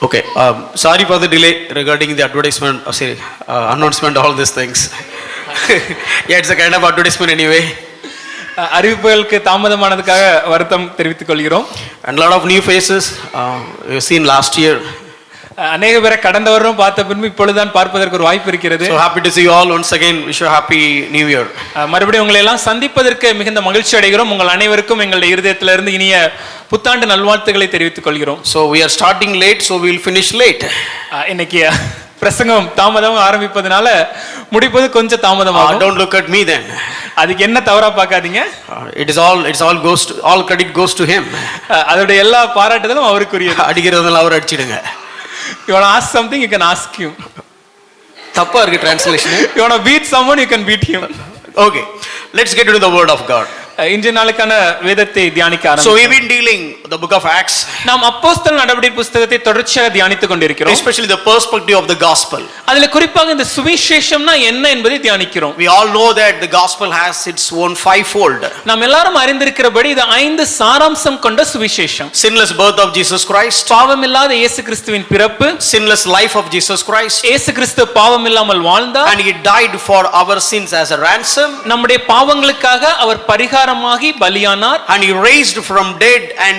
Okay, sorry for the delay regarding the advertisement, announcement, all these things. Yeah, it's a kind of advertisement anyway. அறிவிப்புகளுக்கு தாமதமானதுக்காக வருத்தம் தெரிவித்துக் கொள்கிறோம். And a lot of new faces we've seen last year. அநேக பேரை கடந்த வருடம் பார்த்த பின்பு இப்பொழுதுதான் பார்ப்பதற்கு ஒரு வாய்ப்பு இருக்கிறது. So happy to see you all once again. Wish you a happy new year. மறுபடியும் உங்களை எல்லாம் சந்திப்பதற்கு மிகுந்த மகிழ்ச்சி அடைகிறோம். உங்கள் அனைவருக்கும் எங்களுடைய இருதயத்திலிருந்து இனிய புத்தாண்டு நல்வாழ்த்துக்களை தெரிவித்துக் கொள்கிறோம். So we are starting late, so we will finish late. இன்னைக்கு பிரசங்கம் தாமதமாக ஆரம்பிப்பதனால முடிப்பது கொஞ்சம் தாமதமாகும். Don't look at me then. அதுக்கு என்ன தவறா பார்க்காதீங்க. All credit goes to him. அதோட எல்லா பாராட்டுதலும் அவருக்குரியது. அடிக்கிறதெல்லாம் அவர் அடிச்சிடுங்க. You want to ask something, you can ask him. தப்பா இருக்கு translation. You want to beat someone, you can beat him. Okay, let's get into the word of God. இன்றைய நாளுக்கான வேதத்தை தியானிக்க ஆரம்பிப்போம். So we've been dealing the book of Acts. நாம் அப்போஸ்தலர் நடவடிக்கை புத்தகத்தை தொடர்ச்சியாக தியானித்துக் கொண்டிருக்கிறோம். Especially the perspective of the gospel. அதிலே குறிப்பாக இந்த சுவிசேஷம்னா என்ன என்பதை தியானிக்கிறோம். We all know that the gospel has its own fivefold. நாம் எல்லாரும் அறிந்திருக்கிறபடி இது 5 சாராம்சம் கொண்ட சுவிசேஷம். Sinless birth of Jesus Christ. பாவமில்லாத இயேசு கிறிஸ்துவின் பிறப்பு. Sinless life of Jesus Christ. இயேசு கிறிஸ்து பாவமில்லாமல் வாழ்ந்தார். And he died for our sins as a ransom. நம்முடைய பாவங்களுக்காக அவர் பரிகாரமாகி பலியானார். And he raised from dead and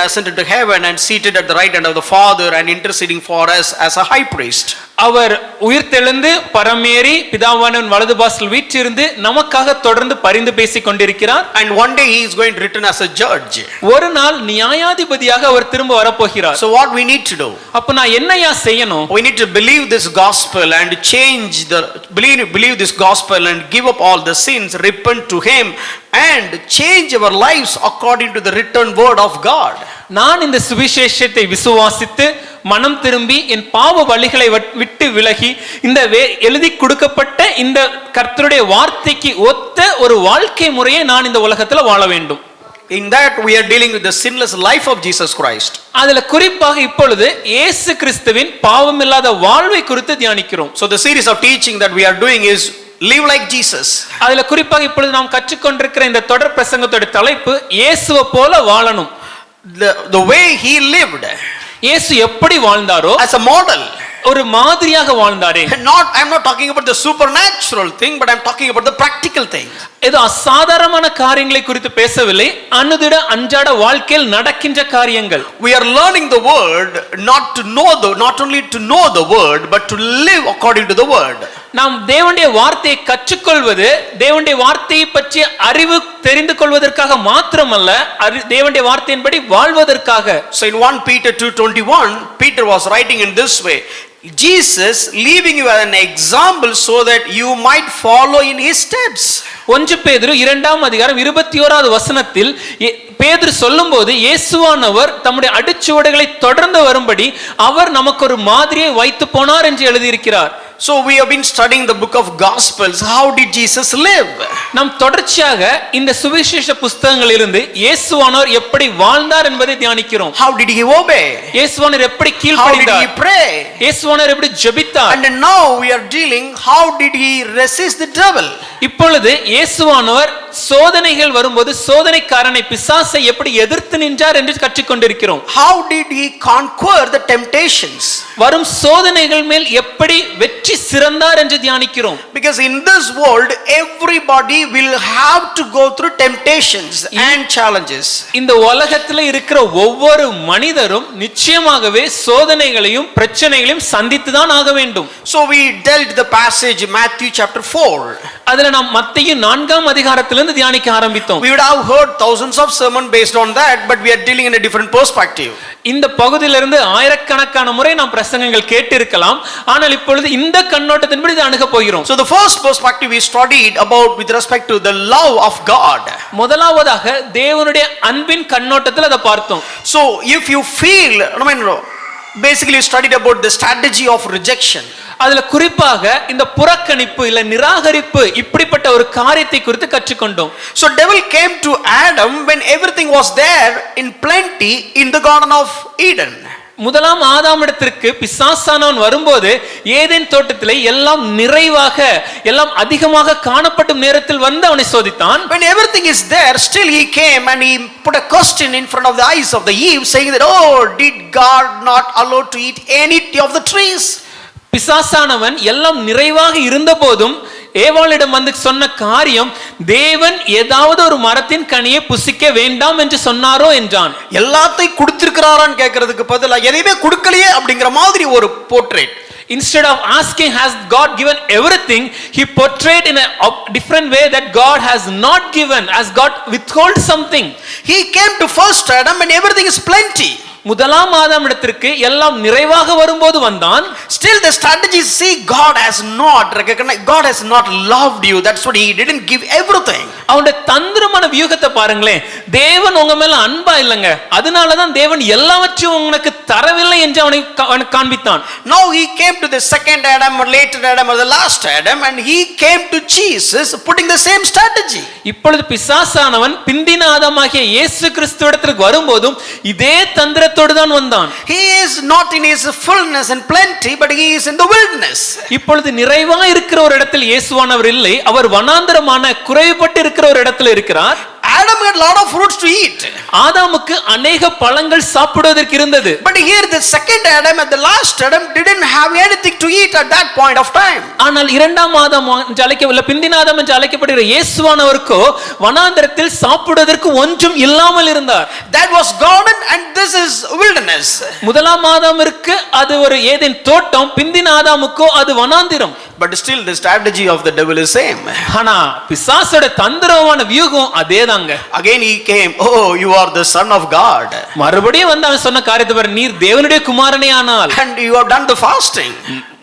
ascended to heaven and seated at the right hand of the Father and interceding for us as a high priest. அவர் உயிர்த்தெழுந்து பரமேறி பிதாவானவரின் வலது பாரில் வீற்றிருந்து நமக்காக தொடர்ந்து பரிந்து பேசிக் கொண்டிருக்கிறார். And one day he is going to return as a judge. ஒரு நாள் நியாயாதிபதியாக அவர் திரும்ப வரப்போகிறார். So what we need to do? அப்ப நான் என்னையா செய்யணும்? We need to believe this gospel and believe this gospel and give up all the sins, repent to him and change our lives according to the written word of God. நான் இந்த சுவிசேஷத்தை விசுவாசித்து மனம் திரும்பி என் பாவ வழிகளை விட்டு விலகி இந்த எழுதி கொடுக்கப்பட்ட இந்த கர்த்தருடைய வார்த்தைக்கு ஒத்த ஒரு வாழ்க்கை முறையை நான் இந்த உலகத்துல வாழ வேண்டும். In that we are dealing with the sinless life of Jesus Christ. அதுல குறிப்பாக இப்பொழுது இயேசு கிறிஸ்துவின் பாவமில்லாத வாழ்வை குறித்து தியானிக்கிறோம். So the series of teaching that we are doing is live like Jesus. அதுல குறிப்பாக இப்பொழுது நாம் கற்றுக்கொண்டிருக்கிற இந்த தொடர் பிரசங்கத்தோட தலைப்பு இயேசுவை போல வாழணும். The way he lived. இயேசு எப்படி வாழ்ந்தாரோ as a model. ஒரு மாதிரியாக வாழ்ந்தாரே. I'm not talking about the supernatural thing, but I'm talking about the practical thing. இது அசாதாரணமான காரியங்களை குறித்து பேசவில்லை, அனுதின அன்றாட வாழ்க்கையில் நடக்கின்ற காரியங்கள். We are learning the word not only to know the word but to live according to the word. நாம் தேவனுடைய வார்த்தையை கற்றுக்கொள்வது தேவனுடைய வார்த்தையை பற்றிய அறிவு தெரிந்து கொள்வதற்காக மாத்திரமல்ல, தேவனுடைய வார்த்தையின்படி வாழ்வதற்காக. So in 1 Peter 2:21 Peter was writing in this way, Jesus leaving you as an example so that you might follow in his steps. 1 பேதுரு 2ஆம் அதிகாரம் 21வது வசனத்தில் பேதுரு சொல்லும்போது இயேசுவானவர் தம்முடைய அடிச்சுவடுகளை தொடர்ந்து வரும்படி அவர் நமக்கு ஒரு மாதிரியை வைத்து போனார் என்று எழுதியிருக்கிறார். So we have been studying the book of Gospels. How did Jesus live? நாம் தொடர்ச்சியாக இந்த சுவிசேஷ புத்தகங்களிலிருந்து இயேசுவானவர் எப்படி வாழ்ந்தார் என்பதை தியானிக்கிறோம். How did he obey? இயேசுவானவர் எப்படி கீழ்ப்படிந்தார்? How did he pray? இயேசுவானவர் எப்படி ஜெபித்தார்? And now we are dealing how did he resist the devil? இப்பொழுது இயேசுவானவர் சோதனைகள் வரும்போது சோதனைக்காரனை பிசாசை எப்படி எதிர்த்து நின்றார் என்று கற்றுக்கொண்டிருக்கிறோம். How did he conquer the temptations? வரும் சோதனைகள் மேல் எப்படி வெற்றி சிறந்தார் என்று தியானிக்கிறோம். Because in this world everybody will have to go through temptations and challenges. இந்த உலகத்தில் இருக்கிற ஒவ்வொரு மனிதரும் நிச்சயமாகவே சோதனைகளையும் பிரச்சனைகளையும் சந்தித்து தான் ஆக வேண்டும். So we dealt the passage Matthew chapter 4. அதுல நாம் மத்தேயு 4ஆம் அதிகாரத்திலிருந்து தியானிக்க ஆரம்பித்தோம். We would have heard thousands of sermon based on that, but we are dealing in a different perspective. இந்த பகுதியிலிருந்து ஆயிரக்கணக்கான முறை நாம் பிரசங்கங்கள் கேட்டிருக்கலாம், ஆனால் இப்பொழுது இந்த கண்ணோட்டத்தின்படி இதை அணுக போகிறோம். So the first perspective we studied about with respect to the love of God. முதலாவதாக தேவனுடைய அன்பின் கண்ணோட்டத்தில் அதை பார்த்தோம். So if you feel, basically studied about the strategy of rejection. அதுல குறிப்பாக இந்த புறக்கணிப்பு இல்ல நிராகரிப்பு இப்படிப்பட்ட ஒரு காரியத்தை குறித்து கற்றுக்கொண்டோம். So devil came to Adam when everything was there in plenty in the garden of Eden. முதலாம் ஆதாமிடத்திற்கு பிசாசானவன் வரும்போது ஏதேன் தோட்டத்திலே எல்லாம் நிறைவாக எல்லாம் அதிகமாக காணப்படும் நேரத்தில் வந்து அவனை சோதித்தான். When everything is there, still he came and he put a question in front of the eyes of the Eve, saying that, oh, did God not allow to eat any of the trees? பிசாசானவன் எல்லாம் நிறைவாக இருந்த போதும் ஏவாளிடம் வந்து சொன்ன காரியம், தேவன் ஏதாவது ஒரு மரத்தின் கனியை புசிக்க வேண்டாம் என்று சொன்னாரோ என்றான். எல்லாத்தையும் கொடுத்திருக்கிறாரான்னு கேட்கறதுக்கு பதிலா எதையுமே கொடுக்கலையே அப்படிங்கிற மாதிரி ஒரு portrait. Instead of asking has God given everything, he portrayed in a different way that God has not given, as God withhold something. He came to first Adam and everything is plenty. முதலாம் ஆதாமிடத்திற்கு எல்லாம் நிறைவாக வரும்போது வந்தான். Still the strategy, see, God has not recognized, God has not loved you. That's what he didn't give everything. அவனுடைய தந்திரமான வியூகத்தை பாருங்களேன். தேவன் உங்க மேல அன்பா இல்லங்க, அதனாலதான் தேவன் எல்லாவற்றையும் உனக்கு தரவில்லை என்று அவனை காண்பித்தான். Now he came to the second Adam or later Adam or the last Adam and he came to Jesus putting the same strategy. இப்பொழுது பிசாசானவன் பிந்தின ஆதாமாகிய இயேசு கிறிஸ்துவிடத்திற்கு வரும்போதும் இதே தந்திரத்தோடு தான் வந்தான். He is not in his fullness and plenty, but he is in the wilderness. இப்பொழுது நிறைவா இருக்கிற ஒரு இடத்தில் இயேசுவானவர் இல்லை, அவர் வனாந்தரமான குறைவுபட்டு இருக்கிற ஒரு இடத்தில் இருக்கிறார். Adam had a lot of fruits to eat. ஆதாமுக்கு அநேக பழங்கள் சாப்பிடுவதற்கு இருந்தது. But here the second Adam and the last Adam didn't have anything to eat at that point of time. ஆனால் இரண்டாம் ஆதாம் என்று அழைக்கப்பட்ட பிந்தின ஆதாம் என்று அழைக்கப்படுகிற இயேசுவானவருக்கோ வனாந்தரத்தில் சாப்பிடுவதற்கு ஒன்றும் இல்லாமல் இருந்தார். That was garden and this is wilderness. முதலாம் ஆதாமிற்கு அது ஒரு ஏதேன் தோட்டம், பிந்தின ஆதாமுக்கோ அது வனாந்திரம். But still the strategy of the devil is same. ஆனா பிசாசோட தந்திரமான வியூகம் அதேதாங்க. Again he came, oh, you are the son of God. மறுபடியும் வந்து அவன் சொன்ன காரியத்தை பாரு, நீர் தேவனுடைய குமாரனே ஆனால், and you have done the fasting.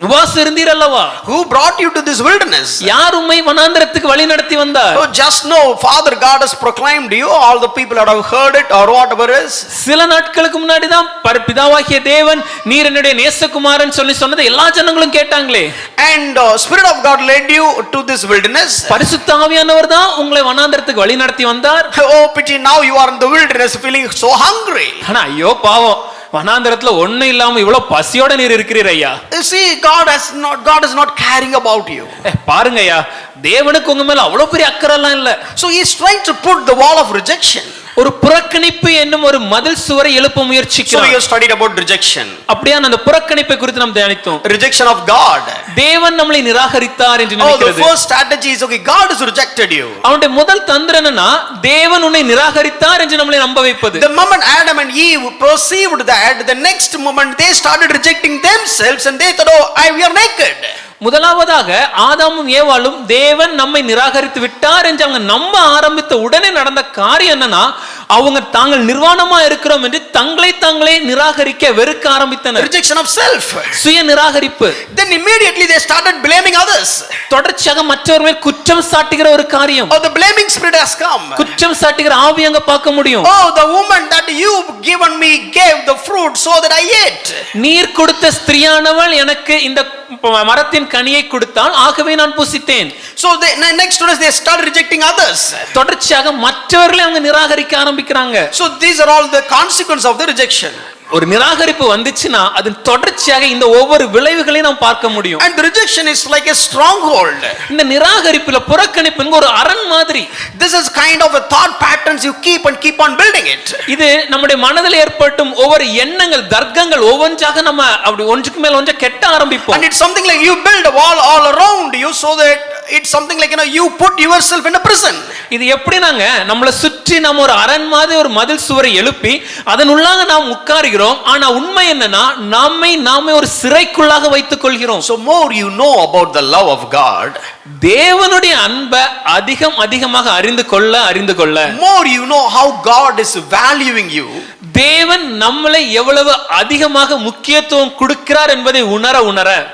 உபவாசம் இருந்தீர் அல்லவா? Who brought you to this wilderness? யார் உம்மை வனாந்தரத்துக்கு வழி நடத்தி வந்தார்? Oh, just know Father God has proclaimed you, all the people that have heard it or whatever is. சில நாட்களுக்கு முன்னாடி தான் பிதாவாகிய தேவன் நீர் என்னுடைய நேசகுமாரன் சொல்லி சொன்னதை எல்லா ஜனங்களும் கேட்டாங்களே. And Spirit of God led you to this wilderness. பரிசுத்த ஆவியானவர் தான் உங்களை வனாந்தரத்துக்கு வழி நடத்தி வந்தார். Oh pity, now you are in the wilderness feeling so hungry. ஆனா ஐயோ பாவம், வனாந்தரத்துல ஒண்ணு இல்லாம இவ்வளவு பசியோட நீர் இருக்கிறீர் ஐயா. See, God is not caring about you. பாருங்க ஐயா, தேவனுக்கு உங்க மேல அவ்வளவு பெரிய அக்கறை எல்லாம் இல்ல. So he is trying to put the wall of rejection. ஒரு புறக்கணிப்பு என்னும் ஒரு மதில் சுவரை எழுப்ப முயற்சிக்கிறார். So we have studied about rejection. அப்படியான அந்த புறக்கணிப்பை குறித்து நாம் தியானித்தோம். Rejection of God. தேவன் நம்மை நிராகரித்தார் என்று நினைக்கிறது. Oh, the first strategy is, okay, God has rejected you. அவனுடைய முதல் தந்திரம் என்னன்னா, தேவன் உன்னை நிராகரித்தார் என்று நம்மை நம்ப வைப்பது. The moment Adam and Eve perceived that, the next moment they started rejecting themselves and they thought, oh, we are naked. முதலாவதாக ஆதாமும் ஏவாளும் தேவன் நம்மை நிராகரித்து விட்டார் என்று அவங்க நம்ப ஆரம்பித்த உடனே நடந்த காரியம் என்னன்னா, அவங்க தாங்கள் நிர்வாணமா இருக்கிறோம் என்று தங்களை தாங்களே நிராகரிக்க வெறுக்க ஆரம்பித்தனர். Rejection of self. சுய நிராகரிப்பு. Then immediately they started blaming others. தொடர்ச்சியாக மற்றவர் மேல் குற்றம் சாட்டுகிற ஒரு காரியம். Oh, the blaming spirit has come. குற்றம் சாட்டுகிற ஆவி அங்க பார்க்க முடியும். Oh, the woman that you given me gave the fruit so that I ate. நீர் கொடுத்த ஸ்திரியானவள் எனக்கு இந்த மரத்தின் கனியை கொடுத்தால், ஆகவே நான் புசித்தேன். So next to us they start rejecting others. தொடர்ச்சியாக மற்றவர்களை அவங்க நிராகரிக்க ஆரம்பிக்கிறாங்க. So these are all the consequence of the rejection. ஒரு நிராகரிப்பு வந்துச்சுன்னா அதன் தொடர்ச்சியாக இந்த ஒவ்வொரு விளைவுகளையும் நாம் பார்க்க முடியும். And the rejection is like a stronghold. இந்த நிராகரிப்புல புறக்கணிப்பு ஒரு அரண் மாதிரி. This is kind of a thought patterns you keep on building it. இது நம்முடைய மனதில் ஏற்பட்டும் ஒவ்வொரு எண்ணங்கள், தர்க்கங்கள் ஒவ்வொன்றாக நம்ம அப்படி ஒன்றுக்கு மேல ஒன்றை கெட்ட ஆரம்பிப்போம். And it's something like you build a wall all around you so that it's something like, you put yourself in a prison. இது எப்படினாங்க, நம்மள சுற்றி நம்ம ஒரு அரண் மாதிரி ஒரு மதில் சுவரை எழுப்பி அதன் உள்ளாக நாம் உட்காருகிறோம். ஆனா உண்மை என்னன்னா, நாமே ஒரு சிறைக்குள்ளாக வைத்துக் கொள்கிறோம். So more you know about the love of God, தேவனுடைய அன்பை அதிகமாக அறிந்து கொள்ள more you know how God is valuing you, தேவன் நம்மளை எவ்வளவு அதிகமாக முக்கியத்துவம் கொடுக்கிறார் என்பதை உணர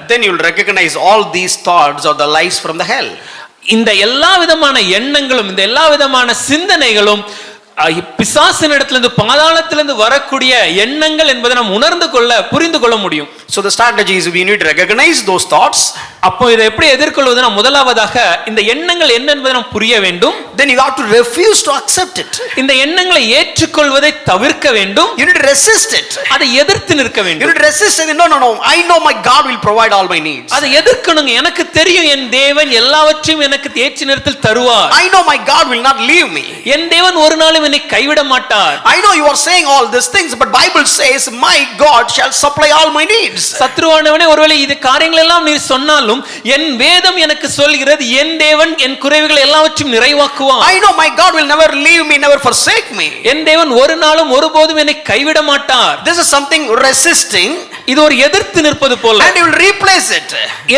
then you'll recognize all these thoughts are the lies from the hell. இந்த எல்லா விதமான எண்ணங்களும், இந்த எல்லா விதமான சிந்தனைகளும் பிசாசினிடத்திலிருந்து, பாதாளத்திலிருந்து வரக்கூடிய எண்ணங்கள் என்பதை நாம் புரிந்து கொள்ள முடியும். So the strategy is, we need to recognize those thoughts. அப்போ இதை எப்படி எதிர்கொள்வதுனா முதலாவதாக இந்த எண்ணங்கள் என்ன என்பதை நாம் புரிய வேண்டும். Then you have to refuse to accept it. இந்த எண்ணங்களை ஏற்றுக்கொள்வதை தவிர்க்க வேண்டும். You need to resist it. அதை எதிர்த்து நிற்க You வேண்டும். need to resist it. No. I know my God will provide all my needs. அதை எதிர்க்கணுங்க. எனக்கு தெரியும் என் தேவன் எல்லாவற்றையும் எனக்கு ஏற்ற நேரத்தில் தருவார். I know my God will not leave me. என் தேவன் ஒரு நாளும் என்னை கைவிட மாட்டார். I know you are saying all these things, but Bible says my God shall supply all my needs. சத்ருவானவனே, ஒருவேளை இது காரியங்கள் எல்லாம் நீ சொன்னாலும் என் வேதம் எனக்கு சொல்கிறது என் தேவன் என் குறைவுகளை எல்லாவற்றையும் நிறைவாக்குவார். I know my God will never leave me, never forsake me. என் தேவன் ஒரு நாளும் ஒருபோதும் என்னை கைவிட மாட்டார். This is something resisting, இது ஒரு எதிர்த்து நிற்பது போல. and you will replace it.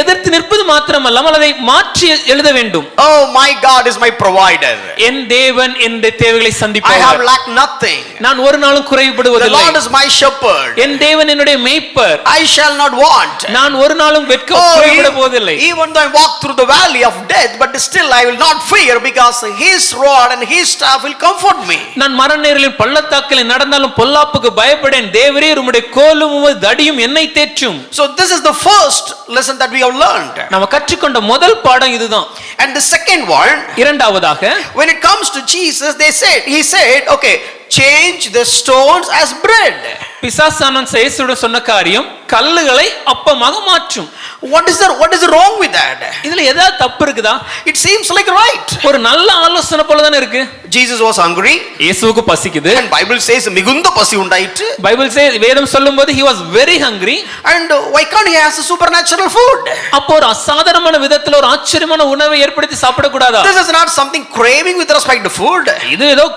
எதிர்த்து நிற்பது மாத்திரமல்லாமல் அதை மாற்றி எழுத வேண்டும். Oh, my God is my provider. என் தேவன் என் தேவைகளை I சந்திப்பவர். have lacked nothing. நான் ஒரு நாளும் The குறைபடுவதில்லை. Lord is my shepherd. என் தேவன் என்னுடைய மேய்ப்பர். I shall not want. நான் ஒரு நாளும் குறைபட போவதில்லை. Even though I walk through the valley of death, but still I will not fear, because his rod and his staff will comfort me. நான் மரணநேரில் பள்ளத்தாக்கில் நடந்தாலும் பொல்லாப்புக்கு பயப்படேன். தேவரே உம்முடைய கோலும் உமது தடியும் என்னை தேற்றும். So this is the first lesson that we have learned. நாம கற்றுக்கொண்ட முதல் பாடம் இதுதான். And the second one, இரண்டாவதாக, when it comes to Jesus, he said, okay, change the stones as bread. பிசாசானவன் இயேசுவுடன் சொன்ன காரியம் கல்லுகளை அப்பமாக மாற்றும். What is wrong with that? இதுல ஏதாவது தப்பு இருக்குதா? It seems like right. ஒரு நல்ல ஆலோசனை போல தானே இருக்கு. Jesus was hungry. இயேசுவுக்கு பசிக்குது. And Bible says மிகுந்த பசி உண்டாயிற்று. பைபிள் வேதம் சொல்லும்போது he was very hungry. And why can't he have supernatural food? அப்போ ஒரு அசாதாரணமான விதத்துல ஒரு ஆச்சரியமான உணவை ஏற்படுத்தி சாப்பிட கூடாதா? This is not something craving with respect to food. இது ஏதோ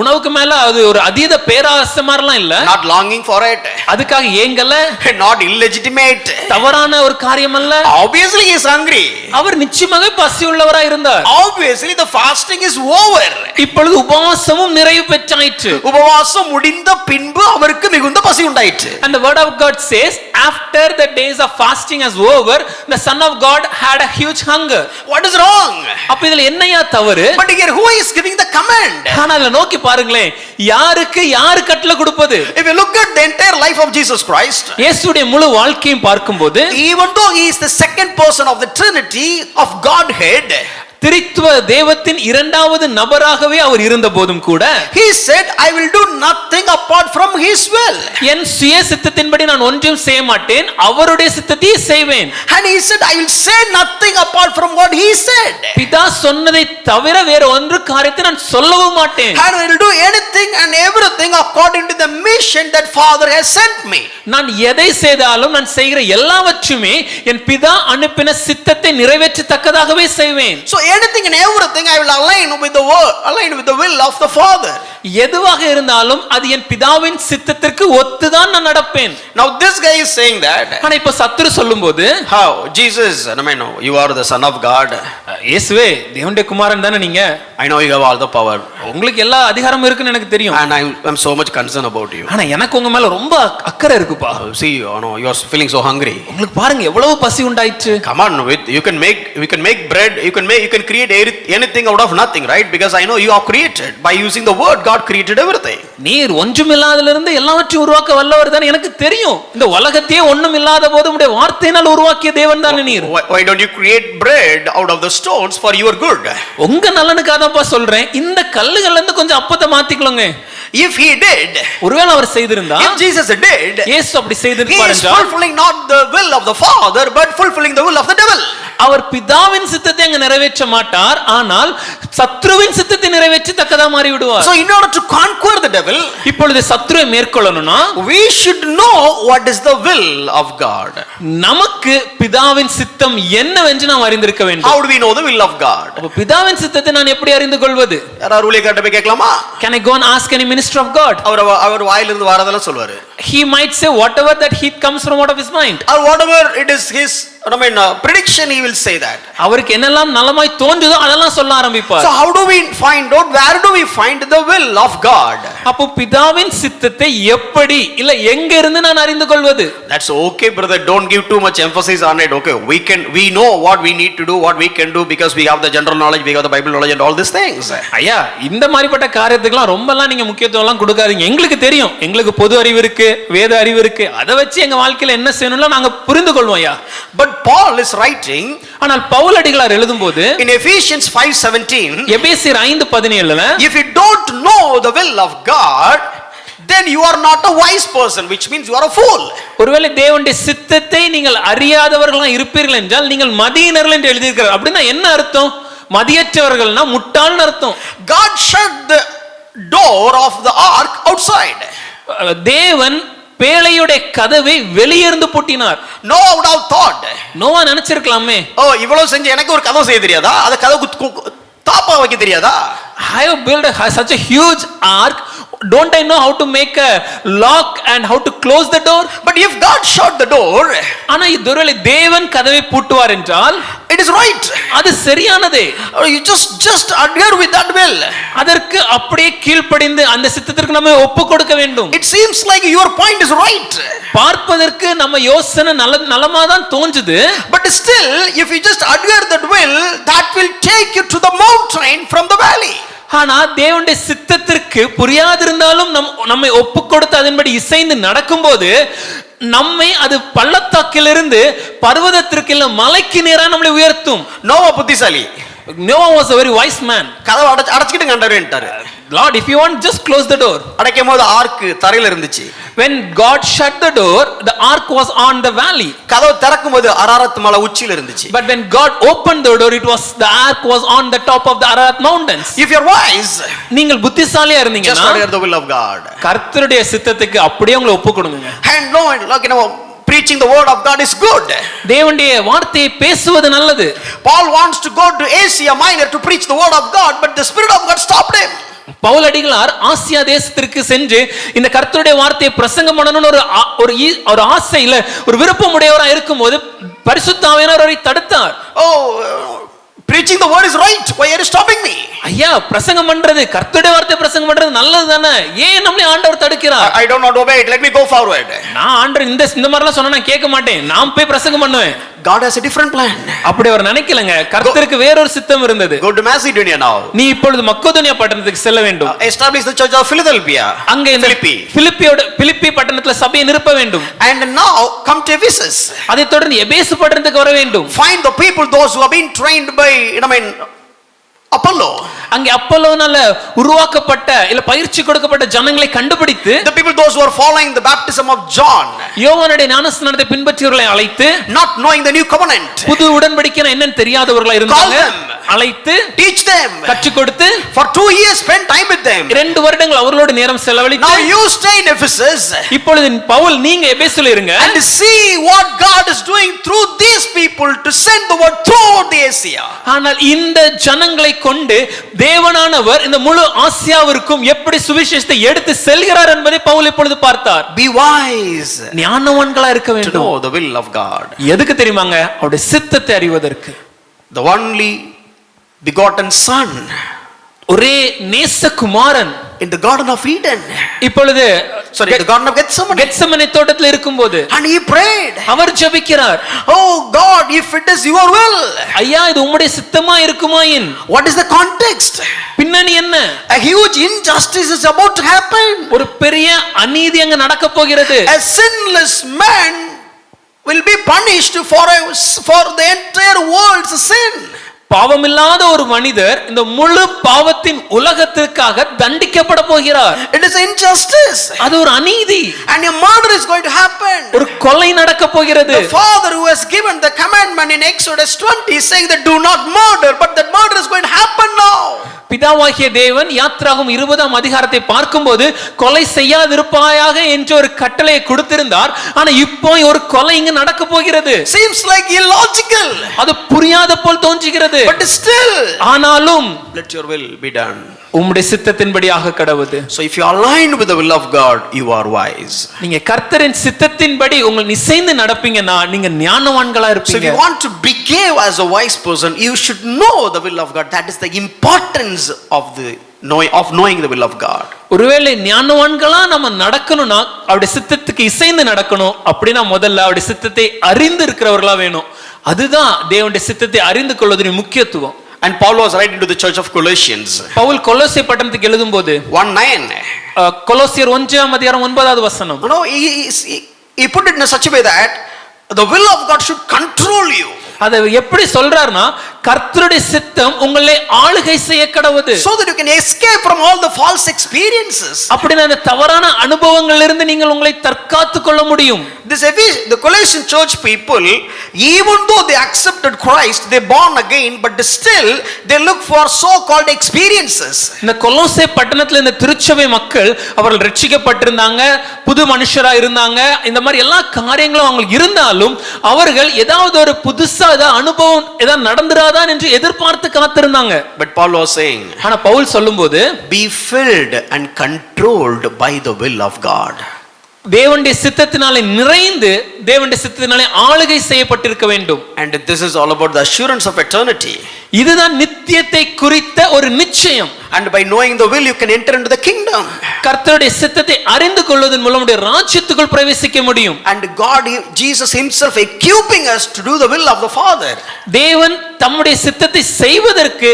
உணவுக்கு மேல அது ஒரு அதீத பேராசை மாதிரிலாம் இல்ல. Not longing for it. அதுக்காக ஏங்கல. Not illegitimate. தவறான ஒரு காரியம் அல்ல. Obviously he is hungry. அவர் நிச்சயமாக பசி உள்ளவராய் இருந்தார். Obviously the fasting is over. இப்பொழுது உபவாசமும் நிறைவு பெற்றாயிற்று. உபவாசம் முடிந்த பின்பு அவருக்கு மிகுந்த பசி உண்டாயிற்று. And the word of God says, after the days of fasting is over, the Son of God had a huge hunger. What is wrong? அப்ப இதுல என்னையா தவறு? But here who is giving the command? ஆனா அதுல நோக்கி பாருங்களேன், யாரு கட்டளை கொடுப்பது? If you look at the entire life of Jesus Christ, இயேசுடைய முழு வாழ்க்கையும் பார்க்கும்போது, even though he is the second person of the Trinity of Godhead, திரித்துவ தேவத்தின் இரண்டாவது நபராகவே அவர் இருந்த போதும் கூட, he said, I will do nothing apart from his will. என் சுய சித்தத்தின்படி நான் ஒன்றும் செய்ய மாட்டேன், அவருடைய சித்தத்தையே செய்வேன். And he said, I will say nothing apart from what he said. பிதா சொன்னதை தவிர வேற ஒன்று காரியத்தை நான் சொல்லவும் மாட்டேன். And I will do anything and everything according to the mission that Father has sent me. நான் எதை செய்தாலும் நான் செய்கிற எல்லாவற்றுமே என் பிதா அனுப்பின சித்தத்தை நிறைவேற்றத்தக்கதாகவே செய்வேன். So anything and everything I will align with the will of the Father. எதுவாக இருந்தாலும் அது என் பிதாவின் சித்தத்திற்கு ஒத்துதான் நான் நடப்பேன். Now this guy is saying that. ஆனா இப்ப சத்துரு சொல்லும்போது, how Jesus, you are the son of God. இயேசுவே தேவனுடைய குமாரன் தானே நீங்க. I know you have all the power. உங்களுக்கு எல்லா அதிகாரமும் இருக்குன்னு எனக்கு தெரியும். And I'm so much concerned about you. ஆனா எனக்கு உங்க மேல ரொம்ப அக்கறை இருக்குப்பா. See, you are feeling so hungry. உங்களுக்கு பாருங்க எவ்வளவு பசி உண்டாயிற்று. Come on, you can make bread, you can create anything out of nothing, right? Because I know you are created by using the word. God created everything. நீர் ஒன்றுமில்லாதிலிருந்து எல்லாவற்றையும் உருவாக்க வல்லவர் தான் எனக்கு தெரியும். இந்த உலகத்தையே ஒண்ணுமில்லாத போது உம்முடைய வார்த்தையினால் உருவாக்கிய தேவன் தான் நீர். Why don't you create bread out of the stones for your good? உங்க நலனுக்காக தான்ப்பா சொல்றேன். இந்த கல்லுகள்ல இருந்து கொஞ்சம் அப்பத்தை மாத்திக்கலங்க. If he did, ஒருவேளை அவர் செய்திருந்தா, if Jesus did, இயேசு அப்படி செய்திருப்பார் he is என்றால், fulfilling not the will of the Father but fulfilling the will of the devil. அவர் பிதாவின் சித்தத்தை அங்க நிறைவேற்ற மாட்டார், ஆனால் சத்ருவின் சித்தத்தை நிறைவேற்றத்தக்கதா மாறி விடுவார். So in order to conquer the devil, இப்பொழுது சத்ருவை மேற்கொள்ளணும்னா we should know what is the will of God. நமக்கு பிதாவின் சித்தம் என்னவென்று நாம் அறிந்திருக்க வேண்டும். How do we know the will of God? அப்ப பிதாவின் சித்தத்தை நான் எப்படி அறிந்து கொள்வது? யாராவது ஊழியக்காரட்ட போய் கேட்கலாமா? Can I go and ask any minister of God? அவர் வாயிலிருந்து வரதெல்லாம் சொல்வாரு. He might say whatever that he comes from out of his mind. Or whatever it is his prediction, he will say that. அவருக்கு என்னெல்லாம் நலமாய் தோன்றுதோ அதெல்லாம் சொல்ல ஆரம்பிப்பார். So how do we find out, where do we find the will of God? அப்போ பிதாவின் சித்தத்தை எப்படி இல்ல எங்க இருந்து நான் அறிந்து கொள்வது? That's okay, brother, don't give too much emphasis on it. Okay, we know what we need to do, what we can do, because we have the general knowledge, we have the Bible knowledge and all these things. ஐயா, இந்த மாதிரிப்பட்ட காரியத்துக்குலாம் ரொம்பலாம் நீங்க முக்கியத்துவம் எல்லாம் கொடுக்காதீங்க. எங்களுக்கு தெரியும், எங்களுக்கு பொது அறிவு இருக்கு, வேத அறிவு இருக்கு, அதை வச்சு எங்க வாழ்க்கையில என்ன செய்யணும்ல நாங்க புரிந்து கொள்வோம். ஐயா, But Paul is writing ஆனால் பவுல் அடிகளார் எழுதும்போது in Ephesians 5:17, எபேசியர் 5:17 if you don't know the will of God, then you are not a wise person, which means you are a fool. ஒருவேளை தேவனுடைய சித்தத்தை நீங்கள் அறியாதவர்களா இருப்பீர்கள் என்றால் நீங்கள் மதியினர்கள் என்று எழுதியிருக்கிறார். அப்படின்னா என்ன அர்த்தம்? மதியற்றவர்கள்னா முட்டாள்னு அர்த்தம். God shut the door of the ark outside. தேவன் பேழையுடைய கதவை வெளியிருந்து பூட்டினார். Noah would have thought, Noah நினைச்சிருக்கலாமே, ஓ இவ்வளவு செஞ்சு எனக்கு ஒரு கதவு செய்ய தெரியாதா, அத கதவு தாப்பா வைக்க தெரியாதா? I have built such a huge ark, don't I know how to make a lock and how to close the door? But if God shut the door, ஆனா ஒருவேளை தேவன் கதவை பூட்டுவார் என்றால் it is right. அது சரியானதே. You just adhere with that will. அதற்கு அப்படியே கீழ்ப்படிந்து அந்த சித்தத்திற்கு நம்ம ஒப்பு கொடுக்க வேண்டும். It seems like your point is right. பார்ப்பதற்கு நம்ம யோசனை நலமா தான் தோன்றுது. But still, if you just adhere that will, that will take you to the mountain from the valley. ஆனா தேவனுடைய சித்தத்திற்கு புரியாதிருந்தாலும் நம்மை ஒப்பு கொடுத்து அதன்படி இசைந்து நடக்கும்போது நம்மை அது பள்ளத்தாக்கிலிருந்து பர்வதத்திற்கு இல்ல மலைக்கு நேரா நம்மளை உயர்த்தும். நோவா புத்திசாலி. Noah was a very wise man. கதவை அடைச்சிட்டு கண்டவரேன்ட்டாரு. Lord, if you want, just close the door. அடைக்கும்போது ஆர்க் தரையில இருந்துச்சு. When God shut the door, the ark was on the valley. கதவு திறக்கும்போது அரராத் மலை உச்சியில இருந்துச்சு. But when God opened the door, the ark was on the top of the Ararat mountains. If you are wise, நீங்கள் புத்திசாலியா இருந்தீங்கன்னா just adhere the will of God. கர்த்தருடைய சித்தத்துக்கு அப்படியே உங்களை ஒப்பு கொடுங்க. And no, like preaching the word of God is good. தேவனுடைய வார்த்தையை பேசுவது நல்லது. Paul wants to go to Asia Minor to preach the word of God, but the Spirit of God stopped him. Paul அடிகளார் ஆசியா தேசத்திற்கு சென்று இந்த கர்த்தருடைய வார்த்தையை பிரசங்கம் பண்ணணும்னு ஒரு ஆசையில ஒரு விருப்பம் உடையவராக இருக்கும்போது பரிசுத்த ஆவியானவர் அவரை தடுத்தார். Oh, preaching the word is right. Why are you stopping me? ஐயா, பிரசங்கம் பண்றது, கர்த்தருடைய வார்த்தை பிரசங்கம் பண்றது நல்லது தானே, ஏன் நம்மளை ஆண்டவர் தடுக்கிறார்? I don't want to obey it. Let me go forward. நான் ஆண்டவர் இந்த மாதிரிலாம் சொன்னா நான் கேட்க மாட்டேன், நான் போய் பிரசங்கம் பண்ணுவேன். God has a different plan. அப்படி அவர் நினைக்கலங்க. கர்த்தருக்கு வேறொரு சித்தம் இருந்தது. Go to Macedonia now. நீ இப்பொழுது மக்கெதோனியா பட்டணத்துக்கு செல்ல வேண்டும். Establish the church of Philadelphia. அங்கே பிலிப்பி பட்டணத்துல சபையை நிறுவ வேண்டும். And now come to Ephesus. அதை தொடர்ந்து எபேசு பட்டணத்துக்கு வர வேண்டும். Find the people, those who have been trained by Apollo. அங்கே அப்பல்லோனால உருவாக்கப்பட்ட இல்ல பயிற்சி கொடுக்கப்பட்ட ஜனங்களை கண்டுபிடித்து, the people those who are following the baptism of John, யோவானுடைய ஞானஸ்நானத்தை பின்பற்றியவர்களை அழைத்து, not knowing the new covenant, புது உடன்படிக்கை என்னன்னு தெரியாதவர்களா இருந்தாங்க, அழைத்து teach them, கற்றுக் கொடுத்து for 2 years spend time with them. 2 வருடங்கள் அவர்களோடு நேரம் செலவழித்து, now you stay in Ephesus. இப்பொழுது பவுல் நீங்க எபேசுல இருங்க, and see what God is doing through these people to send the word through the Asia. ஆனால் இந்த ஜனங்களை கொண்டு தேவனானவர் இந்த முழு ஆசியாவிற்கும் எப்படி சுவிசேஷத்தை எடுத்து செல்கிறார் என்பதை பவுல் இப்பொழுது பார்த்தார். be wise, ஞானவான்களா இருக்க வேண்டும். to know the will of God. எதுக்கு தெரியுமாங்க? அவருடைய சித்தத்தை அறிவதற்கு. the only begotten son, ஒரே நேசகுமாரன் in the garden of Eden, இப்பொழுது the garden of கெத்செமனே தோட்டத்தில் இருக்கும்போது and he prayed, அவர் ஜெபிக்கிறார், oh God, if it is your will. ஐயா, இது உம்முடைய சித்தமா இருக்குமாயின். what is the context? பின்னணி என்ன? a huge injustice is about to happen. ஒரு பெரிய அநீதி அங்க நடக்க போகிறது. a sinless man will be punished for the entire world's sin. பாவமில்லாத ஒரு மனிதர் இந்த முழு பாவத்தின் உலகத்திற்காக தண்டிக்கப்பட போகிறார். it is injustice. அது ஒரு அநீதி. and a murder is going to happen. ஒரு கொலை நடக்க போகிறது. the father who has given the commandment in Exodus 20 is saying that do not murder, but that murder is going to happen now. பிதாவாகிய தேவன் யாத்ராகமம் 20ஆம் அதிகாரத்தை பார்க்கும்போது கொலை செய்யாதிருப்பாயாக என்ற ஒரு கட்டளையை கொடுத்திருந்தார். ஆனா இப்போ ஒரு கொலை இங்க நடக்க போகிறது. seems like illogical. அது புரியாத போல் தோன்றுகிறது. but still, ஆனாலும் let your will be done. உம்முடைய சித்தத்தின்படியாக கடவுது. so if you are aligned with the will of God, you are wise. நீங்க கர்த்தரின் சித்தத்தின்படி உங்கள் இசைந்து நடப்பீங்கன்னா நீங்க ஞானவான்களா இருப்பீங்க. so if you want to behave as a wise person, you should know the will of God. that is the importance of knowing the will of God. ஒருவேளை ஞானவான்களா நம்ம நடக்கணும்னா அவருடைய சித்தத்துக்கு இசைந்து நடக்கணும். அப்படின்னா முதல்ல அவருடைய சித்தத்தை அறிந்து இருக்கிறவர்களா வேணும். அதுதான் தேவனுடைய சித்தத்தை அறிந்து கொள்வதின் முக்கியத்துவம். and Paul was writing to the church of Colossians. Pavul கொலோசை பட்டணத்துக்கு எழுதும்போது 1:9, கொலோசியர் 1ஆம் அதிகாரம் 9வது வசனம், he put it in such a way that The will of God should control you. அதை எப்படி சொல்றாருன்னா கர்த்தருடைய சித்தம் உங்களை ஆளுகை செய்ய கடவுது. So that you can escape from all the false experiences. அப்படினா அந்த தவறான அனுபவங்களிலிருந்து இருந்து நீங்கள் உங்களை தற்காத்துக் கொள்ள முடியும். The Colossian church people, even though they accepted Christ, they born again, but still they look for so called experiences. இந்த கொலோசே பட்டணத்துல இந்த திருச்சபை மக்கள் அவர்கள் ரட்சிக்கப்பட்டிருந்தாங்க, புது மனுஷரா இருந்தாங்க, இந்த மாதிரி எல்லா காரியங்களும் அவங்களுக்கு இருந்தாலும் அவர்கள் ஏதாவது ஒரு புதுசா அனுபவம் ஏதாவது நடந்துராதான் என்று எதிர்பார்த்து காத்திருந்தாங்க. But Paul was saying, ஆனா பவுல் சொல்லும்போது be filled and controlled by the will of God. தேவனுடைய சித்தத்தினாலே நிறைந்து தேவனுடைய சித்தத்தினாலே ஆளுகை செய்யப்பட்டிருக்க வேண்டும். And this is all about the assurance of eternity. இதுதான் நித்தியத்தை குறித்த ஒரு நிச்சயம். And by knowing the will you can enter into the kingdom. கர்த்தருடைய சித்தத்தை அறிந்து கொள்வதன் மூலம் உடைய ராஜ்யத்துக்குள் பிரவேசிக்க முடியும். And God, Jesus himself equipping us to do the will of the Father. தேவன் தம்முடைய சித்தத்தை செய்வதற்கு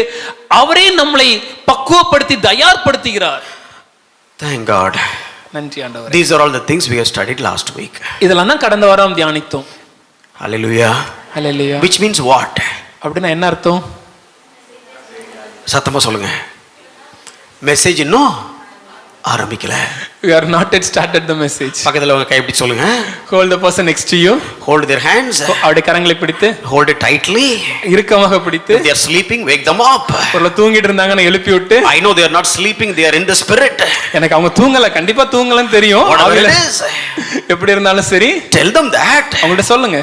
அவரே நம்மை பக்குவப்படுத்தி தயார்படுத்துகிறார். Thank God. நன்றி ஆண்டவரே. These are all the things we have studied last week. இதெல்லாம் தான் கடந்த வாரம் தியானித்தோம். Hallelujah. Hallelujah. Which means what? அப்படினா என்ன அர்த்தம்? சத்தமா சொல்லுங்க. மெசேஜ் இன்னும் ஆரம்பிக்கல. We are not yet started the message. பக்கத்துல உங்க கை இப்படி சொல்லுங்க. Hold the person next to you. Hold their hands. அவருடைய கரங்களை பிடித்து Hold it tightly. இறுக்கமாக பிடித்து. If they are sleeping, wake them up. ஒருல தூங்கிட்டு இருந்தாங்கன்னு எழுப்பி விட்டு. I know they are not sleeping, they are in the spirit. எனக்கு அவங்க தூங்கல, கண்டிப்பா தூங்கலன்னு தெரியும். Whatever it is. எப்படி இருந்தாலும் சரி. Tell them that. அவங்கள்ட்ட சொல்லுங்க.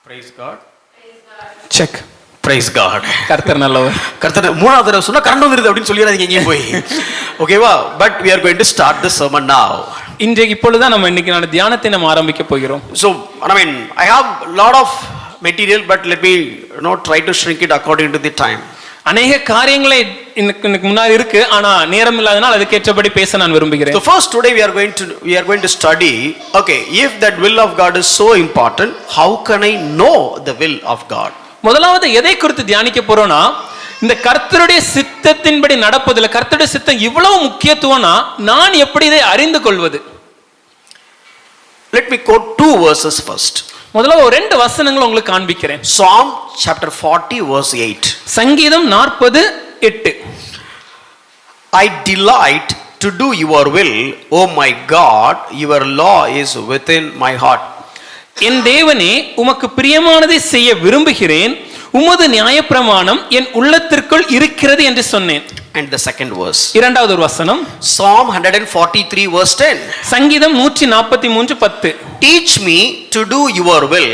Praise God. Check. Praise God. கர்த்தர் நல்லவர். கர்த்தர் மூணாவது தடவை சொன்னா கரண்ட் வந்துருது அப்படின்னு சொல்லிடாதீங்க எங்கேயும் போய். ஓகேவா? But we are going to start the sermon now. இன்றைக்கு இப்பொழுது நம்ம இன்னைக்கு தியானத்தை நம்ம ஆரம்பிக்க போகிறோம். So I have lot of material, but let me try to shrink it according to the time. அநேக காரியங்களை எனக்கு முன்னாடி இருக்கு, ஆனா நேரம் இல்லாதனால் அதுக்கேற்றபடி பேச நான் விரும்புகிறேன். So first today we are going to study, okay, if that will of God is so important, how can I know the will of God? முதலாவது எதை குறித்து தியானிக்க போறோம்னா, இந்த கர்த்தருடைய சித்தத்தின்படி நடப்பதில்லை. கர்த்தருடைய சித்தம் இவ்வளவு முக்கியத்துவம்னா நான் எப்படி இதை அறிந்து கொள்வது? Let me quote 2 verses first. முதல்ல ஒரு 2 வசனங்களை உங்களுக்கு காண்பிக்கிறேன். Psalm chapter 40 verse 8. சங்கீதம் 40:8. I delight to do your will, oh my God, your law is within my heart. என் தேவனே, உமக்கு பிரியமானதை செய்ய விரும்புகிறேன், உமது நியாயப்பிரமாணம் என் உள்ளத்திற்குள் இருக்கிறது என்று சொன்னேன். And the second verse. இரண்டாவது ஒரு வசனம். Psalm 143 verse 10. சங்கீதம் 143:10. Teach me to do your will,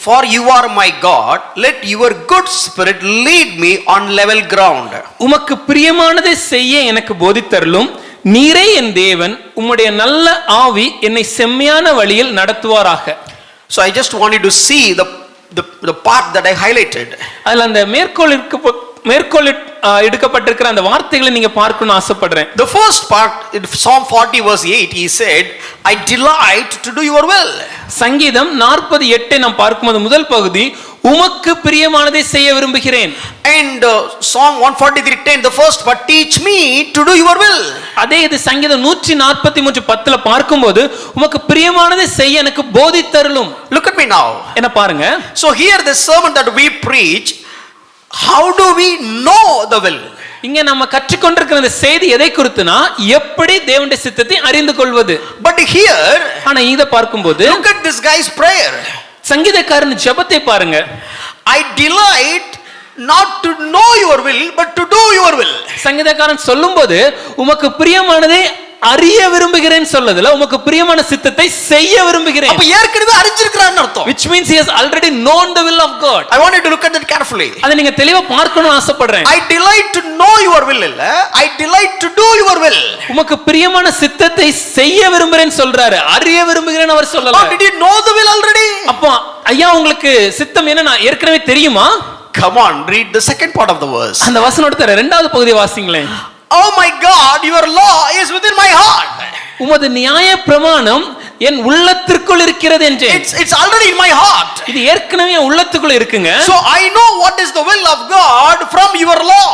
for you are my God. Let your good spirit lead me on level ground. உமக்கு பிரியமானதை செய்ய எனக்கு போதித்தருளும், நீரே என் தேவன், உம்முடைய நல்ல ஆவி என்னை செம்மையான வழியில் நடத்துவாராக. So I just wanted to see the part that I highlighted. அதுல அந்த மேற்கோள் எடுக்கப்பட்டிருக்கிற அந்த வார்த்தைகளை நீங்க பார்க்கணும்னு ஆசைப்படுறேன். The first part in Psalm 40 verse 8, he said, I delight to do your will. சங்கீதம் 40:8 நாம் பார்க்கும்போது முதல் பகுதி, உமக்கு பிரியமானதை செய்ய விரும்புகிறேன். And Psalm 143:10, the first part, teach me to do your will. அதே இது சங்கீதம் 143:10 பார்க்கும்போது, உமக்கு பிரியமானதை செய்ய எனக்கு போதித்தருளும். Look at me now. என்ன பாருங்க. So here the sermon that we preach, how do we know the will? இங்க நம்ம கற்றுக்கொண்டிருக்கிற இந்த செய்தி எதை குறித்துனா, எப்படி தேவனுடைய சித்தத்தை அறிந்து கொள்வது. But here, ஆனா இத பார்க்கும்போது, look at this guy's prayer. சங்கீதக்காரன் ஜெபத்தை பாருங்க. I delight not to know your will, but to do your will. சங்கீதக்காரன் சொல்லும்போது, உமக்கு பிரியமானதை அறிய விரும்புகிறேன் சொல்லதுல, உமக்கு பிரியமான சித்தத்தை செய்ய விரும்புகிறேன். அப்ப ஏற்கனவே அறிஞ்சிருக்கான்னு அர்த்தம். Which means he has already known the will of God. I wanted to look at that carefully. அதை நீங்க தெளிவா பார்க்கணும்னு ஆசைப்படுறேன். I delight to know your will இல்ல, I delight to do your will. உமக்கு பிரியமான சித்தத்தை செய்ய விரும்புகிறேன் சொல்றாரு, அறிய விரும்புகிறேன் அவர் சொல்லல. Or did you know the will already? அப்போ ஐயா உங்களுக்கு சித்தம் என்ன ஏற்கனவே தெரியுமா? Come on, read the second part of the verse. அந்த வசனத்தோட இரண்டாவது பகுதியை வாசிங்களேன். Oh my God, your law is within my heart. உமது நியாய பிரமாணம் என் உள்ளத்திற்குள் இருக்கிறது என்றேன். It's already in my heart. இது ஏற்கனவே என் உள்ளத்துக்குள்ள இருக்குங்க. So I know what is the will of God from your law.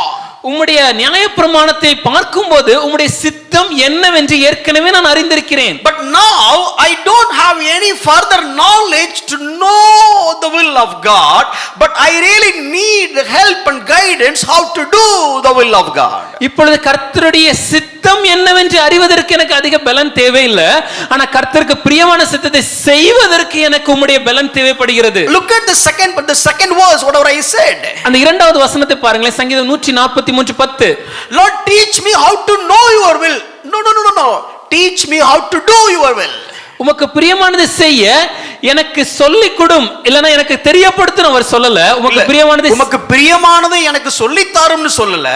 உம்முடைய நியாய பிரமாணத்தை பார்க்கும்போது உம்முடைய சித்தம் சித்தம் என்னவென்று ஏற்கனவே நான் அறிந்திருக்கிறேன். But now I don't have any further knowledge to know the will of God, but I really need help and guidance how to do the will of God. இப்பொழுது கர்த்தருடைய சித்தம் என்னவென்று அறிவதற்கு எனக்கு அதிக பலன் தேவையில்லை. ஆனா கர்த்தருக்கு பிரியமான சித்தத்தை செய்வதற்கு எனக்கு உம்முடைய பலன் தேவைப்படுகிறது. Look at the second verse, whatever I said. அந்த இரண்டாவது வசனத்தை பாருங்களேன். சங்கீதம் 143:10. Lord, teach me how to know your will. No. Teach me how to do your will. உமக்கு பிரியமானது செய்ய எனக்கு சொல்லி கொடும், இல்லனா எனக்கு தெரியப்படுத்தும் அவர் சொல்லல. உமக்கு பிரியமானது எனக்கு சொல்லி தாரும்னு சொல்லல.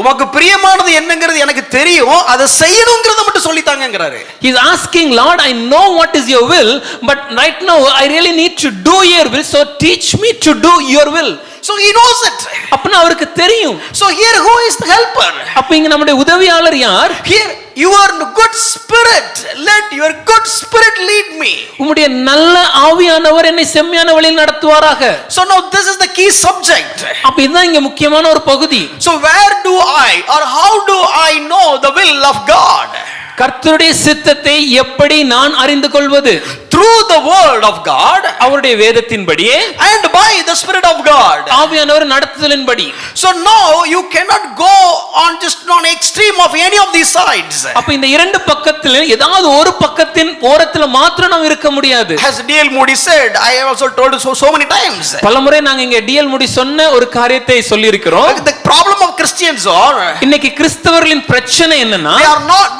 உமக்கு பிரியமானது என்னங்கிறது எனக்கு தெரியும், அதை செய்யணும்ங்கறத மட்டும் சொல்லி தாங்கங்கறாரு. He is asking, Lord, I know what is your will, but right now I really need to do your will, so teach me to do your will. So he knows it. அப்பனா அவருக்கு தெரியும். So here who is the helper? அப்ப இங்க நம்முடைய உதவியாளர் யார்? Here your good spirit, let your good spirit lead me. உம்முடைய நல்ல ஆவியானவர் என்னை செம்மையான வழியில் நடத்துவாராக. So now this is the key subject. அப்ப இதுதான் இங்க முக்கியமான ஒரு பகுதி. So where do I or how do I know the will of God? கர்த்தருடைய சித்தத்தை எப்படி நான் அறிந்து கொள்வது? Through the word of God, அவருடைய வேதத்தின்படியே, and by the spirit of God, ஆவியானவர் நடத்துதலின்படி. So now you cannot go on just on extreme of any of these sides. அப்ப இந்த இரண்டு பக்கத்துல ஏதாவது ஒரு பக்கத்தின் ஓரத்துல மாத்திரம் நாம் இருக்க முடியாது. As D.L. Moody said, I have also told so many times. பலமுறை நாங்க இங்க D.L. Moody சொன்ன ஒரு காரியத்தை சொல்லி இருக்கிறோம். The problem of Christians are, இன்னைக்கு கிறிஸ்தவர்களின் பிரச்சனை என்னன்னா,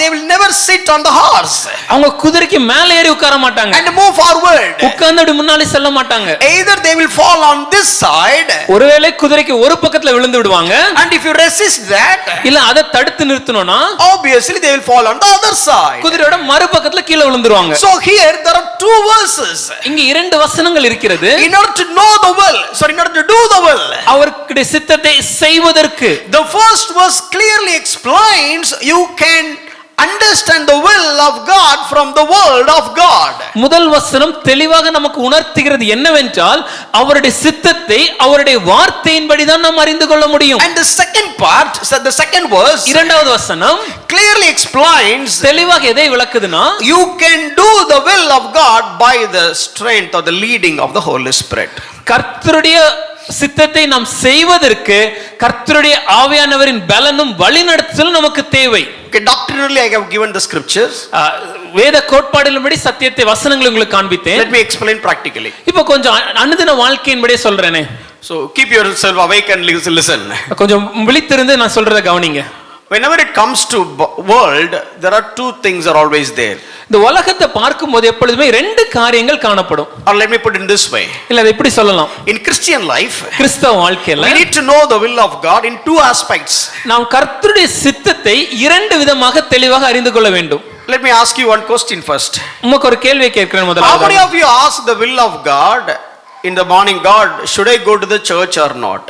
they will never sit on the horse. அவங்க குதிரைக்கு மேல ஏறி உட்கார மாட்டாங்க. And move forward. உட்கார்ந்து அப்படி முன்னாடி செல்ல மாட்டாங்க. Either they will fall on this side. ஒருவேளை குதிரைக்கு ஒரு பக்கத்துல விழுந்து விடுவாங்க. And if you resist that, இல்ல அதை தடுத்து நிறுத்தணும்னா, obviously they will fall on the other side. குதிரையோட மறுபக்கத்துல கீழ விழுந்துருவாங்க. So here there are two verses. இங்க இரண்டு வசனங்கள் இருக்கிறது. In order to know the will, in order to do the will, அவருடைய சித்தத்தை செய்வதற்கு. The first verse clearly explains you can understand the will of God from the word of God. முதல் வசனம் தெளிவாக நமக்கு உணர்த்துகிறது என்னவென்றால் அவருடைய சித்தத்தை அவருடைய வார்த்தையின்படி தான் நாம் அறிந்து கொள்ள முடியும். And the second part, the second verse, இரண்டாவது வசனம் clearly explains தெளிவாக எதை விளக்குதுன்னா, you can do the will of God by the strength or the leading of the Holy Spirit. கர்த்தருடைய சித்தத்தை நாம் செய்வதற்கு கர்த்தருடைய ஆவியானவரின் பலனும் வழிநடத்தலும் நமக்கு தேவை. Okay, doctrinally I have given the scriptures. வேத கோட்பாடுகளின்படி சத்தியத்தை வசனங்களை உங்களுக்கு காண்பித்தேன். Let me explain practically. இப்போ கொஞ்சம் அனுதின வாழ்க்கையின்படி சொல்றேனே. So keep yourself awake and listen. கொஞ்சம் விழித்திருந்து நான் சொல்றதை கவனிங்க. Whenever it comes to world, there are two things are always there. இந்த உலகத்தை பார்க்கும்போது எப்பொழுதுமே ரெண்டு காரியங்கள் காணப்படும். Or let me put it in this way. இல்ல அதை இப்படி சொல்லலாம். In Christian life, கிறிஸ்தவ வாழ்க்கையில we need to know the will of God in two aspects. நாம் கர்த்தருடைய சித்தத்தை இரண்டு விதமாக தெளிவாக அறிந்து கொள்ள வேண்டும். Let me ask you one question first. உங்களுக்கு ஒரு கேள்வி கேட்கிறேன் முதல்ல. How many of you ask the will of God in the morning? God, should I go to the church or not?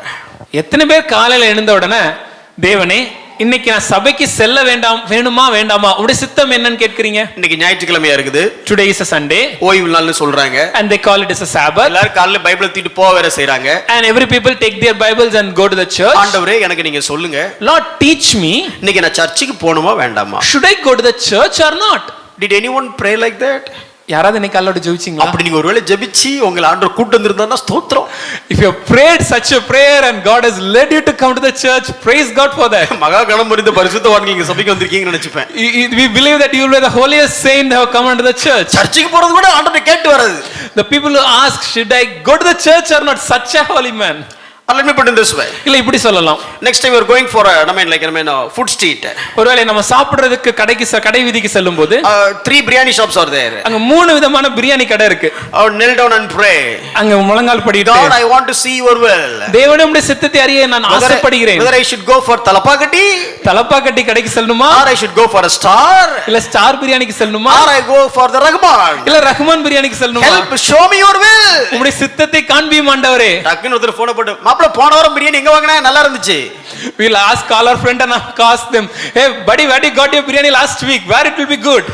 எத்தனை பேர் காலையில எழுந்த உடனே தேவனே இன்னைக்கு நான் சபைக்கு செல்ல வேணுமா வேண்டாமா உடைய சித்தம் என்னன்னு கேட்கிறீங்க? இன்னைக்கு ஞாயிற்றுக்கிழமையா இருக்குது. Today is a Sunday. ஓய்வு நாள்னு சொல்றாங்க. And they call it as a Sabbath. எல்லாரும் காலையில பைபிள் தூக்கிட்டு போக வேற செய்றாங்க. And every people take their Bibles and go to the church. ஆண்டவரே எனக்கு நீங்க சொல்லுங்க. Lord, teach me. இன்னைக்கு நான் சர்ச்சுக்கு போணுமா வேண்டாமா? Should I go to the church or not? Did anyone pray like that? யாராவது இன்னைக்கு காலையில ஜெபிச்சீங்களா? அப்படி நீங்க ஒருவேளை ஜெபிச்சி உங்களை ஆண்டவர் கூட்டி வந்திருந்தானா ஸ்தோத்திரம். If you prayed such a prayer and God has led you to come to the church, praise God for that. மகா கணம் புரிந்த பரிசுத்தவான்கள் இங்க சபைக்கு வந்திருக்கீங்கன்னு நினைச்சுப்பேன். We believe that you will be the holiest saint who have come into the church. சர்ச்சுக்கு போறது கூட ஆண்டவரை கேட்டு வராது. The people who ask, should I go to the church or not? Such a holy man. Let me put it this way. இல்ல இப்படி சொல்லலாம். Next time we are going for a food street. ஒருவேளை நம்ம சாப்பிடுறதுக்கு கடை வீதிக்கு செல்லும்போது 3 biryani shops are there. அங்க மூணு விதமான பிரியாணி கடை இருக்கு. Kneel down and pray. அங்க முழங்கால் படிட்டு God, I want to see your will. தேவனே உம்முடைய சித்தத்தை அறிய நான் ஆசைப்படுகிறேன். Whether I should go for Thalappakatti கடைக்கு செல்லணுமா? Or I should go for a star? இல்ல ஸ்டார் பிரியாணிக்கு செல்லணுமா? Or I go for the Rahman? இல்ல ரஹ்மான் பிரியாணிக்கு செல்லணுமா? Help, show me your will. உம்முடைய சித்தத்தை காண்பியும் ஆண்டவரே. டக்குன்னு ஒருத்தர் போன் போட்டு மாப்ள போன வாரம் பிரியாணி எங்க வாங்குனா நல்லா இருந்துச்சு. We'll ask all our friend and ask them, hey buddy, where did you got your biryani last week? Where it will be good?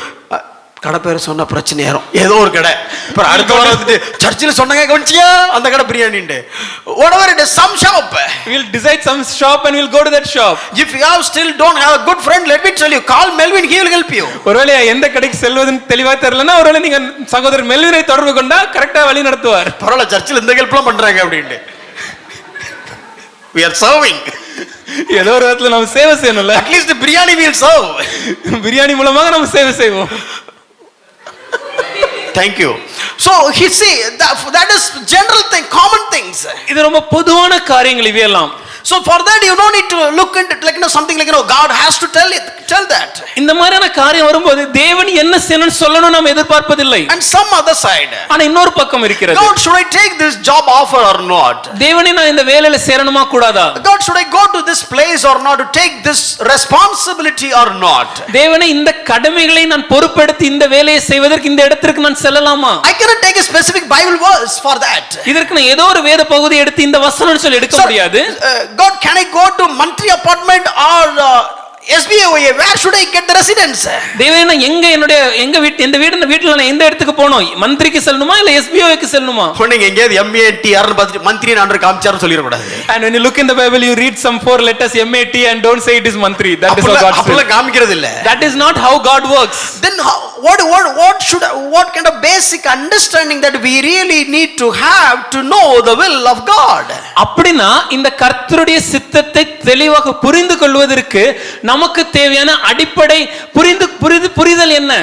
கடை பேர் சொன்ன பிரச்சனை ஏறும். ஏதோ ஒரு கடை அப்புறம் அடுத்த வாரம் வந்துட்டு சர்ச்சில் சொன்னாங்க கவனிச்சியா அந்த கடை பிரியாணின்ட்டு whatever it is, some shop. We'll decide some shop and we'll go to that shop. If you still don't have a good friend, let me tell you, call Melvin, he will help you. ஒருவேளை எந்த கடைக்கு செல்வதுன்னு தெளிவா தெரியலன்னா ஒருவேளை நீங்க சகோதரர் மெல்வினை தொடர்பு கொண்டா கரெக்டா வழி நடத்துவார். பரவாயில்ல, சர்ச்சில் இந்த ஹெல்ப்லாம் பண்றாங்க அப்படின்ட்டு. We are serving. ஏதோ ஒரு விதத்துல நம்ம சேவை செய்யணும்ல. At least the biryani we will serve. Biryani மூலமாக நம்ம சேவை செய்வோம். Thank you. So he see that is general thing, common things. இது ரொம்ப பொதுவான காரியங்கள் இவையெல்லாம். So for that you don't need to look into like something like God has to tell that. இந்த மாதிரியான காரியம் வரும்போது தேவன் என்ன செய்யணும்னு சொல்லணும் நாம எதிர்பார்ப்பதில்லை. And some other side. ஆனா இன்னொரு பக்கம் இருக்கிறது. God, should I take this job offer or not? தேவனே நான் இந்த வேலையில சேரணுமா கூடாதா? God, should I go to this place or not, to take this responsibility or not? தேவனே இந்த கடமைகளை நான் பொறுப்பெடுத்து இந்த வேலையை செய்வதற்கு இந்த இடத்திற்கு நான் செல்லலாமா? I cannot take a specific Bible verse for that. இதற்கு நான் ஏதோ ஒரு வேத பகுதி எடுத்து இந்த வசனம்னு சொல்லி எடுக்க முடியாது. God, can I go to monthly apartment or SBOA? Where should I get the residence? தேவனே நான் எங்க வீட்டுல நான் எந்த இடத்துக்கு போணும்? மந்திரிக்கு செல்லணுமா இல்ல SBOக்கு செல்லணுமா? நீங்க எங்கேயாவது MATR னு பார்த்துட்டு மந்திரி நான் காமிச்சாரு சொல்லிர கூடாது. And when you look in the Bible, you read some 4 letters MAT and don't say it is mantri. That is how God அப்பல காமிக்கிறது இல்ல. That is not how God works. Then what kind of basic understanding that we really need to have to know the will of God? அப்படினா இந்த கர்த்தருடைய சித்தத்தை தெளிவாக புரிந்து கொள்வதற்கு நமக்கு தேவையான அடிப்படை புரிதல் என்ன?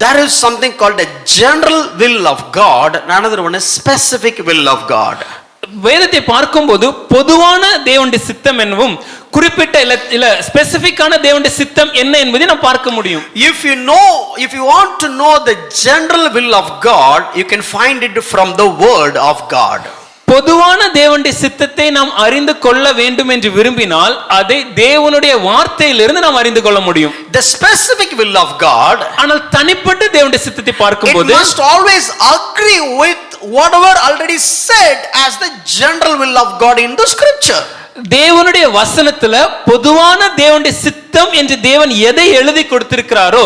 There is something called a general will of God, another one is specific will of God. வேதத்தை பார்க்கும்போது பொதுவான தேவனுடைய சித்தம் என்னவும் குறிப்பிட்ட இல்ல ஸ்பெசிபிக்கான தேவனுடைய சித்தம் என்ன என்பதை நாம் பார்க்க முடியும். If you want to know the general will of God, you can find it from the word of God. பொதுவான தேவனுடைய சித்தத்தை நாம் அறிந்து கொள்ள வேண்டும் என்று விரும்பினால் அதை தேவனுடைய வார்த்தையிலிருந்து நாம் அறிந்து கொள்ள முடியும். The specific will of God, ஆனால் தனிப்பட்ட தேவனுடைய சித்தத்தை பார்க்கும்போது it must always agree with whatever already said as the general will of God in the scripture. தேவனுடைய வசனத்துல பொதுவான தேவனுடைய சித்தம் என்று தேவன் எதை எழுதி கொடுத்திருக்கிறாரோ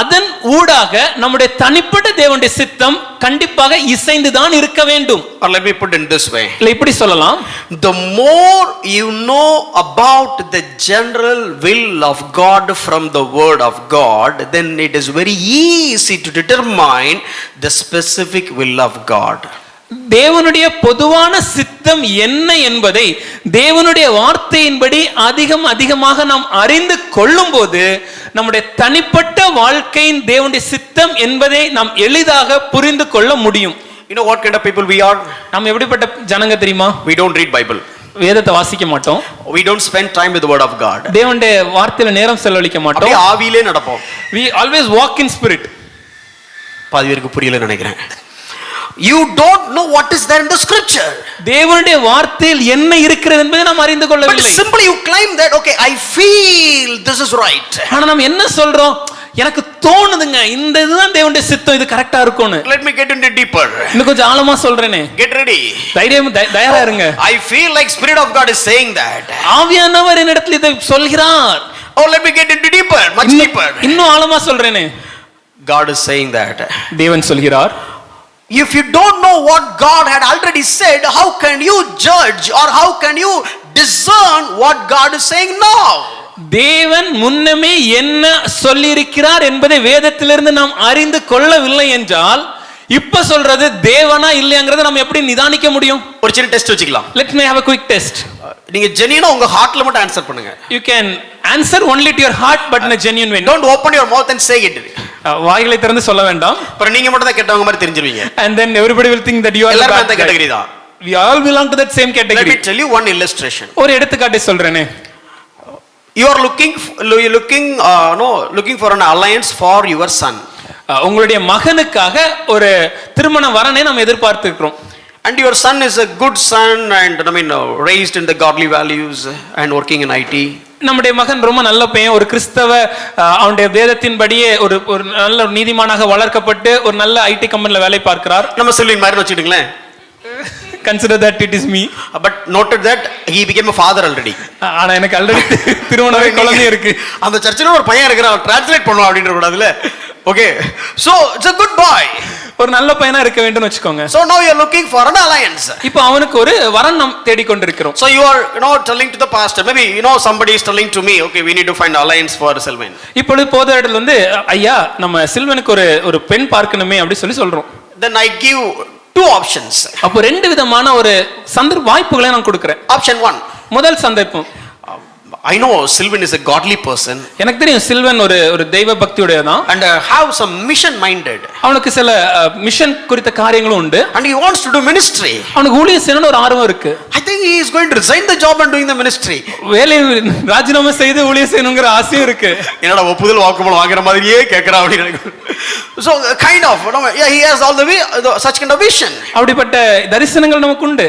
அதன் ஊடாக நம்முடைய தனிப்பட்ட தேவனுடைய சித்தம் கண்டிப்பாக இசைந்துதான் இருக்க வேண்டும். Or let me put it in this way. இப்படி சொல்லலாம், the more you know about the general will of God from the word of God, then it is very easy to determine the specific will of God. தேவனுடைய பொதுவான சித்தம் என்ன என்பதை தேவனுடைய வார்த்தையின்படி அதிகமாக நாம் அறிந்து கொள்ளும்போது நம்முடைய தனிப்பட்ட வாழ்க்கையின் தேவனுடைய சித்தம் என்பதை நாம் எளிதாக புரிந்து கொள்ள முடியும். You know what kind of people we are? நாம் எப்படிப்பட்ட ஜனங்க தெரியுமா? We don't read Bible. வேதத்தை வாசிக்க மாட்டோம். We don't spend time with the word of God. தேவனுடைய வார்த்தையில நேரம் செலவழிக்க மாட்டோம். அப்படியே ஆவியிலே நடப்போம். We always walk in spirit. பாதி பேருக்கு புரியல நினைக்கிறேன். You don't know what is there in the scripture. தேவனுடைய வார்த்தையில் என்ன இருக்கிறது என்பதை நாம் அறிந்து கொள்ளவில்லை. But simply you claim that, okay, I feel this is right. ஆனா நாம் என்ன சொல்றோம்? எனக்கு தோணுதுங்க இந்த இதுதான் தேவனுடைய சித்தம், இது கரெக்ட்டா இருக்கும்னு. Let me get into deeper. இன்னும் கொஞ்சம் ஆழமா சொல்றேனே. Get ready. தயாரா இருங்க. I feel like Spirit of God is saying that. ஆவியானவர் என்னிடத்தில் இதை சொல்கிறார். Oh, let me get into deeper, much deeper. இன்னும் ஆழமா சொல்றேனே. God is saying that. தேவன் சொல்கிறார். If you don't know what God had already said, how can you judge or how can you discern what God is saying now? தேவன் முன்னமே என்ன சொல்லியிருக்கிறார் என்பதை வேதத்திலிருந்து நாம் அறிந்து கொள்ளவில்லை என்றால் இப்ப சொல்றது தேவனா இல்லையாங்கறத நம்ம எப்படி நிதானிக்க முடியும்? ஒரு சின்ன டெஸ்ட் வச்சுக்கலாம். Let me have a quick test. நீங்க ஜெனியூனா உங்க ஹார்ட்ல மட்டும் ஆன்சர் பண்ணுங்க. You can answer only to your heart but in a genuine way. Don't open your mouth and say it. வாய்களை திறந்து சொல்ல வேண்டாம். அப்புறம் நீங்க மட்டும் தான் கெட்டவங்க மாதிரி தெரிஞ்சிருவீங்க. And then everybody will think that you are எல்லாரும் அந்த கேட்டகரி தான். We all belong to that same category. Let me tell you one illustration. ஒரு எடுத்துக்காட்டு சொல்றேனே. You are looking for an alliance for your son. உங்களுடைய மகனுக்காக ஒரு திருமண வரனை நாம் எதிர்பார்த்திருக்கிறோம். And your son is a good son and raised in the godly values and working in IT. நம்முடைய மகன் ரொம்ப நல்ல பையன், ஒரு கிறிஸ்தவ அவனுடைய வேதத்தின்படியே ஒரு நல்ல நீதிமானாக வளர்க்கப்பட்டு ஒரு நல்ல ஐடி கம்பெனில வேலை பார்க்கிறார். நம்ம செல்வின் மாதிரி வச்சிடுங்களேன். Consider that it is me. But noted that he became a father already. ஆனா எனக்கு ஆல்ரெடி திருமணமே குழந்தை இருக்கு. அந்த சர்ச்சில ஒரு பையன் இருக்கான், டிரான்ஸ்லேட் பண்ணுவா அப்படின்ற கூடாதுல. Okay, so it's a good boy. ஒரு நல்ல பையனா இருக்க வேண்டும்னு வச்சுக்கோங்க. So now you are looking for an alliance. இப்போ அவனுக்கு ஒரு வரன் நாம் தேடிக்கொண்டிருக்கிறோம். So you are telling to the pastor, maybe somebody is telling to me, okay, we need to find alliance for Sylvan. இப்பொழுது போதகர்கள் வந்து ஐயா நம்ம சில்வனுக்கு ஒரு பெண் பார்க்கணுமே அப்படி சொல்றோம். Then I give two options. அப்போ ரெண்டு விதமான ஒரு சந்தர்ப்ப வாய்ப்புகளை நான் கொடுக்கிறேன். Option 1. முதல் சந்தர்ப்பம், I know Sylvan is a godly person. எனக்கு தெரியும் சில்வன் ஒரு தெய்வ பக்தியுடையதான். And have some mission minded. அவனுக்கு சில மிஷன் குறித்த காரியங்களும் உண்டு. And he wants to do ministry. அவனுக்கு ஊழியம் செய்யணும்னு ஒரு ஆர்வம் இருக்கு. I think he is going to resign the job and doing the ministry. வேலையை ராஜினாமா செய்து ஊழியம் செய்யணுங்கிற ஆசையும் இருக்கு. என்னடா ஒப்புதல் வாக்குமூலம் வாங்குற மாதிரியே கேக்குறா அப்படி. So kind of, yeah, he has all the way such kind of vision. அப்படிப்பட்ட தரிசனங்கள் நமக்கு உண்டு.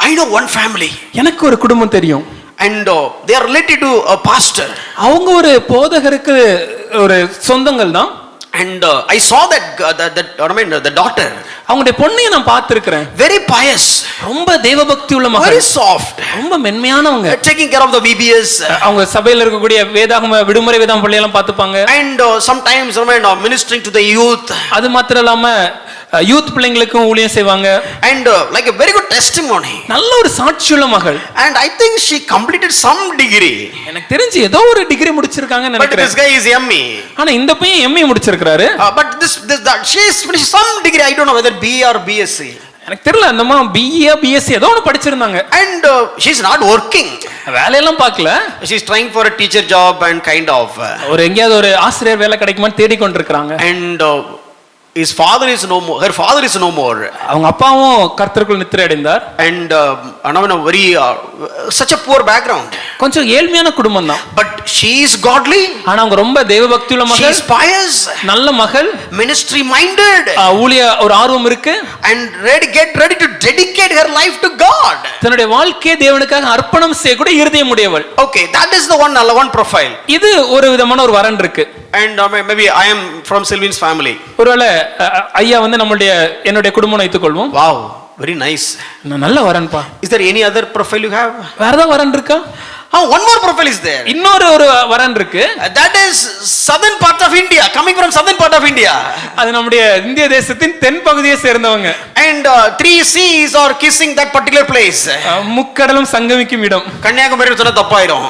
I know one family. எனக்கு ஒரு குடும்பம் தெரியும். And they are related to a pastor. அவங்க ஒரு போதகருக்கு ஒரு சொந்தங்கள் தான். And I saw that the daughter. அவங்களுடைய பொண்ணையை நான் பார்த்திருக்கிறேன். Very pious. ரொம்ப தேவபக்தி உள்ள மகள். Very soft. ரொம்ப மென்மையானவங்க. Taking care of the VBS. அவங்க சபையில இருக்கக்கூடிய வேதாகம விடுமுறை வேதாகம் பள்ளியெல்லாம் பார்த்துப்பாங்க. And sometimes ministering to the youth. அது மாத்திரம் இல்லாம யூத் பிள்ளைங்களுக்கும் ஊழியம் செய்வாங்க. And like a very good testimony. நல்ல ஒரு சாட்சியுள்ள மகள். And I think she completed some degree. எனக்கு தெரிஞ்சு ஏதோ ஒரு டிகிரி முடிச்சிருக்காங்கன்னு But நினைக்கிறேன். this guy is ME. ஆனா இந்த பையன் ME முடிச்சிருக்காரு. But she is finished some degree. I don't know whether BA or BSc. எனக்கு தெரியல அந்த அம்மா BA BSc ஏதோ ஒன்னு படிச்சிருந்தாங்க. And she is not working. வேலையெல்லாம் பார்க்கல. She is trying for a teacher job and kind of. ஒரு எங்கயாவது ஒரு ஆசிரியர் வேலை கிடைக்குமான்னு தேடிக்கொண்டிருக்காங்க. And his father is no more. Her father is no more. அவங்க அப்பாவும் கர்த்தருக்குள் நித்திரை அடைந்தார். And very such a poor background. கொஞ்சம் ஏழ்மையான குடும்பம் தான். But she is godly. ஆனா அவங்க ரொம்ப தேவபக்தி உள்ள மகள். She is pious. நல்ல மகள். Ministry minded. ஊழிய ஒரு ஆர்வம் இருக்கு. And get ready to dedicate her life to God. தன்னுடைய வாழ்க்கையை தேவனுக்காக அர்ப்பணம் செய்யக்கூடிய இருதயம் உடையவள். Okay, that is the one profile. இது ஒரு விதமான ஒரு வரன் இருக்கு. And maybe I am from Sylvan's family. ஒருவேளை ஐயா வந்து என்னுடைய குடும்பம் வைத்துக் கொள்வோம். Wow, very nice. நல்ல வரன்பா. Is there any other profile you have? வேற ஏதாவது வரன் இருக்கா? One more profile is there. இன்னொரு ஒரு வரன் இருக்கு. That is southern part of India, coming from southern part of India. அது நம்முடைய இந்திய தேசத்தின் தென் பகுதியை சேர்ந்தவங்க. And 3 seas are kissing that particular place. முக்கடலும் சங்கமிக்கும் இடம். கன்னியாகுமரி சொன்னா தப்பாயிடும்.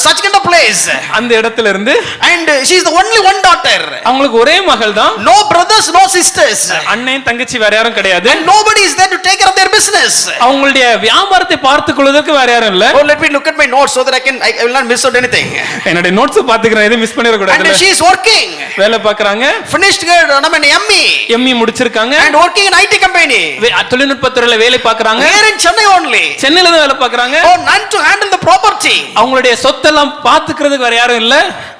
Such kind of place. அந்த இடத்துல இருந்து. And she is the only one daughter. அவங்களுக்கு ஒரே மகள் தான். No brothers, no sisters. அண்ணன் தங்கச்சி வேற யாரும் கிடையாது. And nobody is there to take care of their business. அவங்களுடைய வியாபாரத்தை பார்த்துக் கொள்வதற்கு வேற யாரும் இல்ல. Oh, let me look at my notes so that I will not miss out anything. என்னோட நோட்ஸ் பாத்துக்கிறேன், எதை மிஸ் பண்ணிர கூடாது. And she is working. வேலை பார்க்கறாங்க. Finished ME முடிச்சிருக்காங்க. And working in IT company. தொழில்நுட்ப துறையில வேலை பார்க்கறாங்க. Here in Chennai only. சென்னையில தான் வேலை பார்க்கறாங்க. Oh, none to handle the property. அவங்களுடைய சொத்தெல்லாம் பாத்துக்கிறதுக்கு வேற யாரும் இல்ல.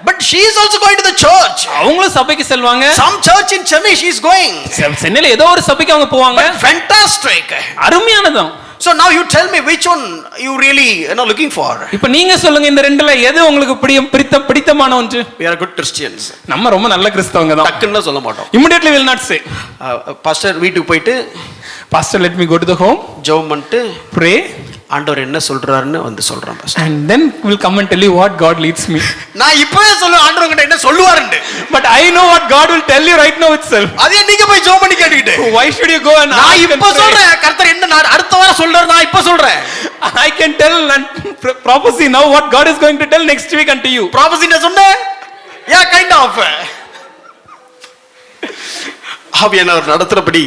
But she is also going to the church. அவங்களும் சபைக்கு செல்வாங்க. Some church in Chennai she is going. சென்னையில ஏதோ ஒரு சபைக்கு அவங்க போவாங்க. Fantastic. அருமையானது. So now you tell me which one you really looking for. இப்போ நீங்க சொல்லுங்க இந்த ரெண்டுல எது உங்களுக்கு பிடித்தமான ஒன்று? We are good Christians. நம்ம ரொம்ப நல்ல கிறிஸ்தவங்க தான். டக்குன்னு சொல்ல மாட்டோம். Immediately will not say. Pastor வீட்டுக்கு போயிட்டு pastor let me go to the home, ஜெபம் பண்ணிட்டு pray, ஆண்டவர் என்ன சொல்றாருன்னு வந்து சொல்றேன் pastor. and then will come and tell you what God leads me. நான் இப்பவே சொல்லுவேன் ஆண்டவர் கிட்ட என்ன சொல்லுவாருன்னு. But I know what God will tell you right now itself. அதே நீங்க போய் ஜெபம் பண்ணி கேட்டிட்டு. Why should you go and ask? நான் இப்ப சொல்றேன் கர்த்தர் என்ன அடுத்த வாரம் சொல்றாரு, நான் இப்ப சொல்றேன். I can tell and prophecy now what God is going to tell next week unto you. Prophecy என்ன சொன்னே? Yeah, kind of. ஆவியானவர் நடத்துறபடி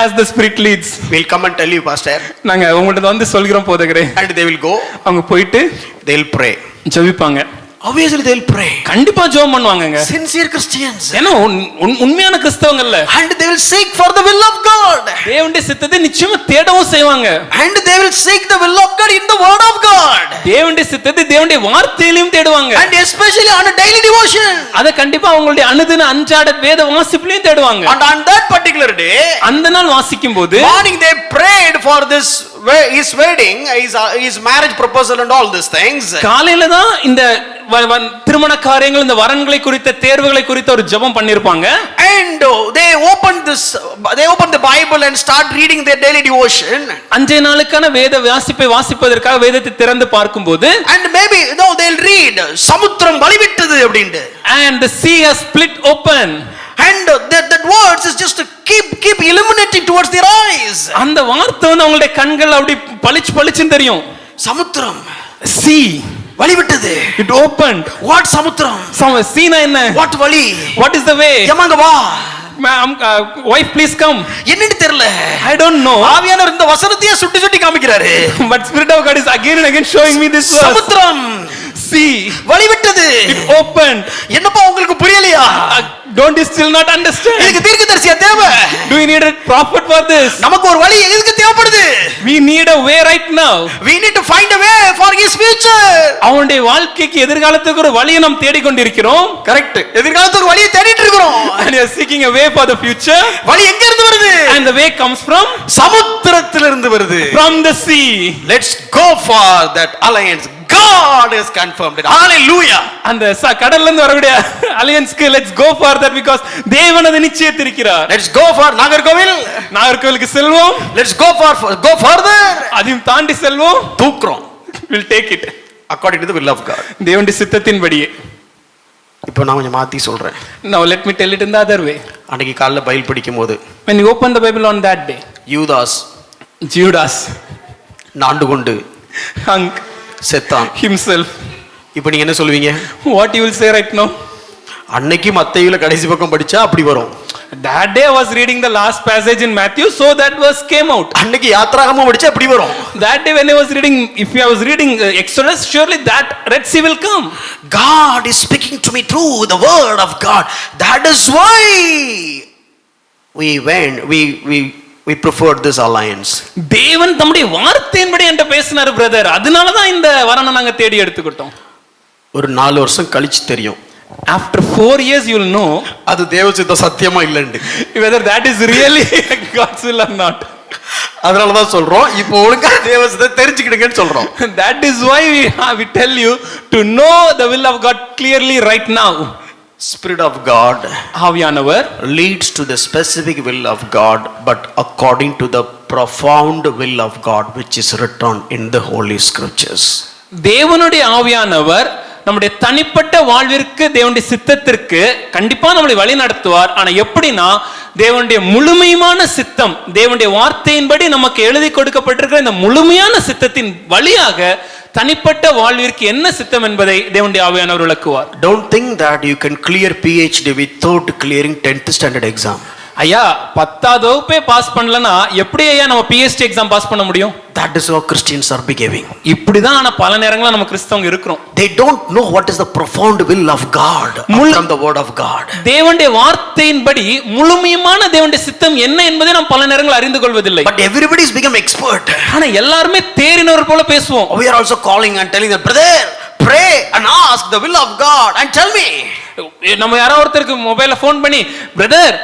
as the spirit leads, will come and tell you pastor. நாங்க உங்கள்ட்ட வந்து சொல்கிறோம் போதகரே. And they will go. அவங்க போயிட்டு they will pray. ஜெபிப்பாங்க. Obviously they will pray. கண்டிப்பா ஜெபம் பண்ணுவாங்கங்க. Sincere Christians. ஏன்னா உண்மையான கிறிஸ்தவங்கல்ல. And they will seek for the will of God. தேவனுடைய சித்தத்தை நிச்சயமா தேடவும் செய்வாங்க. And they will seek the will of God in the word of God. தேவனுடைய சித்தத்தை தேவனுடைய வார்த்தையிலும் தேடுவாங்க. And especially on a daily devotion. அத கண்டிப்பா அவங்களுடைய அனுதின அன்றாட வேத வாசிப்பிலும் தேடுவாங்க. And on that particular day, அந்த நாள் வாசிக்கும்போது morning they prayed for this his wedding, his marriage proposal and all these things. காலையில தான் இந்த திருமண காரியங்கள் இந்த வரன்களை குறித்த தேர்வுகளை குறித்த ஒரு ஜெபம் பண்ணிருப்பாங்க. And they opened the Bible and start reading their daily devotion. அன்றைய நாளுக்கான வேத வாசிப்பதற்காக வேதத்தை திறந்து பார்க்கும்போது and maybe they'll read சமுத்திரம் வழிவிட்டது அப்படினு, and the sea has split open. and that words is just to keep illuminating towards their eyes. அந்த வார்த்தை வந்து அவங்களுடைய கண்கள் அப்படி பளிச்சுன்னு தெரியும். சமுத்திரம், sea வழிவிட்டது, it opened. what Samudram, sea na என்ன, what வழி, what is the way, எமங்க வா, wife please come. என்னன்னு தெரியல, I don't know. ஆவியானவர் இந்த வசனத்தையே சுட்டி காமிக்கிறாரு. But spirit of God is again and again showing me this verse. Samudram, sea வழிவிட்டது, it opened. என்னப்பா உங்களுக்கு புரியலையா? Don't you still not understand? இதுக்கு தீர்க்கதரிசியா தேவை. Do we need a prophet for this? நமக்கு ஒரு வழி எதுக்கு தேவைப்படுது? We need a way right now. We need to find a way for his future. அவனுடைய வாழ்க்கைக்கு எதிர்காலத்துக்கு ஒரு வழியை நாம் தேடிக்கொண்டிருக்கிறோம். கரெக்ட். எதிர்காலத்துக்கு ஒரு வழியை தேடிட்டு இருக்கிறோம். And you are seeking a way for the future. வழி எங்க இருந்து வருது? And the way comes from சமுத்திரத்திலிருந்து வருது. From the sea. Let's go for that alliance. God has confirmed it. Hallelujah. அந்த கடல்ல இருந்து வரக்கூடிய அலையன்ஸ்க்கு let's go for that because தேவன் அதை நிச்சயித்திருக்கிறார். Let's go for நாகர்கோவிலுக்கு செல்வோம். Let's go further. அதையும் தாண்டி செல்வோம். தூக்குறோம். We'll take it according to the will of God. தேவனுடைய சித்தத்தின்படியே. இப்போ நான் கொஞ்சம் மாத்தி சொல்றேன். Now let me tell it in the other way. அன்னைக்கு காலையில பைபிள் படிக்கும்போது when you open the Bible on that day, Judas நாண்டு கொண்டு hung செத்தான் himself. இப்போ நீங்க என்ன சொல்வீங்க? What you will say right now? அன்னைக்கு மத்தேயுல கடைசி பக்கம் படிச்சா அப்படி வரும். That day I was reading the last passage in Matthew, so that verse came out. அன்னைக்கு யாத்ராகமம் படிச்சா அப்படி வரும். That day when I was reading, if I was reading Exodus, surely that Red Sea will come. God is speaking to me through the word of God. That is why we preferred this alliance. தேவன் தம்முடைய வார்த்தையின்படி என்கிட்ட பேசினார் brother, அதனால தான் இந்த வரனை நாங்க தேடி எடுத்துக்கிட்டோம். ஒரு 4 வருஷம் கழிச்சு தெரியும். After 4 years you will know அது தேவசித்த சத்தியமா இல்லன்னு, whether that is really God's will or not. அதனால தான் சொல்றோம் இப்போ ஒழுங்கா தேவசித்த தெரிஞ்சுக்கிடுங்கன்னு சொல்றோம். That is why we tell you to know the will of God clearly right now. Spirit of God ஆவியானவர் leads to the specific will of God, but according to the profound will of God which is written in the Holy Scriptures. தேவனுடைய ஆவியானவர் நம்முடைய தனிப்பட்ட வாழ்விற்கு தேவனுடைய சித்தத்திற்கு கண்டிப்பா நம்மளை வழி நடத்துவார். ஆனா எப்படின்னா தேவனுடைய முழுமையான சித்தம், தேவனுடைய வார்த்தையின்படி நமக்கு எழுதி கொடுக்கப்பட்டிருக்கிற இந்த முழுமையான சித்தத்தின் வழியாக தனிப்பட்ட வாழ்விற்கு என்ன சித்தம் என்பதை தேவனுடைய ஆவியானவர் விளக்குவார். Don't think that you can clear PhD without clearing 10th standard exam. ஐயா 10th வகுப்பே பாஸ் பண்ணலனா எப்படி ஐயா நம்ம PhD எக்ஸாம் பாஸ் பண்ண முடியும்? That is how Christians are behaving. இப்படிதான் ஆனா பல நேரங்கள நம்ம கிறிஸ்தவங்க இருக்கிறோம். They don't know what is the profound will of God from the word of God. தேவனுடைய வார்த்தையின்படி முழுமையான தேவனுடைய சித்தம் என்ன என்பதை நாம் பல நேரங்கள் அறிந்து கொள்வதில்லை. But everybody is become expert. ஆனா எல்லாரும் தேறினவர் போல பேசுவோம். We are also calling and telling them, brother, pray and ask the will of God and tell me. நம்ம யாரோ ஒருத்தருக்கு மொபைல்ல ஃபோன் பண்ணி பிரதர்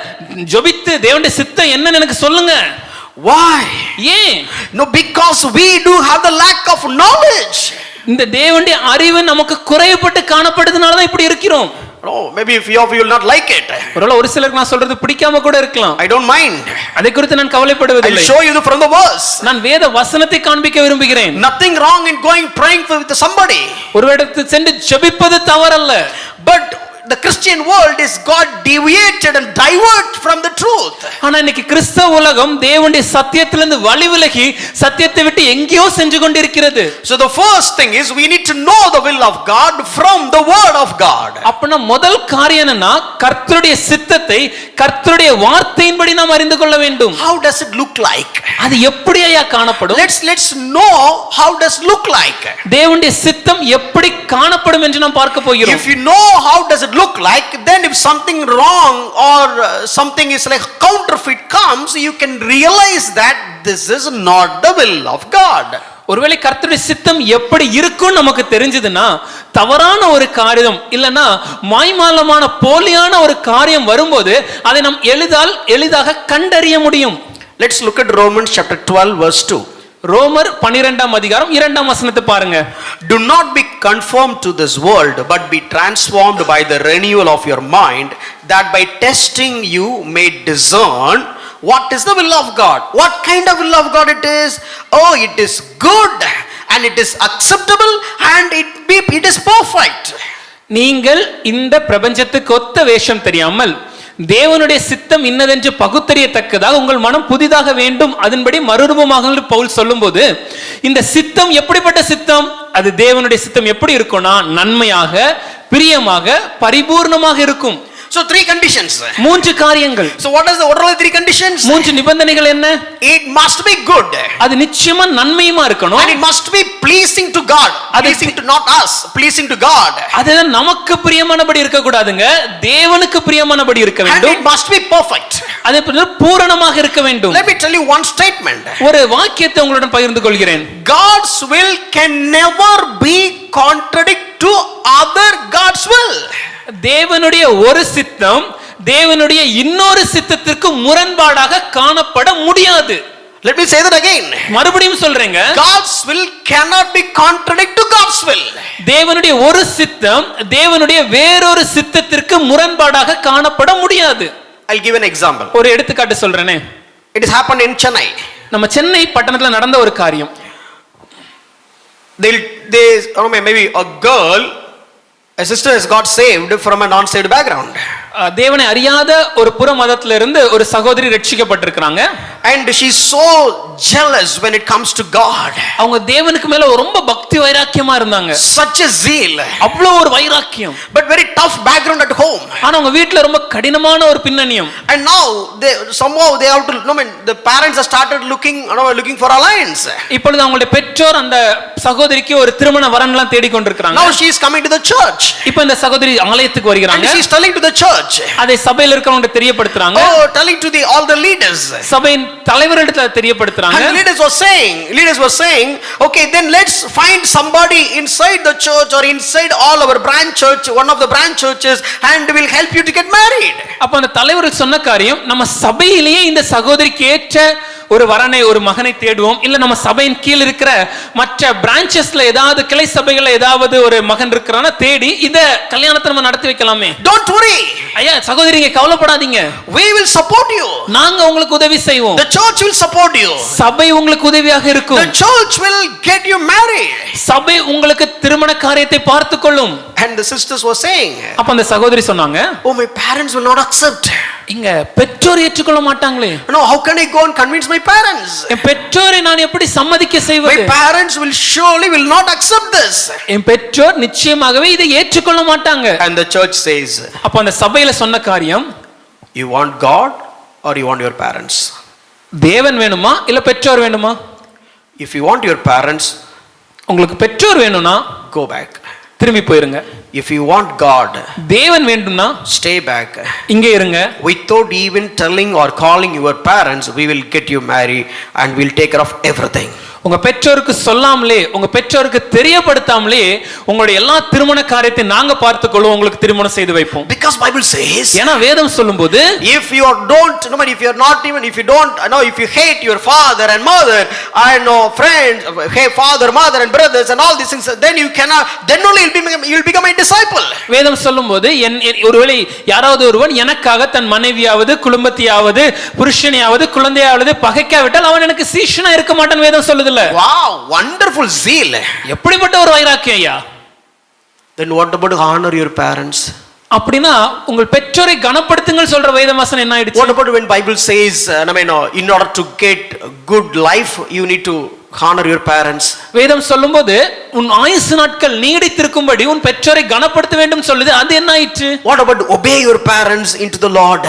ஜெபித்து தேவனுடைய சித்தம் என்னன்னு எனக்கு சொல்லுங்க. Why? ஏன்? No, because we do have the lack of knowledge. இந்த தேவனுடைய அறிவு நமக்கு குறைபட்டு காணப்படுதுனால தான் இப்படி இருக்கிறோம். Oh, maybe few of you will not like it. ஒரு சிலருக்கு நான் சொல்றது பிடிக்காம கூட இருக்கலாம். I don't mind. அதை குறித்து நான் கவலைப்படுவதில்லை. I'll show you from the verse. நான் வேத வசனத்தை காண்பிக்க விரும்புகிறேன். Nothing wrong in going praying with somebody. ஒரு இடத்துக்கு சென்று ஜெபிப்பது தவறல்ல. But the Christian world is got deviated and divert from the truth. ஆனா இன்னைக்கு கிறிஸ்தவ உலகம் தேவனுடைய சத்தியத்திலிருந்து வழி விலகி சத்தியத்தை விட்டு எங்கேயோ சென்று கொண்டிருக்கிறது. So the first thing is we need to know the will of God from the word of God. அப்பனா முதல் காரியம் என்னன்னா கர்த்தருடைய சித்தத்தை கர்த்தருடைய வார்த்தையின்படி நாம் அறிந்து கொள்ள வேண்டும். How does it look like? அது எப்படியா காணப்படும்? Let's know how does look like. தேவனுடைய சித்தம் எப்படி காணப்படும் என்று நாம் பார்க்க போகிறோம். If you know how does it look like, then if something wrong or something is like counterfeit comes, you can realize that this is not the will of God. ஒருவேளை கர்த்தருடைய சித்தம் எப்படி இருக்கும் நமக்கு தெரிஞ்சதுன்னா தவறான ஒரு காரியம் இல்லனா மாய்மாலமான போலியான ஒரு காரியம் வரும்போது அதை நாம் எளிதாக கண்டறிய முடியும். Let's look at Romans chapter 12 verse 2. ரோமர் 12ஆம் அதிகாரம் 2ஆம் வசனத்தை பாருங்க. Do not be conformed to this world, but be transformed by the renewal of your mind, that by testing you may discern what is the will of God. What kind of will of God it is? Oh, it is good and it is acceptable and it is perfect. நீங்கள் இந்த பிரபஞ்சத்துக்கு ஒத்த வேஷம் தெரியாமல் தேவனுடைய சித்தம் இன்னதென்று பகுத்தறியத்தக்கதாக உங்கள் மனம் புதிதாக வேண்டும், அதன்படி மறுரூபமாக பவுல் சொல்லும்போது, இந்த சித்தம் எப்படிப்பட்ட சித்தம்? அது தேவனுடைய சித்தம் எப்படி இருக்கும்னா நன்மையாக, பிரியமாக, பரிபூர்ணமாக இருக்கும். So three conditions. மூன்று காரியங்கள். So what are the three conditions? மூன்று நிபந்தனைகள் என்ன? It must be good. அது நிச்சயமா நன்மையுமா இருக்கணும். And it must be pleasing to God. Pleasing to not us, pleasing to God. அது நமக்கு பிரியமானபடி இருக்க கூடாதுங்க, தேவனுக்கு பிரியமானபடி இருக்க வேண்டும். And it must be perfect. அது பூரணமாக இருக்க வேண்டும். Let me tell you one statement. ஒரு வாக்கியத்தை உங்களுடன் பகிர்ந்து கொள்கிறேன். God's will can never be contradict to other God's will. தேவனுடைய ஒரு சித்தம் தேவனுடைய இன்னொரு சித்தத்திற்கு முரண்பாடாக காணப்பட முடியாது. Let me say that again. மறுபடியும் சொல்றேங்க. God's will cannot be contradict to God's will. தேவனுடைய ஒரு சித்தம் தேவனுடைய வேறொரு சித்தத்திற்கு முரண்பாடாக காணப்பட முடியாது. I'll give an example. ஒரு எடுத்துக்காட்டு சொல்றேனே. It has happened in Chennai. நம்ம சென்னை பட்டணத்துல நடந்த ஒரு காரியம். Maybe a girl, a sister has got saved from a non-saved background. தேவனை அறியாத ஒரு புற மதத்திலிருந்து இருந்து ஒரு சகோதரி ரட்சிக்கப்பட்டிருக்காங்க. And she is so jealous when it comes to God. அவங்க தேவனுக்கு மேல ரொம்ப பக்தி வைராக்கியமா இருந்தாங்க. Such a zeal. அவ்வளவு ஒரு வைராக்கியம். But very tough background at home. ஆனா அவங்க வீட்ல ரொம்ப கடினமான ஒரு பின்னணியம். And now somehow they have to, the parents have started looking for alliance. இப்பொழுது அவங்களுடைய பெற்றோர் அந்த சகோதரிக்கு ஒரு திருமண வரன்லாம் தேடிக் கொண்டிருக்காங்க. Now she is coming to the church. இப்போ இந்த சகோதரி ஆலயத்துக்கு வருகிறாங்க. And she is telling to the church. அதை சபையில இருக்கிறவங்க தெரியப்படுத்துறாங்க. Oh, telling to all the leaders. சபையின் தலைவர்களிடத்துல தெரியப்படுத்துறாங்க. And leaders were saying, okay, then let's find somebody inside the church or inside all our branch church, one of the branch churches, and will help you to get married. அப்ப அந்த தலைவர்கள் சொன்ன காரியம், நம்ம சபையிலேயே இந்த சகோதரிக்கு ஏற்ற ஒரு வரனை ஒரு மகனை தேடுவோம், இல்ல நம்ம சபையின் கீழ் இருக்கிற மற்ற பிரான்ச்சஸ்ல ஏதாவது கிளை சபைகள்ல ஏதாவது ஒரு மகன் இருக்கிறானா தேடி இத கல்யாணத்தை நம்ம நடத்தி வைக்கலாமே. Don't worry. ஐயா சகோதரிங்க கவலைப்படாதீங்க. We will support you. நாங்க உங்களுக்கு உதவி செய்வோம். The church will support you. சபை உங்களுக்கு உதவியாக இருக்கும். The church will get you married. சபை உங்களுக்கு திருமண காரியத்தை பார்த்துக்கொள்ளும். And the sisters were saying, அப்ப அந்த சகோதரி சொன்னாங்க, oh, my parents will not accept. இங்க பெற்றோர் ஏற்றுக்கொள்ள மாட்டாங்களே. No, how can I go and convince my parents? என் பெற்றோரை நான் எப்படி சம்மதிக்க செய்வது? My parents will not accept this. என் பெற்றோர் நிச்சயமாகவே இதை ஏற்றுக்கொள்ள மாட்டாங்க. And the church says, அப்ப அந்த சபையில சொன்ன காரியம், you want God or you want your parents? தேவன் வேணுமா இல்ல பெற்றோர் வேணுமா? If you want your parents, உங்களுக்கு பெற்றோர் வேணும்னா go back. திரும்பி போயிருங்க. If you want God, தேவன் வேண்டும்னா stay back. இங்கே இருங்க. Without even telling or calling your parents, we will get you married and we'll take care of everything. உங்க பெற்றோருக்கு சொல்லாமலே, உங்க பெற்றோருக்கு தெரியப்படுத்தாமலே உங்களுடைய எல்லா திருமண காரியத்தை நாங்க பார்த்துக்கொள்வோம், உங்களுக்கு திருமணம் செய்து வைப்போம். Because Bible says, ஏன்னா வேதம் சொல்லும்போது, if you hate your father and mother, friends, father, mother and brothers and all these things, then only you'll become my disciple. வேதம் சொல்லும்போது, ஒருவேளை யாராவது ஒருவன் எனக்காக தன் மனைவியாவது குடும்பத்தையாவது புருஷனையாவது குழந்தையாவது பகைக்காவிட்டால் அவன் எனக்கு சீஷனா இருக்க மாட்டான் வேதம் சொல்லுது. Wow, wonderful zeal. எப்படிப்பட்ட ஒரு வைராக்கியம் ஐயா. Then what about honor your parents? அப்படினா உங்கள் பெற்றோரை கனப்படுத்துங்கள் சொல்ற வேதவசனம் என்ன ஆயிடுச்சு? What about when Bible says, in order to get good life you need to honor your parents? வேதம் சொல்லும்போது உன் ஆயுசு நாட்கள் நீடித்திருக்கும்படி உன் பெற்றோரை கனப்படுத்த வேண்டும் சொல்லுது, அது என்ன ஆயிற்று? What about obey your parents into the Lord?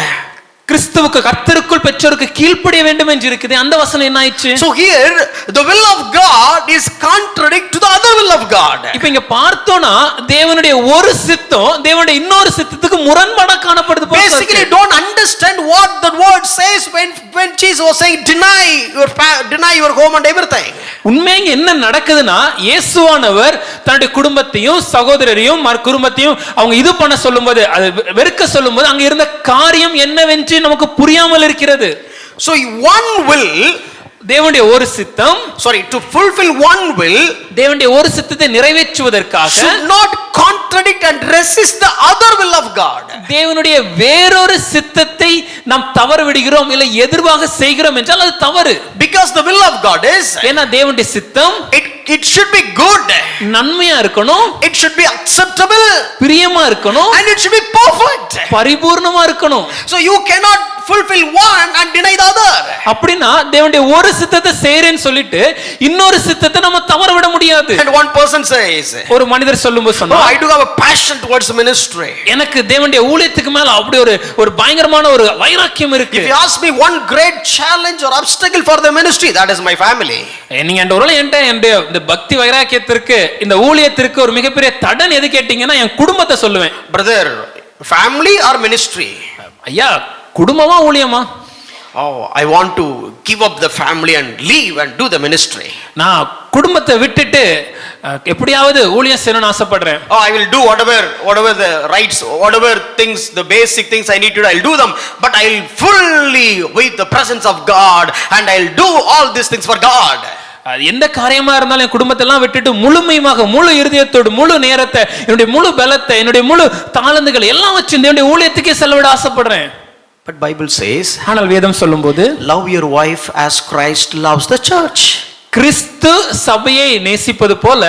கிறிஸ்துவுக்கு கர்த்தருக்குள் பெற்றோருக்கு கீழ்ப்படிய வேண்டும் என்று இருக்குது, அந்த வசனம் என்ன ஆயிற்று? So here the will of God is contradict to the other will of God. இப்போ இங்க பார்த்தோம்னா தேவனுடைய ஒரு சித்தம் தேவனுடைய இன்னொரு சித்தத்துக்கு முரண்பாடா காணப்படுது. Basically don't understand what the word says when Jesus was saying deny your home and everything. உண்மையா என்ன நடக்குதுன்னா, இயேசுவானவர் தன்னுடைய குடும்பத்தையும் சகோதரரையும் குடும்பத்தையும் அவங்க இது பண்ண சொல்லும்போது, அது வெறுக்க சொல்லும்போது அங்க இருந்த காரியம் என்னவென்று நமக்கு புரியாமல் இருக்கிறது. So one will தேவனுடைய ஒரு சித்தம், to fulfill one will, தேவனுடைய ஒரு சித்தத்தை நிறைவேற்றுவதற்காக should not contradict and resist the other will of God. தேவனுடைய வேறொரு சித்தத்தை நாம் தவற விடுகிறோம் இல்லை எதிர்வாக செய்கிறோம் என்றால் அது தவறு. Because the will of God is, ஏன்னா தேவனுடைய சித்தம் it should be good, நன்மையா இருக்கணும், it should be acceptable, பிரியமா இருக்கணும், and it should be perfect. பரிபூர்ணமா இருக்கணும். So you cannot fulfill one and deny the other. அப்படினா தேவனுடைய ஒரு சித்தத்தை செய்றேன்னு சொல்லிட்டு இன்னொரு சித்தத்தை நம்ம தவற விட முடியாது. And one person says, ஒரு மனிதர் சொல்லும்போது சொன்னா, I do have a passion towards ministry. எனக்கு தேவனுடைய ஊழியத்துக்கு மேல அப்படி ஒரு பயங்கரமான ஒரு வைராக்கியம் இருக்கு. If you ask me one great challenge or obstacle for the ministry, that is my family. நீங்க அந்த ஒருவேளை என்கிட்ட இந்த பக்தி வைராக்கியத்திற்கு இந்த ஊழியத்திற்கு ஒரு மிகப்பெரிய தடன் எது கேட்டீங்கன்னா என் குடும்பத்தை சொல்லுவேன். Brother, family or ministry? ஐயா, குடும்பமா ஊழியமா? Oh, I want to give up the family and leave and do the ministry. நான் குடும்பத்தை விட்டுட்டு எப்படியாவது ஊழியம் செய்யணும்னு ஆசைப்படுறேன். Oh, I will do whatever the rights, whatever things, the basic things I need to do, I'll do them, but I'll fully with the presence of God and I'll do all these things for God. எந்த காரியமா இருந்தாலும் என் குடும்பத்தை எல்லாம் விட்டுட்டு முழுமையாக முழு இருதயத்தோடு முழு நேரத்தை என்னுடைய முழு பலத்தை என்னுடைய முழு தாளந்துகள் எல்லாம் வச்சு என்னுடைய ஊழியத்துக்கே செலவிட ஆசைப்படுறேன். But Bible says, ஆனால் வேதம் சொல்லும்போது, love your wife as Christ loves the church. கிறிஸ்து சபையை நேசிப்பது போல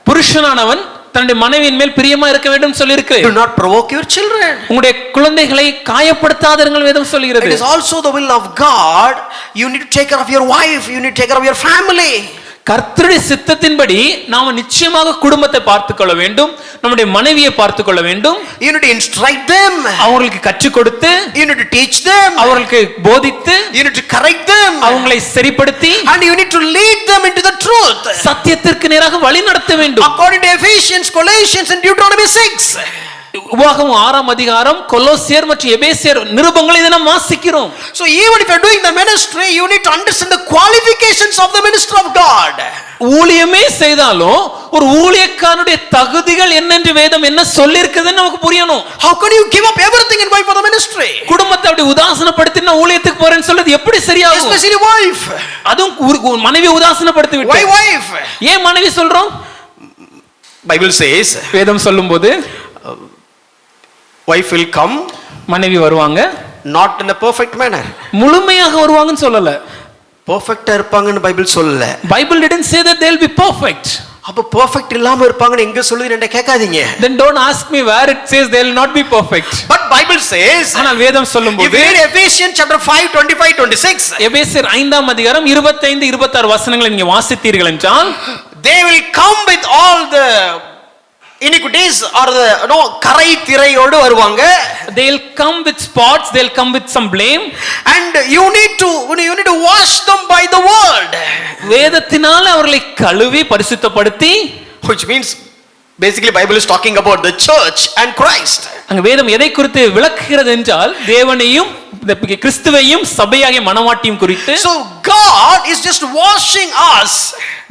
புருஷனானவன் தன்னுடைய மனைவியின் மேல் பிரியமா இருக்க வேண்டும் சொல்லி இருக்கு. Do not provoke your children. உங்களுடைய குழந்தைகளை காயப்படுத்தாதீர்கள் வேதம் சொல்கிறது. It is also the will of God. You need to take care of your wife, you need to take care of your family. கர்த்தருடைய சித்தத்தின்படி நாம நிச்சயமாக குடும்பத்தை பார்த்துக் கொள்ள வேண்டும், நம்முடைய மனைவியை பார்த்துக் கொள்ள வேண்டும். You need to instruct them, அவங்களுக்கு கற்றுக் கொடுத்து, you need to teach them, அவர்களுக்கு போதித்து, you need to correct them, அவங்களை சரிப்படுத்தி, and you need to lead them into the truth. சத்தியத்திற்கு நேராக வழி நடத்த வேண்டும். According to Ephesians, Colossians and Deuteronomy 6. உபாகமம் 6ஆம் அதிகாரம், கொலோசியர் மற்றும் எபேசியர் நிருபங்களை இதை நாம் வாசிக்கிறோம். So even if you are doing the ministry, you need to understand the qualifications of the minister of God. ஊழியமே செய்தாலும் ஒரு ஊழியக்காரனுடைய தகுதிகள் என்னென்று வேதம் என்ன சொல்லி இருக்குதுன்னு நமக்கு புரியணும். How can you give up everything and go for the ministry? குடும்பத்தை அப்படி உதாசீனப்படுத்தி நான் ஊழியத்துக்கு போறேன்னு சொல்றது எப்படி சரியாகும்? Especially wife. அதுவும் மனைவியை உதாசீனப்படுத்தி விட்டு. Why wife? ஏன் மனைவி சொல்றோம்? Bible says, வேதம் சொல்லும்போது wife will come, மனைவி வருவாங்க, not in a perfect manner. முழுமையாக வருவாங்கன்னு சொல்லல. பெர்ஃபெக்ட்டா இருப்பாங்கன்னு பைபிள் சொல்லல. Bible didn't say that they'll be perfect. அப்ப பெர்ஃபெக்ட் இல்லாம இருப்பாங்கன்னு எங்க சொல்லுது என்ன கேட்காதீங்க. Then don't ask me where it says they'll not be perfect. But Bible says, ஆனால் வேதம் சொல்லும்போது, if you read Ephesians chapter 5 25 26, எபேசியர் 5ஆம் அதிகாரம் 25 26 வசனங்களை நீங்க வாசித்தீர்கள் என்றால், they will come with all the iniquities or the கரை திரையோடு வருவாங்க. They'll come with spots, they'll come with some blame, and you need to wash them by the word. வேதத்தினால் அவர்களை கழுவி பரிசுத்தப்படுத்தி, which means basically Bible is talking about the church and Christ. அங்க வேதம் எதை குறித்து விளக்குகிறது என்றால் தேவனையும் கிறிஸ்துவையும் சபையாகிய மனவாட்டியும் குறித்து. So God is just washing us.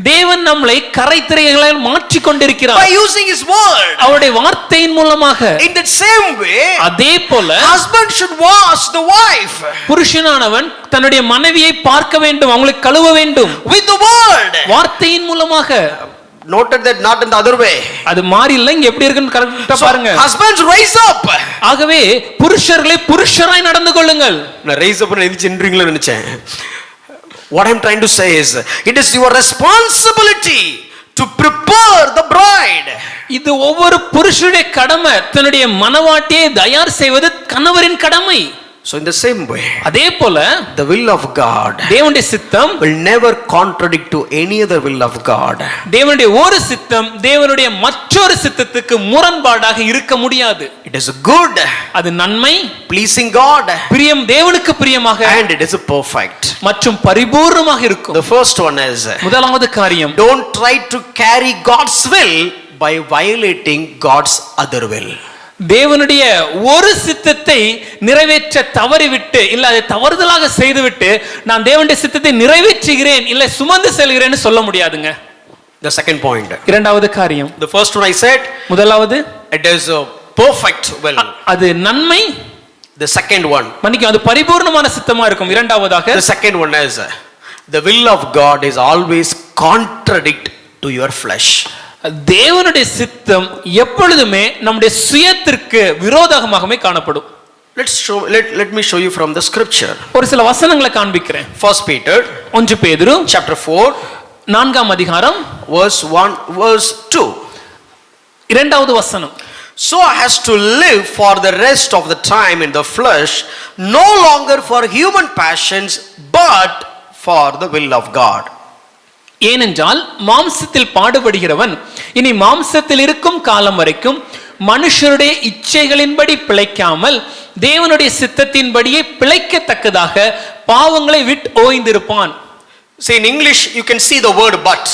தேவன் நம்மை கரைதிரைகளால் மாற்றி கொண்டிருக்கிறார் by using his word. அவருடைய வார்த்தையின் மூலமாக. In that same way, அதே போல husband should wash the wife. புருஷனானவன் தன்னுடைய மனைவியை பார்க்க வேண்டும், அவங்களை கழுவ வேண்டும் with the word. வார்த்தையின் மூலமாக. Noted that not in the other way. அது மாறி இல்ல, இங்க எப்படி இருக்குன்னு கரெக்ட்டா பாருங்க. Husbands rise up. ஆகவே புருஷர்களே புருஷராய் நடந்து கொள்ளுங்கள். நான் ரைஸ் அப் நினைச்சு நின்றீங்களா நினைச்சேன். What I'm trying to say is, it is your responsibility to prepare the bride. இது ஒவ்வொரு புருஷனுடைய கடமை, தன்னுடைய மனவாட்டியை தயார் செய்வது கணவரின் கடமை. So in the same way, அதே போல the will of God தேவனுடைய சித்தம் will never contradict to any other will of God. தேவனுடைய ஒரு சித்தம் தேவனுடைய மற்றொரு சித்தத்துக்கு முரண்பாடாக இருக்க முடியாது. It is good, அது நன்மை, pleasing God, பிரியம் தேவனுக்கு பிரியமாக, and it is perfect மற்றும் பரிபூர்ணமாக இருக்கும். The first one is, முதலாவது காரியம், don't try to carry God's will by violating God's other will. தேவனுடைய ஒரு சித்தத்தை நிறைவேற்ற தவறிவிட்டு இல்ல அதை தவறுதலாக செய்துவிட்டு நான் தேவனுடைய சித்தத்தை நிறைவேற்றுகிறேன் இல்ல சுமந்து செல்கிறேன்னு சொல்ல முடியாதுங்க. The second point, இரண்டாவது காரியம், the first one I said, முதலாவது it is a perfect will. அது நன்மை. The second one, மன்னிக்கும், அது பரிபூர்ணமான சித்தமா இருக்கும். இரண்டாவதாக the second one is, The will of God is always contradict to your flesh. தேவனுடைய சித்தம் எப்பொழுதுமே நம்முடைய சுயத்திற்கு விரோதமாகவே காணப்படும். Let me show you from the scripture. ஒரு சில வசனங்களை காண்பிக்கிறேன். 1 Peter 1 பேதுரு chapter 4 4ஆம் அதிகாரம் verse 1 verse 2. இரண்டாவது வசனம். So as to live for the rest of the time in the flesh, no longer for human passions, but for the will of God. ஏனென்றால் மாம்சத்தில் பாடுபடுகிறவன் இனி மாம்சத்தில் இருக்கும் காலம் வரைக்கும் மனுஷருடைய இச்சைகளின்படி பிழைக்காமல் தேவனுடைய சித்தத்தின்படியே பிழைக்கத்தக்கதாக பாவங்களை விட்டு ஓய்ந்திருப்பான். See, in English you can see the word but.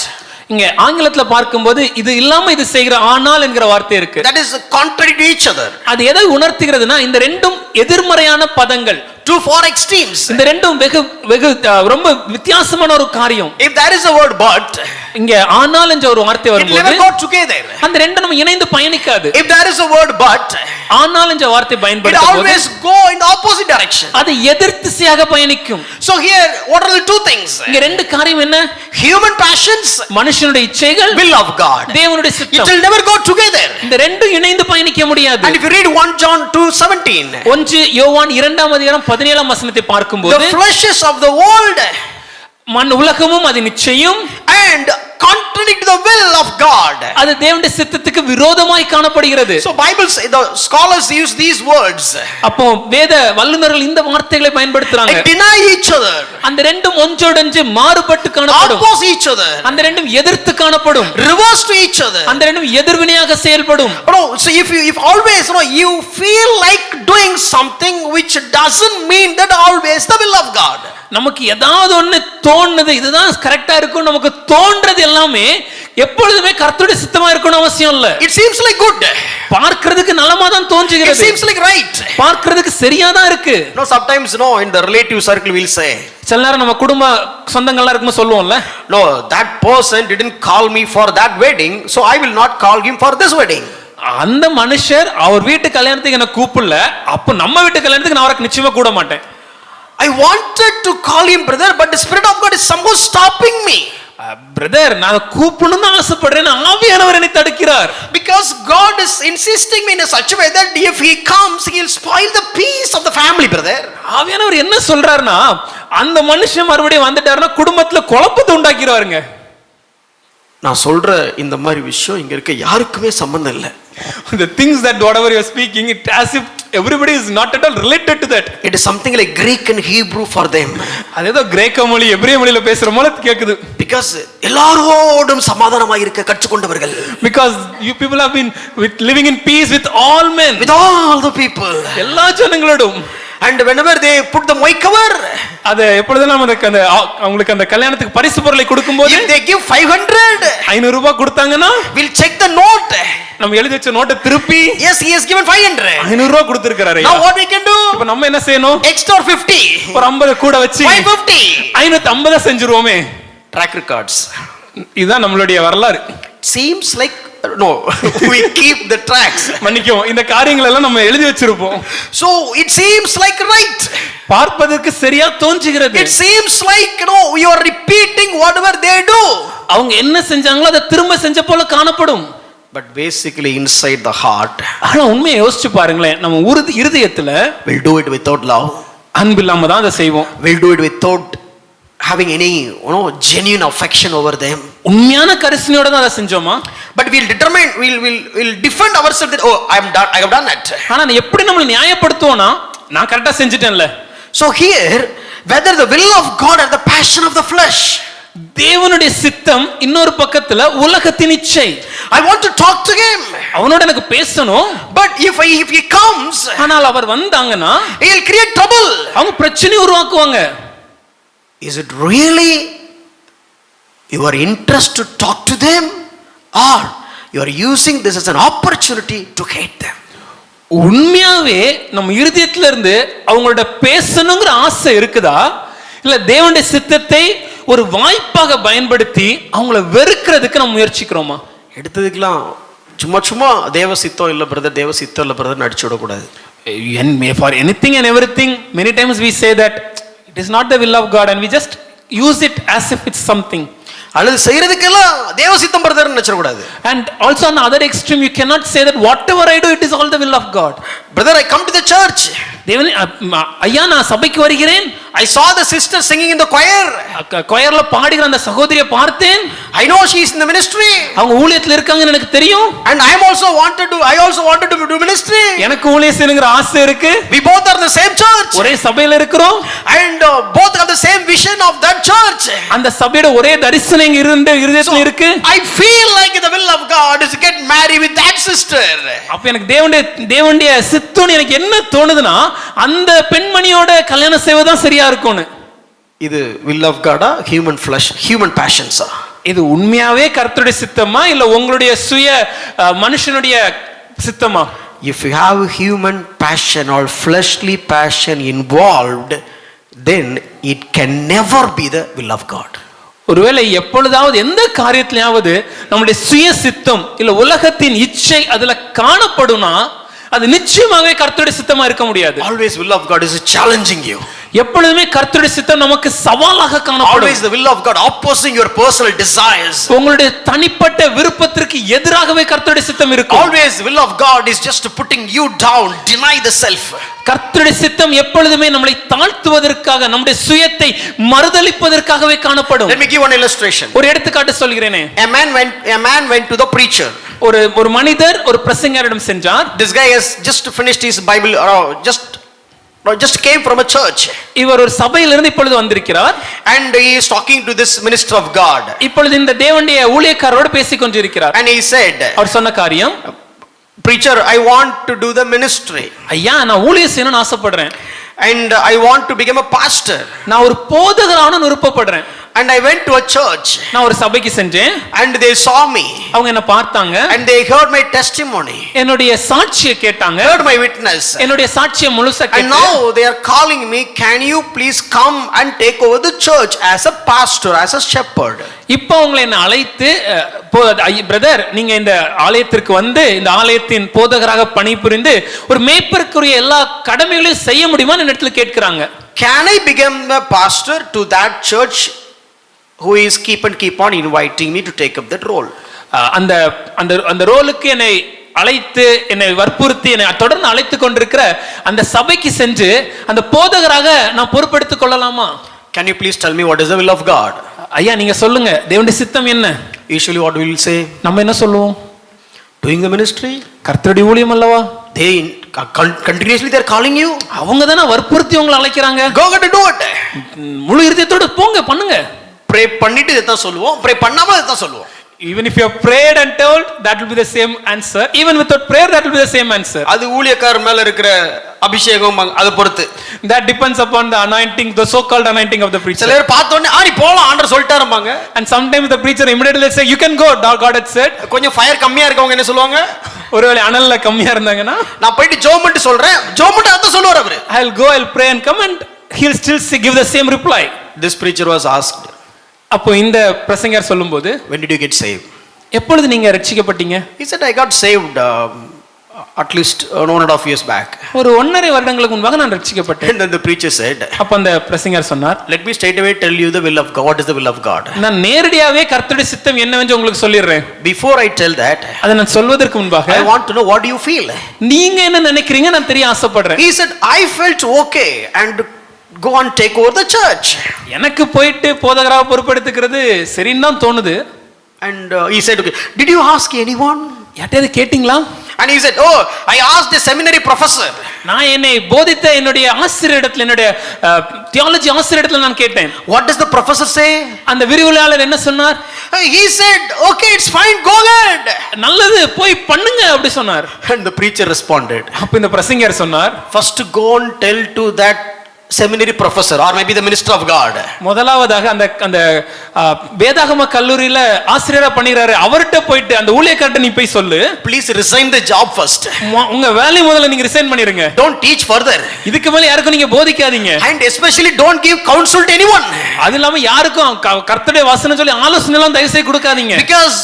இங்க ஆங்கிலத்துல பார்க்கும்போது இது இல்லாம இது செய்கிற ஆனால் என்கிற வார்த்தை இருக்கு. That is contrary to each other. அது எதை உணர்த்துகிறதுனா இந்த ரெண்டும் எதிர்மறையான பதங்கள். Two far extremes. இந்த ரெண்டும் வெகு ரொம்ப வித்தியாசமான ஒரு காரியம். If there is a word but, இங்க ஆனால் என்ற ஒரு வார்த்தை வரும்போது it never got together. அந்த ரெண்டும் நம்ம இணைந்து பயணிக்காது. If there is a word but, ஆனால் என்ற வார்த்தை it பயன்படுத்தும்போது always go in the opposite direction. அது எதிர் திசையாக பயணிக்கும். So here what are the two things? இங்க ரெண்டு காரியம் என்ன? Human passions, மனுஷனுடைய இச்சைகள், will of God. தேவனுடைய It சித்தம். will never go together. இந்த ரெண்டும் இணைந்து பயணிக்க முடியாது. And if you read 1 John 2:17, 1 யோவான் 2ஆம் அதிகாரம் 17ஆம் வசனத்தை பார்க்கும்போது the flesh of the world உலகமும் அது நிச்சயம் and contradict the will of God. அது தேவனுடைய சித்தத்துக்கு விரோதமாய் காணப்படுகிறது. So the scholars use these words. அப்போ வேத வல்லுனர்கள் இந்த வார்த்தைகளை பயன்படுத்துறாங்க. They deny each other. அந்த ரெண்டும் ஒன்றோடொன்று மாறுபட்டு காணப்படும். Oppose each other. அந்த ரெண்டும் எதிர்த்து காணப்படும். Reverse to each other. அந்த ரெண்டும் எதிர்வினையாக செயல்படும். So if always you feel like doing something which doesn't mean that always the will of God. நமக்கு ஏதாவது ஒண்ணு தோணுது இதுதான் கரெக்டா இருக்கும் நமக்கு தோன்றது எல்லாமே எப்பொழுதுமே கர்த்தருடைய சித்தமா இருக்கணும் அவசியம் இல்ல. It seems like good. பார்க்கிறதுக்கு நல்லமா தான் தோன்றுகிறது. It seems like right. பார்க்கிறதுக்கு சரியா தான் இருக்கு. Sometimes in the relative circle we'll say, சில நேரம் நம்ம குடும்ப சொந்தங்கள்லாம் இருக்கும்போது சொல்லுவோம்ல, no, that person didn't call me for that wedding, so I will not call him for this wedding. அந்த மனுஷர் அவர் வீட்டு கல்யாணத்துக்கு என்ன கூப்பிடல, அப்ப நம்ம வீட்டு கல்யாணத்துக்கு நான் அவருக்கு நிச்சயமா கூட மாட்டேன். I wanted to call him brother, but the Spirit of God is somehow stopping me. Brother நான் கூப்பிடணும்னு ஆசைப்படுறேன், ஆவியானவர் என்னை தடுக்கிறார். Because God is insisting me in such a way that if he comes he will spoil the peace of the family, brother. ஆவியானவர் என்ன சொல்றாருன்னா அந்த மனுஷன் மறுபடியும் வந்துட்டாருன்னா குடும்பத்துல குழப்பத்தை உண்டாக்கிடுவாருங்க. நான் சொல்ற இந்த மாதிரி விஷயம் இங்க இருக்க யாருக்குமே சம்பந்தம் இல்ல. The things that whatever you are speaking, it as if everybody is not at all related to that. It is something like Greek and Hebrew for them. அதேதோ கிரேக்க மொழி எபிரேய மொழியில பேசுற மாதிரி கேக்குது. Because எல்லாரோடும் சமாதானமாக இருக்க கற்றுக்கொண்டவர்கள். Because you people have been living in peace with all men. With all the people. எல்லா ஜனங்களோடும். And whenever they put the white cover, அது எப்பொழுதெல்லாம் அவங்களுக்கு அந்த கல்யாணத்துக்கு பரிசு பொருளை கொடுக்கும்போது if they give 500 ரூபாய் கொடுத்தாங்கன்னா we'll check the note. நம்ம எழுதி வச்ச நோட்டை திருப்பி yes he has given 500 ரூபாய் கொடுத்திருக்காரு. now what we can do? இப்ப நம்ம என்ன செய்யணும்? extra 50 ஒரு 50 கூட வச்சு 550 550 செஞ்சிருவோமே. track records. இதுதான் நம்மளுடைய வரலாறு. seems like no we keep the tracks. மன்னிக்கவும் இந்த காரியங்கள் எல்லாம் நம்ம எழுதி வச்சிருப்போம். so it seems like right. பார்ப்பதற்கு சரியா தோன்றுகிறது. it seems like you are repeating whatever they do. அவங்க என்ன செஞ்சாங்களோ அதை திரும்ப செஞ்ச போல காணப்படும். but basically inside the heart, ஆனா உண்மையை யோசிச்சு பாருங்களேன், நம்ம இருதயத்துல we'll do it without love. அன்பு இல்லாம தான் அதை செய்வோம். we'll do it without having any genuine affection over them. உண்மையான கரிசனையோட தான் அதை செஞ்சோமா? but we'll defend ourselves that I have done it. ஆனா எப்படி நம்மள நியாயப்படுத்துவோம்னா நான் கரெக்ட்டா செஞ்சிட்டேன்ல. so here whether the will of God or the passion of the flesh, தேவனுடைய சித்தம் இன்னொரு பக்கத்துல உலகத்தின் இச்சை. I want to talk to him. அவனோட எனக்கு பேசணும். but if he comes, ஆனால் அவர் வந்தாங்கன்னா he will create trouble. அவங்க பிரச்சனை உருவாக்குவாங்க. is it really your interest to talk to them, or you are using this as an opportunity to hate them? உண்மையாவே நம்ம இருதயத்துல இருந்து அவங்களோட பேசணுங்கிற ஆசை இருக்குதா, இல்ல தேவனுடைய சித்தத்தை ஒரு வாய்ப்பாக பயன்படுத்தி அவங்கள வெறுக்கிறதுக்கு நம்ம முயற்சிக்கிறோமா? எடுத்ததுக்கெல்லாம் சும்மா தேவ சித்தம் இல்ல பிரதர், தேவ சித்தம் இல்ல பிரதர் நடிச்சு விட கூடாது. for anything and everything many times we say that it is not the will of God and we just use it as if it's something. அல்லது செய்யறதுக்கெல்லாம் தேவ சித்தம் பிரதர் நினைச்சற கூடாது. And also on the other extreme you cannot say that whatever I do it is all the will of God. Brother, I come to the church. தேவனே ஐயா நான் சபைக்கு வருகிறேன். I saw the sister singing in the choir. கொயர்ல பாடுகிற அந்த சகோதரியை பார்த்தேன். I know she is in the ministry. அவங்க ஊழியத்துல இருக்காங்கன்னு எனக்கு தெரியும். And I also wanted to do ministry. எனக்கு ஊழியம் செய்யணும்ங்கற ஆசை இருக்கு. We both are in the same church. ஒரே சபையில இருக்கிறோம். And both have the same vision of that church. அந்த சபையோட ஒரே தரிசனம் இங்க இருதயத்துல இருக்கு. I feel like the will of God is to get married with that sister. அப்ப எனக்கு தேவனுடைய சித்தம் எனக்கு என்ன தோணுதுன்னா அந்த பெண்மணியோட கல்யாணம் செய்வதுதான் சரியா இருக்கும்னு. இது will of God human flesh human passions. இது உண்மையாவே கர்த்தருடைய சித்தமா இல்ல உங்களுடைய சுய மனுஷனுடைய சித்தமா? If you have human passion or fleshly passion involved, then it can never be the will of God. ஒருவேளை எப்பொழுதாவது எந்த காரியத்திலாவது நம்முடைய சுய சித்தம் இல்ல உலகத்தின் இச்சை அதுல காணப்படும்னா அது நிச்சயமாகவே கர்த்தருடைய சித்தமா இருக்க முடியாது. Always will of God is challenging you. எப்பொழுதுமே கர்த்தருடைய சித்தம் நமக்கு சவாலாக காணப்படும். Always the will of God opposing your personal desires. உங்களுடைய தனிப்பட்ட விருப்பத்திற்கு எதிராகவே கர்த்தருடைய சித்தம் இருக்கும். Always will of God is just putting you down, deny the self. கர்த்தருடைய சித்தம் எப்பொழுதுமே நம்மை தாழ்த்துவதற்காக நம்முடைய சுயத்தை மறுதலிப்பதற்காகவே காணப்படும். Let me give one illustration. ஒரு எடுத்துக்காட்டு சொல்கிறேனே. A man went to the preacher. ஒரு மனிதர் ஒரு பிரசங்கரிடம் சென்றார். This guy has just finished his Bible just came from a church. இவர் ஒரு சபையிலிருந்து இப்பொழுது வந்திருக்கிறார். And he is talking to this minister of God. இப்பொழுது இந்த தேவனுடைய ஊழியக்காரரோடு பேசிக் கொண்டிருக்கிறார். And he said, அவர் சொன்ன காரியம், preacher, I want to do the ministry. ஐயா நான் ஊழியம் செய்யணும்னு ஆசைப்படுறேன். And I want to become a pastor. நான் ஒரு போதகராகணும்னு விருப்பப்படுறேன். And I went to a church. நான் ஒரு சபைக்கு சென்றேன். And they saw me. அவங்க என்ன பார்த்தாங்க. And they heard my testimony. என்னுடைய சாட்சியை கேட்டாங்க. Heard my witness. என்னுடைய சாட்சியை முழுசா கேட்டாங்க. And now they are calling me, can you please come and take over the church as a pastor, as a shepherd? இப்போ உங்களை என்ன அழைத்து பிரதர் நீங்க இந்த ஆலயத்திற்கு வந்து இந்த ஆலயத்தின் போதகராக பணிபுரிந்து ஒரு மேய்ப்பருக்குரிய எல்லா கடமைகளையும் செய்ய முடியுமான்னு இடத்துல கேட்கிறாங்க. Can I become a pastor to that church who is keep on inviting me to take up that role? அந்த ரோலுக்கு என்னை அழைத்து என்னை வற்புறுத்தி என்னை தொடர்ந்து அழைத்து கொண்டிருக்கிற அந்த சபைக்கு சென்று அந்த போதகராக நான் பொறுப்பெடுத்துக் கொள்ளலாமா? Can you please tell me what is the will of God? ஐயா நீங்க சொல்லுங்க தேவனுடைய சித்தம் என்ன? Usually what we will say? நம்ம என்ன சொல்லுவோம்? Doing the ministry. கர்த்தருடைய ஊழியம் அல்லவா? They continuously they are calling you. அவங்க தான வற்புறுத்தி உங்களை அழைக்கறாங்க. Go get to do it. முழு இதயத்தோட போங்க பண்ணுங்க. Pray பண்ணிட்டு இதான் சொல்லுவோம். Pray பண்ணாம இதான் சொல்லுவோம். Even if you have prayed and told, that will be the same answer. Even without prayer, that will be the same answer. அது ஊழியக்காரர் மேல இருக்கிற அபிஷேகம் அது பொறுத்து. That depends upon the anointing, the so-called anointing of the preacher. சிலர் பார்த்த உடனே நீ போலாம் ஆண்டவர் சொல்லிட்டாரும்பாங்க. And sometimes the preacher immediately say, you can go, God had said. கொஞ்சம் ஃபயர் கம்மியா இருக்கவங்க என்ன சொல்லுவாங்க? ஒருவேளை அனல்ல கம்மியா இருந்தாங்கன்னா நான் போயிட்டு ஜெபம் சொல்றேன். ஜெபம் அத சொல்லுவார் அவரு. I'll go, I'll pray and come and he'll still give the same reply. This preacher was asked. அப்போ இந்த பிரசங்கர் சொல்லும்போது, when did you get saved? எப்பொழுது நீங்க ரட்சிக்கப்பட்டீங்க? He said I got saved at least 1.5 years back. ஒரு 1.5 வருடங்களுக்கு முன்பாக நான் ரட்சிக்கப்பட்டேன். And then the preacher said, அப்ப அந்த பிரசங்கர் சொன்னார், let me straight away tell you the will of God. What is the will of God? நான் நேரடியாவே கர்த்தருடைய சித்தம் என்னவென்று உங்களுக்கு சொல்லிறேன். Before I tell that, அத நான் சொல்வதற்கு முன்பாக I want to know what do you feel? நீங்க என்ன நினைக்கிறீங்க நான் தெரிய ஆசைப்படுறேன். He said I felt okay and go and take over the church. எனக்கு போயிட்டு போதகராக பொறுப்பெடுத்துக்கிறது சரின்னு தான் தோணுது. And he said, okay, did you ask anyone? யார்ட்டயாவது கேட்டிங்களா? And he said, oh, I asked the seminary professor. நான் என்னை போதித்த என்னுடைய ஆசிரியரிடத்தில் என்னுடைய தியாலஜி ஆசிரியரிடத்தில் நான் கேட்டேன். What does the professor say? அந்த விரிவுரையாளர் என்ன சொன்னார்? He said, okay, it's fine, go ahead. நல்லது போய் பண்ணுங்க அப்படி சொன்னார். And the preacher responded. அப்ப இந்த பிரசங்கர் சொன்னார், first go and tell to that seminary professor or maybe the minister of God. முதலாவதாக அந்த வேதாகம கல்லூரியில ஆசிரியரா பண்ணிறாரு அவர்ட்ட போயிட்டு அந்த ஊழியக்காரட்ட நீ போய் சொல்லு, please resign the job first. உங்க வேலைய முதல்ல நீங்க ரிசைன் பண்ணிருங்க. Don't teach further. இதுக்கு மேல யாருக்கும் நீங்க போதிக்காதீங்க. And especially don't give counsel to anyone. அது இல்லாம யாருக்கும் கர்த்தருடைய வசனம் சொல்லி ஆலோசனை எல்லாம் தயவு செய்து கொடுக்காதீங்க. Because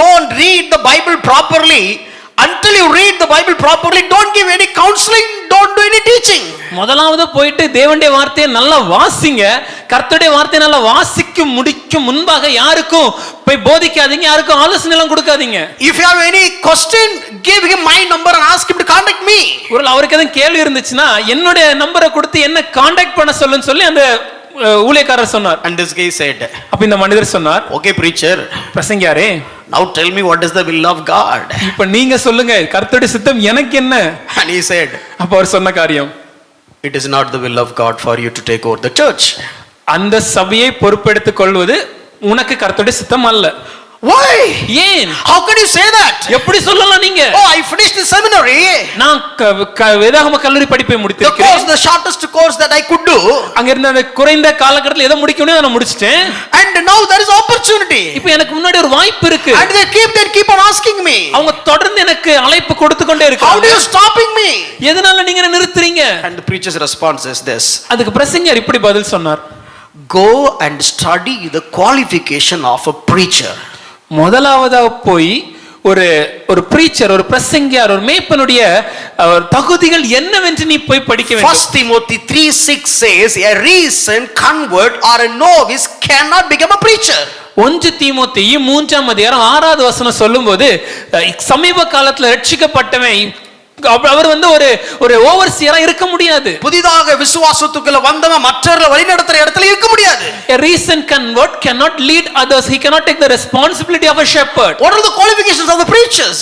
go and read the Bible properly. Until you read the Bible properly, don't give any counseling, don't don't do any teaching. முதலாவது போயிட்டு தேவனுடைய வார்த்தையை நல்லா வாசிங்க. கர்த்தருடைய வார்த்தையை நல்லா வாசிக்கும் முடிக்கும் முன்பாக யாருக்கும் போய் போதிக்காதீங்க, யாருக்கும் ஆலோசனை எல்லாம் கொடுக்காதீங்க. If you have any question, give him my number and ask him to contact me. ஒரு அவருக்கு எதுவும் கேள்வி இருந்துச்சுன்னா என்னுடைய நம்பரை கொடுத்து என்ன கான்டாக்ட் பண்ண சொல்லுன்னு சொல்லி அந்த ஊழியக்காரர் சொன்னார். And this guy said, அப்ப இந்த மனிதர் சொன்னார், okay preacher, பிரசங்கியாரே, now tell me what is the will of God. இப்ப நீங்க சொல்லுங்க கர்த்தருடைய சித்தம் எனக்கு என்ன. And he said, அப்ப அவர் சொன்ன காரியம், it is not the will of God for you to take over the church. அந்த சபையை பொறுப்பெடுத்துக் கொள்வது உனக்கு கர்த்தருடைய சித்தம் அல்ல. Why? ஏன்? How can you say that? எப்படி சொல்லலாம் நீங்க? Oh, I finished the seminary. நான் வேதாகம கல்லூரி படிப்பை The முடித்திருக்கிறேன். course, the shortest course that I could do. அங்க இருந்த அந்த குறைந்த காலகட்டத்தில் எதை முடிக்க முடியும் அதை முடிச்சிட்டேன். And now there is opportunity. இப்போ எனக்கு முன்னாடி ஒரு வாய்ப்பு இருக்கு. And they keep on asking me. அவங்க தொடர்ந்து எனக்கு அழைப்பு கொடுத்து கொண்டே இருக்காங்க. How do you stopping me? எதனால நீங்க என்ன நிறுத்துறீங்க? And the preacher's response is this. அதுக்கு பிரசங்கியார் இப்படி பதில் சொன்னார், Go and study the qualification of a preacher. முதலாவதா போய் ஒரு பிரீச்சர், ஒரு பிரசங்கியார், ஒரு மேய்ப்பனுடைய தகுதிகள் என்னவென்று நீ போய் படிக்க வேண்டும். 1 Timothy 3:6 says a recent convert or a novice cannot become a preacher. 1 தீமோத்தேயு 3:6 வசனம் சொல்லும்போது சமீப காலத்துல ரட்சிக்கப்பட்டவன் அவர் ஒரு ஓவர்சியரா இருக்க முடியாது. புதிதாக விசுவாசத்துக்குள்ள வந்தவன் மற்றவர்களை வழிநடத்துற இடத்துல இருக்க முடியாது. A recent convert cannot lead others. He cannot take the responsibility of a shepherd. What are the qualifications of the preachers?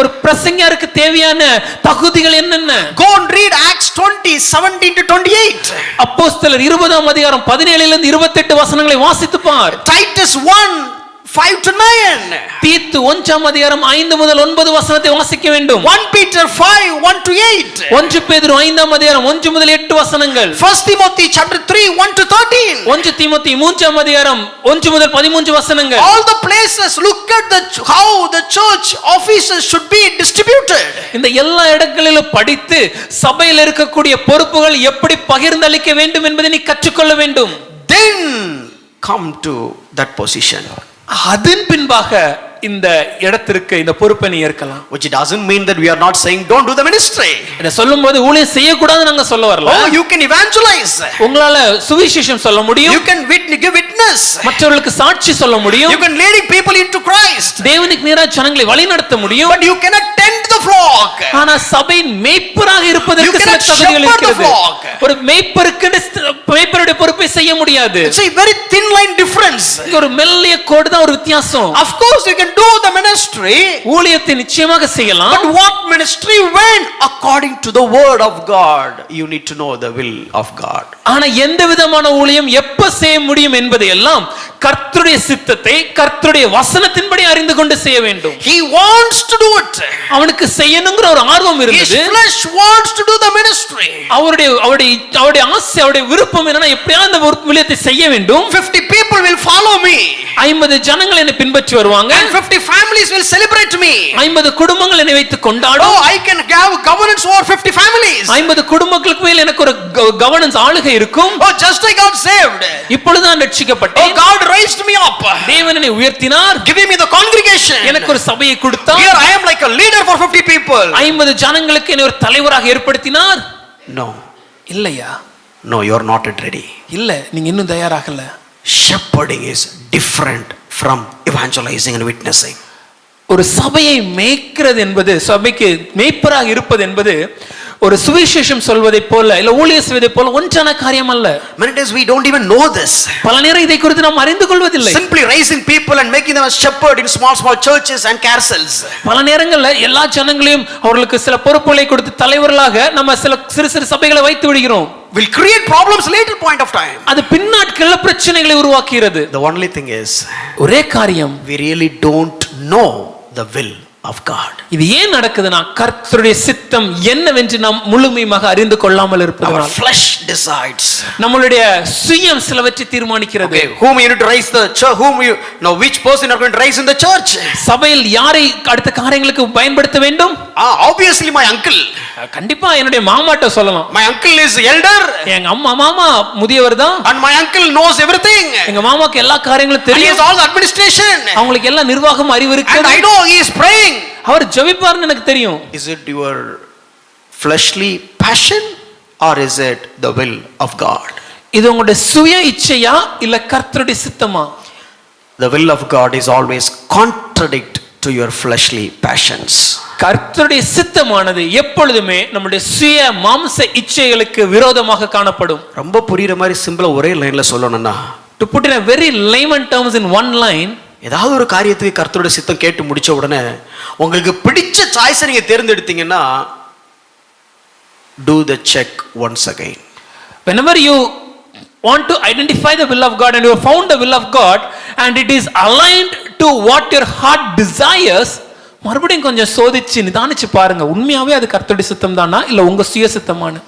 ஒரு பிரசங்கியாருக்கு தேவையான தகுதிகள் என்னென்ன? Go and read Acts 20:17 to 28. அப்போஸ்தலர் 20:17 இலிருந்து 28 வசனங்களை வாசித்து பார். Titus 1:5 to 9. தீத்து 1 5 முதல் 9 வசனத்தை வாசிக்க வேண்டும். 1 Peter 5:1 to 8. 1 பேதுரு 5 1 முதல் 8 வசனங்கள். 1 Timothy chapter 3:1 to 13. 1 தீமோத்தேயு 1 முதல் 13 வசனங்கள். All the places look at how the church offices should be distributed. இந்த எல்லா இடங்களிலும் படித்து சபையில் இருக்கக்கூடிய பொறுப்புகள் எப்படி பகிர்ந்தளிக்க வேண்டும் என்பதை நீ கற்றுக்கொள்ள வேண்டும். Then come to that position. அதன் பின்பாக இந்த இடத்திற்கு இந்த பொறுப்பை நீ ஏற்கலாம். Which doesn't mean that we are not saying don't do the ministry. இத சொல்லும்போது ஊழியம் செய்ய கூடாது நாங்க சொல்ல வரல. Oh, you can evangelize. உங்களால சுவிசேஷம் சொல்ல முடியும். You can give witness. மற்றவர்களுக்கு சாட்சி சொல்ல முடியும். You can leading people into Christ. தேவனுக்கு நேரா ஜனங்களை வழிநடத்த முடியும். But you cannot tend the flock. ஆனா சபையின் மேய்ப்பராக இருப்பதற்கு சில தகுதிகள் இருக்கிறது. ஒரு மேய்ப்பருடைய பொறுப்பை செய்ய முடியாது. It's a very thin line difference. இங்க ஒரு மெல்லிய கோடு தான் ஒரு வித்தியாசம். Of course you can do the ministry. ஊழியத்தை நிச்சயமாக செய்யலாம். But what ministry when according to the word of God? You need to know the will of God. ஆனா எந்த விதமான ஊழியம் எப்ப செய்ய முடியும் என்பதை எல்லாம் கர்த்தருடைய சித்தத்தை கர்த்தருடைய வசனத்தின்படி அறிந்து கொண்டு செய்ய வேண்டும். He wants to do it. அவனுக்கு செய்யணும்ங்கற ஒரு ஆர்வம் இருந்தது. His flesh wants to do the ministry. அவருடைய ஆசை, அவருடைய விருப்பம் என்னன்னா எப்படியாவது அந்த ஊழியத்தை செய்ய வேண்டும். 50 people will follow me. 50 ஜனங்கள் என்னை பின்பற்றி வருவாங்க. And 50 families will celebrate me. 50 குடும்பங்கள் என்னை வைத்து கொண்டாடும். Oh, I can have governance over 50 families. 50 குடும்பங்களுக்கு மேல் எனக்கு ஒரு கவர்னன்ஸ் ஆளுகை இருக்கும். Oh, just I got saved. இப்பொழுது நான் ரட்சிக்கப்பட்டேன். Oh, God raised me up. தேவன் என்னை உயர்த்தினார். Giving me the congregation. எனக்கு ஒரு சபையை கொடுத்தார். Here I am like a leader for 50 people. 50 ஜனங்களுக்கு என்னை ஒரு தலைவராக ஏற்படுத்தினார். No. இல்லையா? No, you are not yet ready. இல்ல, நீங்க இன்னும் தயாராகல. Shepherding is different from evangelizing and witnessing. ஒரு சபையை மேய்க்கிறது என்பது, சபைக்கு மேய்ப்பராக இருப்பது என்பது ஒரு சுவிசேஷம் சொல்வதை போல இல்ல ஊழியம் செய்வதை போல ஒன்றான காரியம் அல்ல. Many times we don't even know this. பல நேரம் இதை குறித்து நாம் அறிந்து கொள்வதில்லை. Simply raising people and making them as shepherd in small churches and carousels. பல நேரங்கள்ல எல்லா ஜனங்களையும் அவர்களுக்கு சில பொறுப்புகளை கொடுத்து தலைவர்களாக நம்ம சிறு சபைகளை வைத்து விடுகிறோம். Will create problems later point of time. அது பின்னாட்கள பிரச்சனைகளை உருவாக்குகிறது. The only thing is, ஒரே காரியம், we really don't know the will of God. இது ஏன் நடக்குதுன்னா கர்த்தருடைய சித்தம் என்னவென்று நாம் முழுமையாக அறிந்து கொள்ளாமல் இருப்பதால். Our flesh decides. நம்மளுடைய சுயம் சிலவற்றை தீர்மானிக்கிறது. Okay, whom you need to raise the church, which person are going to raise in the church? சபையில் யாரை அடுத்த காரியங்களுக்கு பயன்படுத்த வேண்டும்? Obviously my uncle. கண்டிப்பா என்னுடைய மாமாட்ட சொல்லலாம். My uncle is elder. எங்க மாமா முதியவர் தான். And my uncle knows everything. எங்க மாமாக்கு எல்லா காரியங்களும் தெரியும். He has all the administration. அவங்களுக்கு எல்லா நிர்வாகம் அறிவு இருக்கு. And I know he is praying. அவர் ஜெபிப்பார்னு எனக்கு தெரியும். Is it your fleshly passion or is it the will of God? இது உங்களுடைய சுய இச்சையா இல்ல கர்த்தருடைய சித்தமா? The will of God is always contradict to your fleshly passions. கர்த்தருடைய சித்தமானது எப்பொழுதுமே நம்முடைய சுய மாம்ச இச்சைகளுக்கு விரோதமாக காணப்படும். ரொம்ப புரியுற மாதிரி சிம்பிளா ஒரே லைன்ல சொல்லணும்னா, to put in a very layman terms in one line, ஏதாவது ஒரு காரியத்துக்கு கர்த்தருடைய சித்தம் கேட்டு முடிச்ச உடனே உங்களுக்கு பிடிச்ச சாய்ஸை நீங்க தேர்ந்தெடுத்தீங்கன்னா, do the check once again. whenever you want to identify the will of God and you have found the will of God and it is aligned to what your heart desires, மறுபடியும் கொஞ்சம் சோதிச்சு நிதானிச்சு பாருங்க, உண்மையாவே அது கர்த்தருடைய சித்தம் தானா இல்ல உங்க சுய சித்தமான?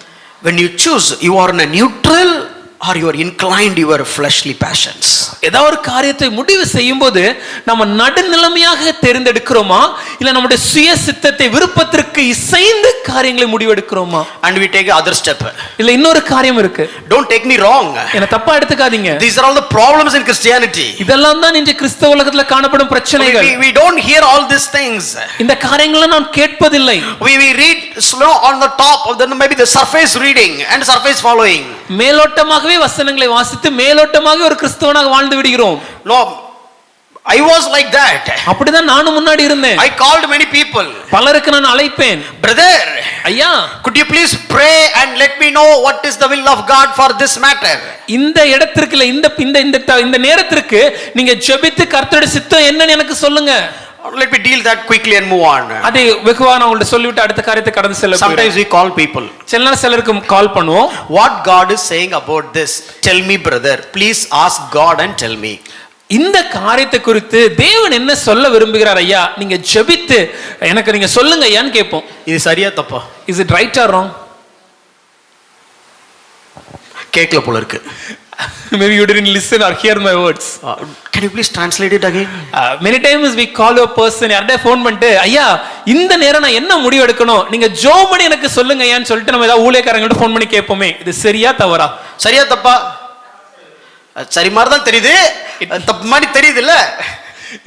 When you choose, you are in a neutral or you are inclined your fleshly passions. ஏதாவது ஒரு காரியத்தை முடிவு செய்யும்போது நம்ம நடுநிலைமையாக தேர்ந்தெடுக்கிறோமா இல்ல நம்முடைய சுய சித்தத்தை விருப்பத்திற்கு இசைந்து காரியங்களை முடிவெடுக்கிறோமா? And we take other step. இல்ல இன்னொரு காரியம் இருக்கு. Don't take me wrong. என்ன தப்பா எடுத்துக்காதீங்க. These are all the problems in Christianity. இதெல்லாம் தான் இன்றைய கிறிஸ்தவ உலகத்துல காணப்படும் பிரச்சனைகள். We don't hear all these things. இந்த காரியங்களை நாம் கேட்பதில்லை. We read slow on the top of the maybe the surface reading and surface following. மேலோட்டமாகவே வசனங்களை வாசித்து மேலோட்டமாக ஒரு கிறிஸ்தவனாக வாழ்ந்து விடுகிறோம். No, I was like that. அப்படிதான் நானும் முன்னாடி இருந்தேன். I called many people. பலருக்கு நான் அழைப்பேன். Brother, ஐயா, could you please pray and let me know what is the will of God for this matter? இந்த இடத்திற்கு இல்ல இந்த நேரத்திற்கு நீங்க ஜெபித்து கர்த்தருடைய சித்தம் என்னன்னு எனக்கு சொல்லுங்க. Let me deal that quickly and move on. அதை வெகுவா நான் உங்களுக்கு சொல்லிவிட்டு அடுத்த காரியத்தை கடந்து செல்ல போறேன். Sometimes we call people. சிலருக்கு கால் பண்ணுவோம். What God is saying about this? Tell me, brother. Please ask God and tell me. இந்த காரியத்தை குறித்து தேவன் என்ன சொல்ல விரும்புகிறார் ஐயா, நீங்க ஜெபித்து எனக்கு நீங்க சொல்லுங்க ஐயான்னு கேட்போம். இது சரியா தப்பா? Is it right or wrong? கேட்கல போல இருக்கு. Maybe you didn't listen or hear my words. Can you please translate it again? Many times we call a person, யார்டே ஃபோன் பண்ணிட்டு ஐயா இந்த நேரம் நான் என்ன முடிவு எடுக்கணும் நீங்க ஜெபம் பண்ணி எனக்கு சொல்லுங்க ஐயான்னு சொல்லிட்டு நம்ம ஏதாவது ஊழியக்காரங்கள்ட்ட ஃபோன் பண்ணி கேட்போமே, இது சரியா தவறா? சரியா தப்பா? சரி மாதிரி தான் தெரியுது, தப்பு மாதிரி தெரியுது இல்ல?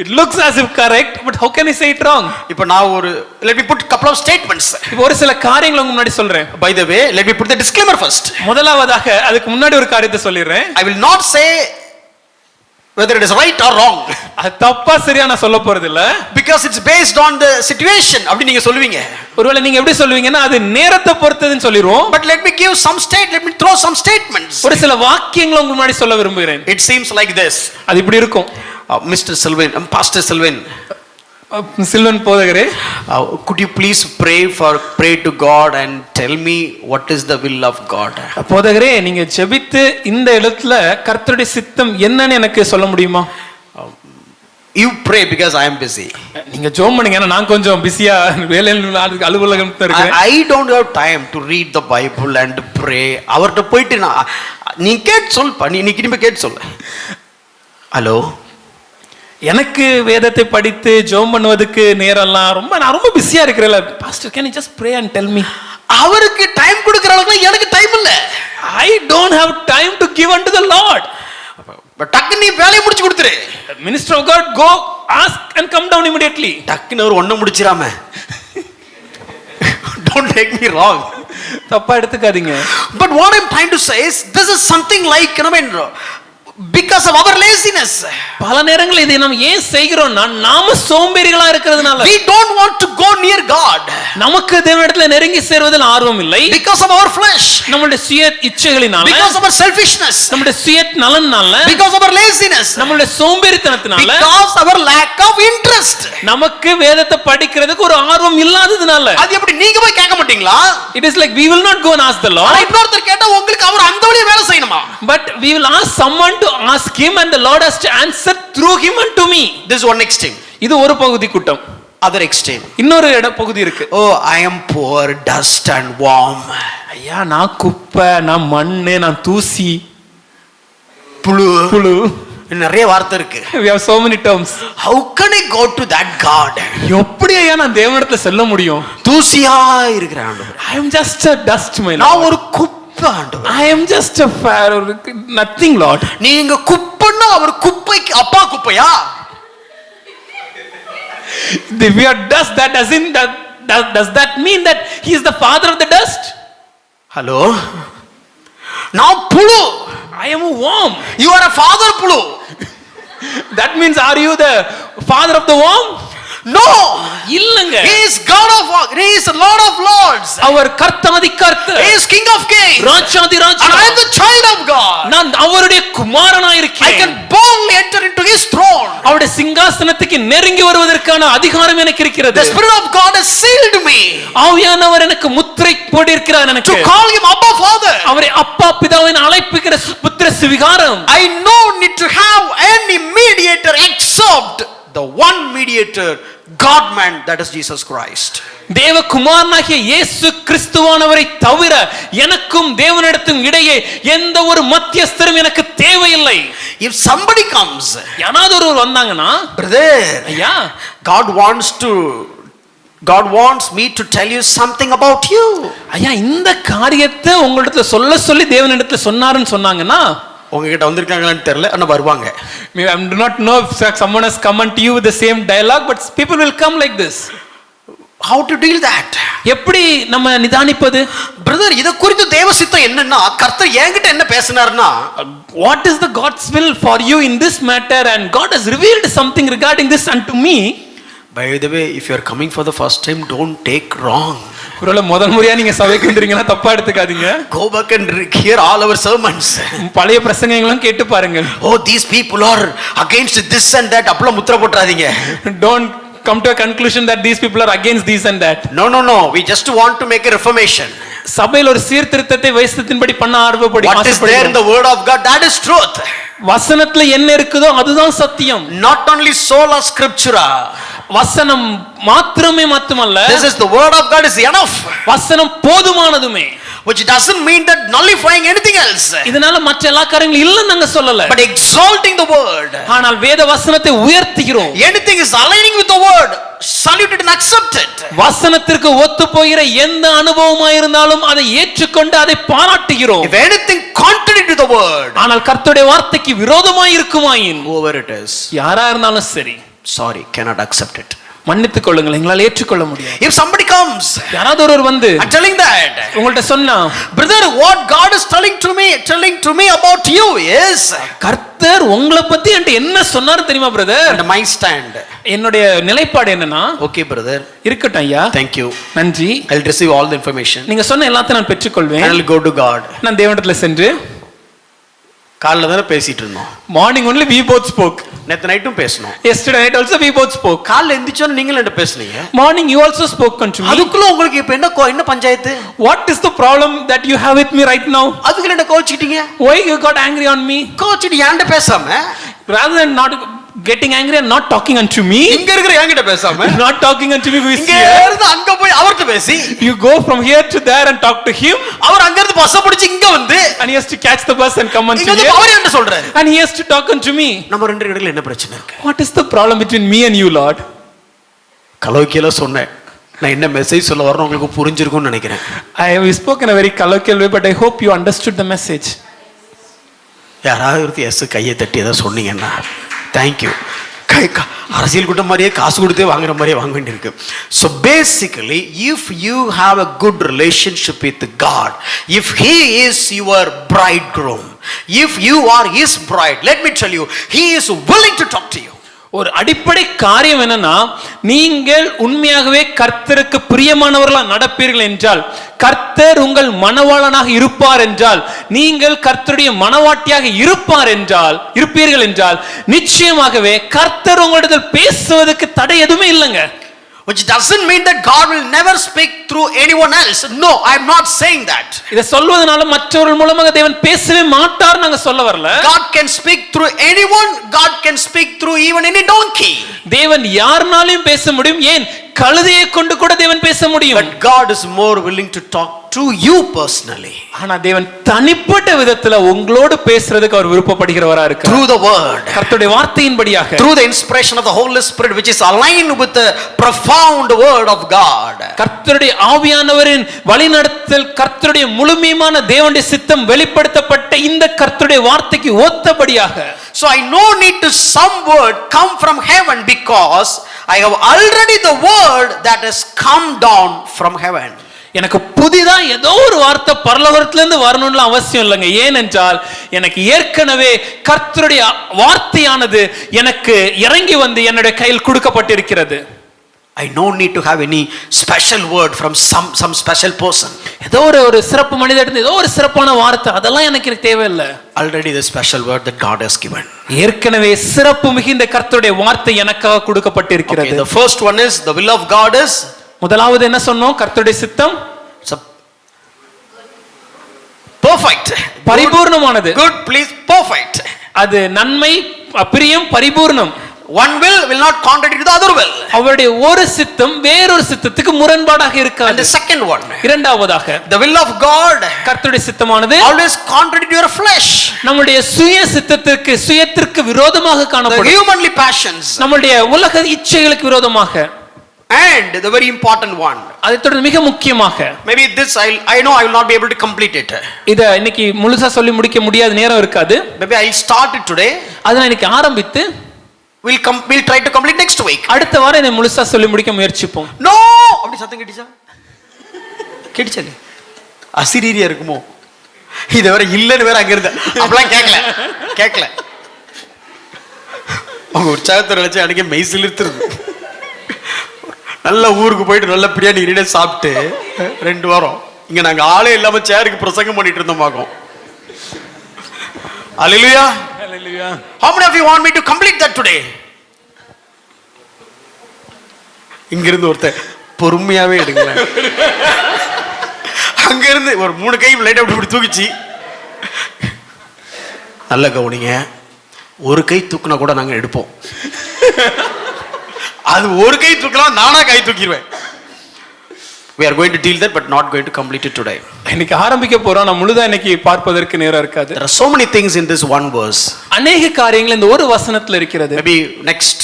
It looks as if correct, but how can I say it wrong? இப்போ நான் ஒரு let me put couple of statements. இப்போ ஒரு சில காரியங்களை உங்களுக்கு முன்னாடி சொல்றேன். By the way, let me put the disclaimer first. முதலாவதாக அதுக்கு முன்னாடி ஒரு காரியத்தை சொல்லிடுறேன். I will not say whether it is right or wrong. அது தப்பா சரியா நான் சொல்ல போறது இல்ல. Because it's based on the situation. அப்படி நீங்க சொல்லுவீங்க. ஒருவேளை நீங்க எப்படி சொல்லுவீங்கன்னா அது நேரத்தை பொறுத்ததுன்னு சொல்லிடுவோம். But let me give some let me throw some statements. ஒரு சில வாக்கியங்களை உங்களுக்கு முன்னாடி சொல்ல விரும்புகிறேன். It seems like this. அது இப்படி இருக்கும். Mr. Sylvain, Pastor Sylvain. Sylvain போதகரே, could you please pray to God and tell me what is the will of God? போதகரே நீங்க ஜெபித்து இந்த இடத்துல கர்த்தருடைய சித்தம் என்னன்னு எனக்கு சொல்ல முடியுமா? You pray because I am busy. நீங்க ஜெபம் பண்ணுங்க, நான் கொஞ்சம் பிஸியா வேலையில அலுவலகத்துல இருக்கேன். I don't have time to read the Bible and pray. அவர்ட்ட போயிட்டு நீ கேட் சொல்பா, நீ திரும்ப கேட் சொல்ல. ஹலோ, எனக்கு வேதத்தை படித்து ஜெபம் பண்ணுவதுக்கு நேரம்லாம் நான் ரொம்ப பிஸியா இருக்கிறேன்ல pastor, can you just pray and tell me? அவருக்கு டைம் கொடுக்கிற அளவுக்கு எனக்கு டைம் இல்ல. I don't have time to give unto the Lord. டக்கு நீ வேலையை முடிச்சு கொடுத்துரு. Minister of God, go ask and come down immediately. டக்குன்னு ஒரு ஒண்ணு முடிச்சிராம. Don't take me wrong. தப்பா எடுத்துக்காதீங்க. But what I'm trying to say is this is something like because of our laziness. பல நேரங்களில் இதை நாம் ஏன் செய்கிறோம்னா நாம சோம்பேறிகளா இருக்கிறதுனால. We don't want to go near God. நமக்கு தேவனிடத்தில் நெருங்கி சேர்வதில் ஆர்வம் இல்லை. Because of our flesh. நம்முடைய சுய இச்சைகளினால. Because of our selfishness. நம்முடைய சுய நலனால. Because of our laziness. நம்முடைய சோம்பேறித்தனத்தினால. Because of our lack of interest. நமக்கு வேதத்தை படிக்கிறதுக்கு ஒரு ஆர்வம் இல்லாததுனால. அது எப்படி நீங்க போய் கேட்க மாட்டீங்களா? It is like we will not go and ask the Lord. இன்னொருத்தர் கேட்டா உங்களுக்கு அவர் அந்த வழியா வேலை செய்யணுமா? But we will ask someone to ask him and the Lord has to answer through him and to me. This is one extreme. இது ஒரு பகுதி கூட்டம். Other extreme. இன்னொரு பகுதி இருக்கு. Oh, I am poor, dust and worm. ஐயா நான் குப்பை, நான் மண்ணு, நான் தூசி, புழு. நிறைய வார்த்தை இருக்கு. We have so many terms. How can I go to that God? எப்படி ஐயா நான் தேவனிடத்துல செல்ல முடியும்? தூசியா இருக்கிற ஆண்டவர். I am just a dust man. நான் ஒரு குப்பை ஆண்டவர். I am just a nothing Lord. நீங்க குப்பைன்னா அவர் குப்பைக்கு அப்பா குப்பையா? We are dust, that doesn't does that mean that he is the father of the dust? Hello? Now Pulu, I am a worm. you are a father Pulu. That means are you the father of the worm? No. இல்லங்க. He is God of He is Lord of Lords. அவர் கர்த்தாதி கர்த்தர். He is King of Kings. Rajathi Raja. And I am the child of God. நான் அவருடைய குமாரனாய் I இருக்கிறேன். can boldly enter into His throne. அவருடைய சிங்காசனத்துக்கு நெருங்கி வருவதற்கான அதிகாரம் எனக்கு இருக்கிறது. The Spirit of God has sealed me. ஆவியானவர் எனக்கு முத்திரை போட்டிருக்கிறார் எனக்கு. To call Him Abba Father. அவரை அப்பா பிதாவின் அழைப்புகிற புத்திர சுவிகாரம். I no need to have any mediator except the one mediator, God man, that is Jesus Christ. தேவகுமாரனாகிய இயேசு கிறிஸ்துவானவரை தவிர எனக்கும் தேவனிடத்தும் இடையே எந்த ஒரு மத்தியஸ்தரும் எனக்கு தேவையில்லை. If somebody comes, யாராவது ஒருவர் வந்தாங்கன்னா, brother, ஐயா, God wants me to tell you something about you. ஐயா இந்த காரியத்தை உங்களிடத்துல சொல்லி தேவனிடத்துல சொன்னாருன்னு சொன்னாங்கன்னா, உங்ககிட்ட வந்திருக்காங்களான்னு தெரியல, ஆனா வருவாங்க. I do not know if someone has come to you with the same dialogue, but people will come like this. How to deal that? எப்படி நம்ம நிதானிப்பது? பிரதர், இத குறித்து தேவ சித்தம் என்னன்னா, கர்த்தர் என்கிட்ட என்ன பேசினார்னா, what is the God's will for you in this matter, and God has revealed something regarding this unto me. By the way, if you are coming for the first time, don't take wrong. ஒருவேளை முதல் முறையா நீங்க சபைக்கு வந்தீங்கன்னா தப்பா எடுத்துக்காதீங்க. Go back and hear all our sermons. பழைய பிரசங்கங்களும் கேட்டு பாருங்க. Oh, these people are against this and that. Appala Mudra போட்றாதீங்க. Don't come to a conclusion that these people are against this and that. No. We just want to make a reformation. சபையில் ஒரு சீர்திருத்தத்தை வைஸ்தத்தின்படி பண்ண ஆர்வப்படுகிறோம். What is there in the word of God? That is truth. வசனத்துல என்ன இருக்குதோ அதுதான் சத்தியம். Not only sola scriptura. வசனம் மாத்திரமே மட்டுமல்ல, This is the word of God is enough. வசனம் போதுமானதுமே. Which doesn't mean that nullifying anything else. இதனால மற்ற எல்லா காரியங்களும் இல்லன்னு நாங்க சொல்லல. But exalting the word. ஆனால் வேத வசனத்தை உயர்த்துகிறோம். Anything is aligning with the word, salute it and accept it. வசனத்திற்கு ஒத்து போகிற எந்த அனுபவமா இருந்தாலும் அதை ஏற்றுக்கொண்டு அதை பாராட்டுகிறோம். If anything contrary to the word, ஆனால் கர்த்தருடைய வார்த்தைக்கு விரோதமாய் இருக்குமாயின், whoever it is, யாரா இருந்தாலும் சரி, sorry, cannot accept it. மன்னித்துக் கொள்ளுங்கள், எங்களால் ஏற்றுக்கொள்ள முடியாது. If somebody comes, யாராவது ஒருவர் வந்து I'm telling that, உங்கள்ட்ட சொன்னா, brother, what God is telling to me about you is, கர்த்தர் உங்களை பத்தி என்கிட்ட என்ன சொன்னாரு தெரியுமா பிரதர்? and my stand. என்னுடைய நிலைப்பாடு என்னன்னா, Okay brother, இருக்கட்டும் ஐயா, thank you, நன்றி, I'll receive all the information, நீங்க சொன்ன எல்லாத்தையும் நான் பெற்றுக்கொள்வேன். I'll go to God. நான் தேவனிடத்துல சென்று, காலைல தான பேசிட்டு இருந்தோம். Morning only we both spoke. நேத்து நைட்டும் பேசணும். Yesterday night also we both spoke. காலைல எந்திரிச்சோன நீங்களும் என்ன பேசுனீங்க? Morning you also spoke unto me. அதுக்குள்ள உங்களுக்கு இப்ப என்ன panchayat? What is the problem that you have with me right now? அதுக்குள்ள என்ன கோச்சிட்டீங்க? Why you got angry on me? கோச்சிட்டு ஏன்ட பேசாம, rather than not getting angry and not talking unto me, இங்க இருக்கிற என்கிட்ட பேசாம, not talking unto me who is இங்க here, இருந்து அங்க போய் அவர்ட்ட பேசி, you go from here to there and talk to him, அவர் அங்க இருந்து பஸ் பிடிச்சு இங்க வந்து, and he has to catch the bus and come unto இங்க here, அவர் என்ன சொல்றாரு, and he has to talk unto me. நம்ம ரெண்டு பேருக்கு என்ன பிரச்சனை இருக்கு? What is the problem between me and you, Lord? கலோக்கியல சொன்னேன். நான் என்ன மெசேஜ் சொல்ல வரணும் உங்களுக்கு புரிஞ்சிருக்கும்னு நினைக்கிறேன். I have spoken a very colloquial way, but I hope you understood the message. யாராவது எஸ் கையை தட்டி ஏதாவது சொன்னீங்கன்னா தேங்க்யூ. அரசியல் கூட்டம் மாதிரியே காசு கொடுத்தே வாங்குற மாதிரியே வாங்க வேண்டியிருக்கு. So basically if you have a good relationship with God, if he is your bride groom, if you are his bride, let me tell you, he is willing to talk to you. ஒரு அடிப்படை காரியம் என்னன்னா, நீங்கள் உண்மையாகவே கர்த்தருக்கு பிரியமானவர்களா நடப்பீர்கள் என்றால், கர்த்தர் உங்கள் மணவாளனாக இருப்பார் என்றால், நீங்கள் கர்த்தருடைய மணவாட்டியாக இருப்பீர்கள் என்றால், நிச்சயமாகவே கர்த்தர் உங்களிடத்தில் பேசுவதற்கு தடை எதுவுமே இல்லைங்க. Which doesn't mean that God will never speak through anyone else. No, I am not saying that. இத சொல்வதனால மற்றவர்கள் மூலமாக தேவன் பேசவே மாட்டார் நாங்க சொல்ல வரல. God can speak through anyone. God can speak through even any donkey. தேவன் யார்னாலும் பேச முடியும், ஏன் கழுதையை கொண்டு கூட தேவன் பேச முடியும். But God is more willing to talk to you personally. ஆனா தேவன் தனிப்பட்ட விதத்துல உங்களோடு பேசுறதுக்கு அவர் விருப்பப்படுகிறவரா இருக்கார். Through the word. கர்த்தருடைய வார்த்தையின்படியாக. Through the inspiration of the Holy Spirit, which is aligned with the profound word of God. கர்த்தருடைய ஆவியானவரின் வழிநடத்தல், கர்த்தருடைய முழுமையான தேவனுடைய சித்தம் வெளிப்படுத்தப்பட்ட இந்த கர்த்தருடைய வார்த்தைக்கு ஒத்தபடியாக. So I no need to some word come from heaven, because I have already the word that has come down from heaven. எனக்கு புதிதா ஏதோ ஒரு வார்த்தை பரலோகத்திலிருந்து வரணும்னு அவசியம் இல்லைங்க. ஏனென்றால் எனக்கு ஏற்கனவே கர்த்தருடைய வார்த்தையானது எனக்கு இறங்கி வந்து என்னுடைய கையில் கொடுக்கப்பட்டிருக்கிறது. I no need to have any special word from some special person. ஏதோ ஒரு சிறப்பு மனிதர் ஏதோ ஒரு சிறப்பான வார்த்தை அதெல்லாம் எனக்கு தேவையில்லை. Already the special word that God has given. ஏற்கனவே சிறப்பு மிகுந்த கர்த்தருடைய வார்த்தை எனக்காக கொடுக்கப்பட்டிருக்கிறது. Okay, the first one is the will of God is, முதலாவது என்ன சொன்னோம்? கர்த்தருடைய சித்தம் perfect, பரிபூர்ணமானது. good, please, perfect. அது நன்மை, பிரியம், பரிபூர்ணம். One will not contradict the other will. அவருடைய ஒரு சித்தம் வேறொரு சித்தத்துக்கு முரண்பாடாக இருக்காது. And the second one, இரண்டாவதாக the will of God, கர்த்தருடைய சித்தமானது always contradict your flesh, நம்முடைய சுயத்திற்கு விரோதமாக காணப்படும். the humanly passions, நம்முடைய உலக இச்சைகளுக்கு விரோதமாக. and the very important one, அதை தொடர்ந்து மிக முக்கியமாக, maybe this I know I will not be able to complete it. இத இன்னைக்கு முழுசா சொல்லி முடிக்க முடியாத நேரம் இருக்காது. Maybe I'll start it today, அதனால இன்னைக்கு ஆரம்பித்து we'll try to complete next week. அடுத்த வாரம் இதை முழுசா சொல்லி முடிக்க முயற்சிப்போம். No, அப்படி சத்தம் கேட்டிச்சா அசிரீரியா இருக்குமோ? இது வேற இல்லன்னு வேற அங்க இருந்த அப்பலாம் கேட்கல. அவங்க உற்சாகத்தை நினைச்சு அன்னைக்கு மெய்சில் இருக்குது. நல்ல ஊருக்கு போயிட்டு நல்ல பிரியாணி கிரீட சாப்பிட்டு 2 வாரம் இங்க நாங்க ஆளே இல்லாம சேருக்கு பிரசங்கம் பண்ணிட்டு இருந்தோம் பாக்கோம். Hallelujah. Hallelujah. How many of you want me to complete that today? இங்க இருந்து ஒருத்தர் பொறுமையாவே எடுங்க. அங்க இருந்து ஒரு 3 கை லைட் அப்படி தூக்கிச்சு. நல்ல கவனிங்க, ஒரு கை தூக்குனா கூட நாங்க எடுப்போம். அது ஒரு கை தூக்கலாம், நானா கை தூக்கிடுவேன். We are going to deal that, but not going to complete it today. இன்னைக்கு ஆரம்பிக்க போறோம். நான் முழுதா இன்னைக்கு பார்ப்பதற்கு நேரம் இருக்காது. There are so many things in this one verse. அநேக காரியங்கள் இந்த ஒரு வசனத்துல இருக்கிறது. Maybe next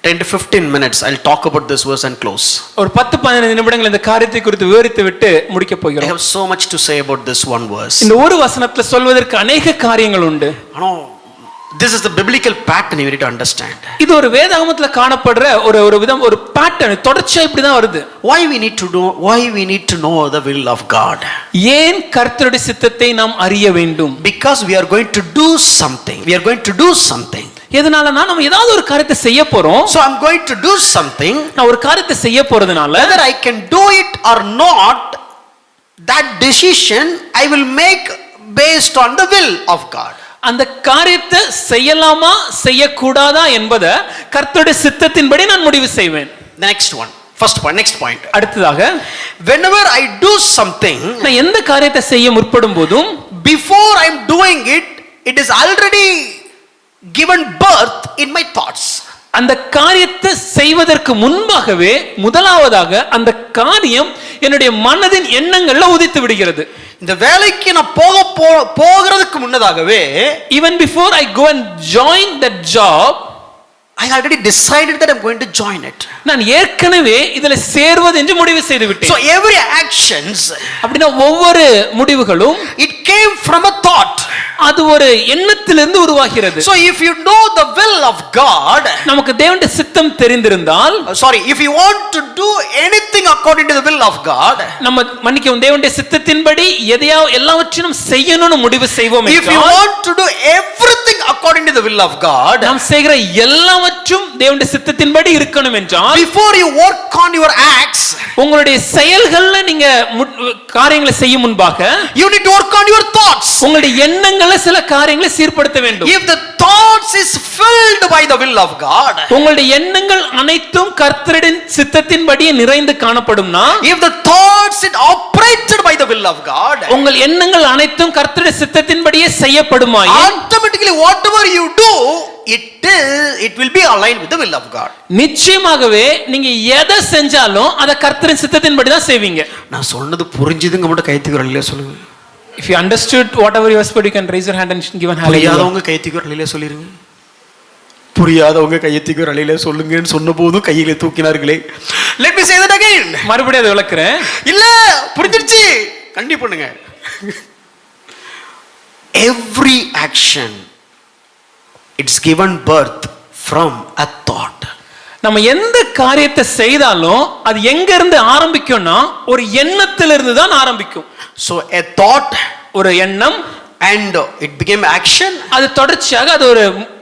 10 to 15 minutes I'll talk about this verse and close. ஒரு 10-15 நிமிடங்கள் இந்த காரியத்தை குறித்து விவரித்து விட்டு முடிக்க I போகிறோம். have so much to say about this one verse. இந்த ஒரு வசனத்துல சொல்வதற்கு அநேக காரியங்கள் உண்டு. This is the biblical pattern you need to understand. இது ஒரு வேதாகமத்துல காணப்படுற ஒரு பேட்டர்ன், தொடர்ச்சியா இப்படி தான் வருது. Why we need to know the will of God? ஏன் கர்த்தருடைய சித்தத்தை நாம் அறிய வேண்டும்? Because we are going to do something. எதனால நம்ம ஏதாவது ஒரு காரியத்தை செய்ய போறோம். So I'm going to do something. நான் ஒரு காரியத்தை செய்ய போறதுனால whether I can do it or not, that decision I will make based on the will of God. அந்த காரியத்தை செய்யலாமா செய்யக்கூடாதா என்பதை கர்த்தருடைய சித்தத்தின்படி நான் முடிவு செய்வேன். The next one, first point, next point. அடுத்ததாக, whenever I do something, நான் எந்த காரியத்தை செய்ய முற்படும் போதும், before I'm doing it, it is already given birth in my thoughts. அந்த காரியத்தை செய்வதற்கு முன்பாகவே முதலாவதாக அந்த காரியம் என்னுடைய மனதின் எண்ணங்கள்ல உதித்து விடுகிறது. இந்த வேலைக்கு நான் போகிறதுக்கு முன்னதாகவே, even before I go and join that job, I already decided that I'm going to join it. நான் ஏற்கனவே இதுல சேர்வது என்று முடிவு செய்து விட்டேன். So every actions, அப்படினா ஒவ்வொரு முடிவுகளும், it came from a thought. அது ஒரு எண்ணத்திலிருந்து உருவாகிறது. So if you know the will of God, நமக்கு தேவனுடைய சித்தம் தெரிந்திருந்தால், if you want to do anything according to the will of God, நம்ம மன்னிக்கவும் தேவனுடைய சித்தத்தின்படி எல்லாவற்றையும் செய்யணும்னு முடிவு செய்வோம். If you want to do everything according to the will of God, நாம் செய்கிற எல்லாவற்றும் தேவனுடைய சித்தத்தின்படி இருக்கணும் என்றால், before you work on your acts, உங்களுடைய செயல்கள்ல நீங்க காரியங்களை செய்யும் முன்பாக, you need to work on your thoughts. உங்களுடைய எண்ணங்கள் சில காரியங்களை சீர்படுத்த வேண்டும். If the thoughts is filled by the will of God, உங்களுடைய எண்ணங்கள் அனைத்தும் கர்த்தருடைய சித்தத்தின்படி நிறைந்து காணப்படும்னா, if the thoughts is operated by the will of God, உங்கள் எண்ணங்கள் அனைத்தும் கர்த்தருடைய சித்தத்தின்படியே செய்யப்படுமாயின், automatically whatever you do, it will be aligned with the will of God. நிச்சயமாகவே நீங்க எதை செஞ்சாலும் அத கர்த்தரின் சித்தத்தின்படி தான் செய்வீங்க. நான் சொன்னது புரிஞ்சுதுங்க மட்டும் கை தூக்கி இல்லையா சொல்லுங்க. If you understood whatever you were spoken, you can raise your hand and give an hallelujah. புரியாதவங்க கை தூக்கி இல்லையா சொல்லிருங்க. புரியாதவங்க கையை தூக்கி அலையில சொல்லுங்கன்னு சொன்ன போதும் கையில தூக்கினார்களே. Let me say that again. மறுபடியும் அதை விளக்குறேன். இல்ல புரிஞ்சிருச்சு. கண்டிப்பா பண்ணுங்க. Every action it's given birth from a thought. நம்ம எந்த காரியத்தை செய்தாலும் அது எங்க இருந்து ஆரம்பிக்கும்னா ஒரு எண்ணத்திலிருந்து தான் ஆரம்பிக்கும். So a thought, ஒரு எண்ணம், and it became action. அது தொடர்ச்சியாக அது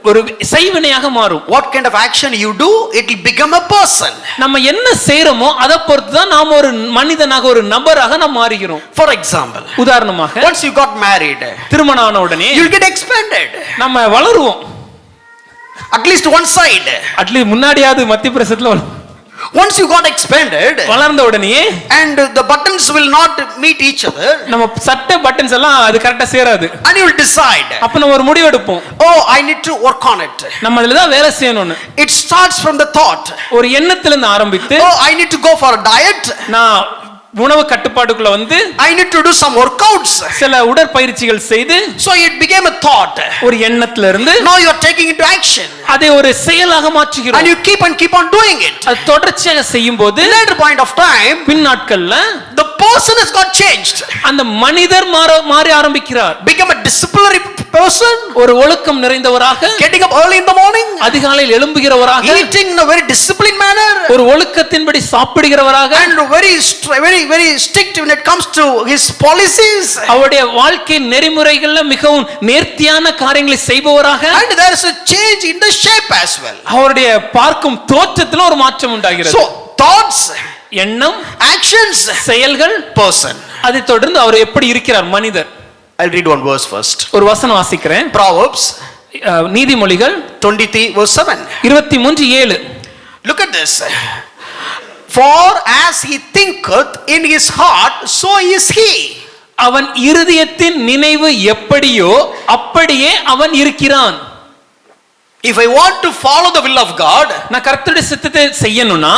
ஒரு செய்வினையாக மாறும். What kind of action you do, it will become a person. நம்ம என்ன செய்றோமோ அதை பொறுத்து தான் நாம ஒரு மனிதனாக ஒரு நபராக நாம் மாறுகிறோம். For example, உதாரணமாக once you got married, திருமணம் ஆன உடனே you'll get expanded. நம்ம வளருவோம். At least one side. At least முன்னாடியாவது மத்திய பிரசத்துல Once you got expanded, வளர்ந்த உடனே and the buttons will not meet each other, நம்ம சட்டை பட்டன்ஸ் எல்லாம் அது கரெக்ட்டா சேராது. and you will decide, அப்ப நம்ம ஒரு முடிவு எடுப்போம். oh, I need to work on it. நம்ம அதுல தான் வேலை செய்யணும்னு. It starts from the thought. ஒரு எண்ணத்துல இருந்து ஆரம்பித்து, oh, I need to go for a diet. நான் உணவு கட்டுப்பாட்டுக்குள்ள வந்து I need to do some workouts. சில உடற்பயிற்சிகள் செய்து, so it became a thought. ஒரு எண்ணத்துல இருந்து now you are taking into action. அதை ஒரு செயலாக மாற்றுகிறோம். and you keep on doing it. அது தொடர்ச்சியாக செய்யும்போது later point of time, பின் நாட்கள்ல the person has got changed. அந்த மனிதர் மாறி ஆரம்பிக்கிறார். become a disciplinary person, ஒரு ஒழுக்கம் நிறைந்தவராக, getting up early in the morning, அதிகாலையில் எழும்புகிறவராக, eating in a very disciplined manner, ஒரு ஒழுக்கத்தின்படி சாப்பிடுகிறவராக, and very strict when it comes to his policies. அவருடைய வாழ்க்கை நெறிமுறைகள்ல மிகவும் நேர்த்தியான காரியங்களை செய்பவராக, and there is a change in the shape as well. அவருடைய பார்க்கும் தோற்றத்துல ஒரு மாற்றம் உண்டாகிறது. so thoughts, எண்ணம், actions, செயல்கள், person. அதை தொடர்ந்து அவர் எப்படி இருக்கிறார் மனிதர். I'll read one verse first. ஒரு வசனம் வாசிக்கிறேன். Proverbs நீதிமொழிகள் 23 verse 7. 23:7. look at this. for as he thinketh in his heart, so is he. அவன் இருதயத்தின் நினைவு எப்படியோ அப்படியே அவன் இருக்கிறான். if I want to follow the will of God, நான் கர்த்தருடைய சித்தத்தை செய்யணும்னா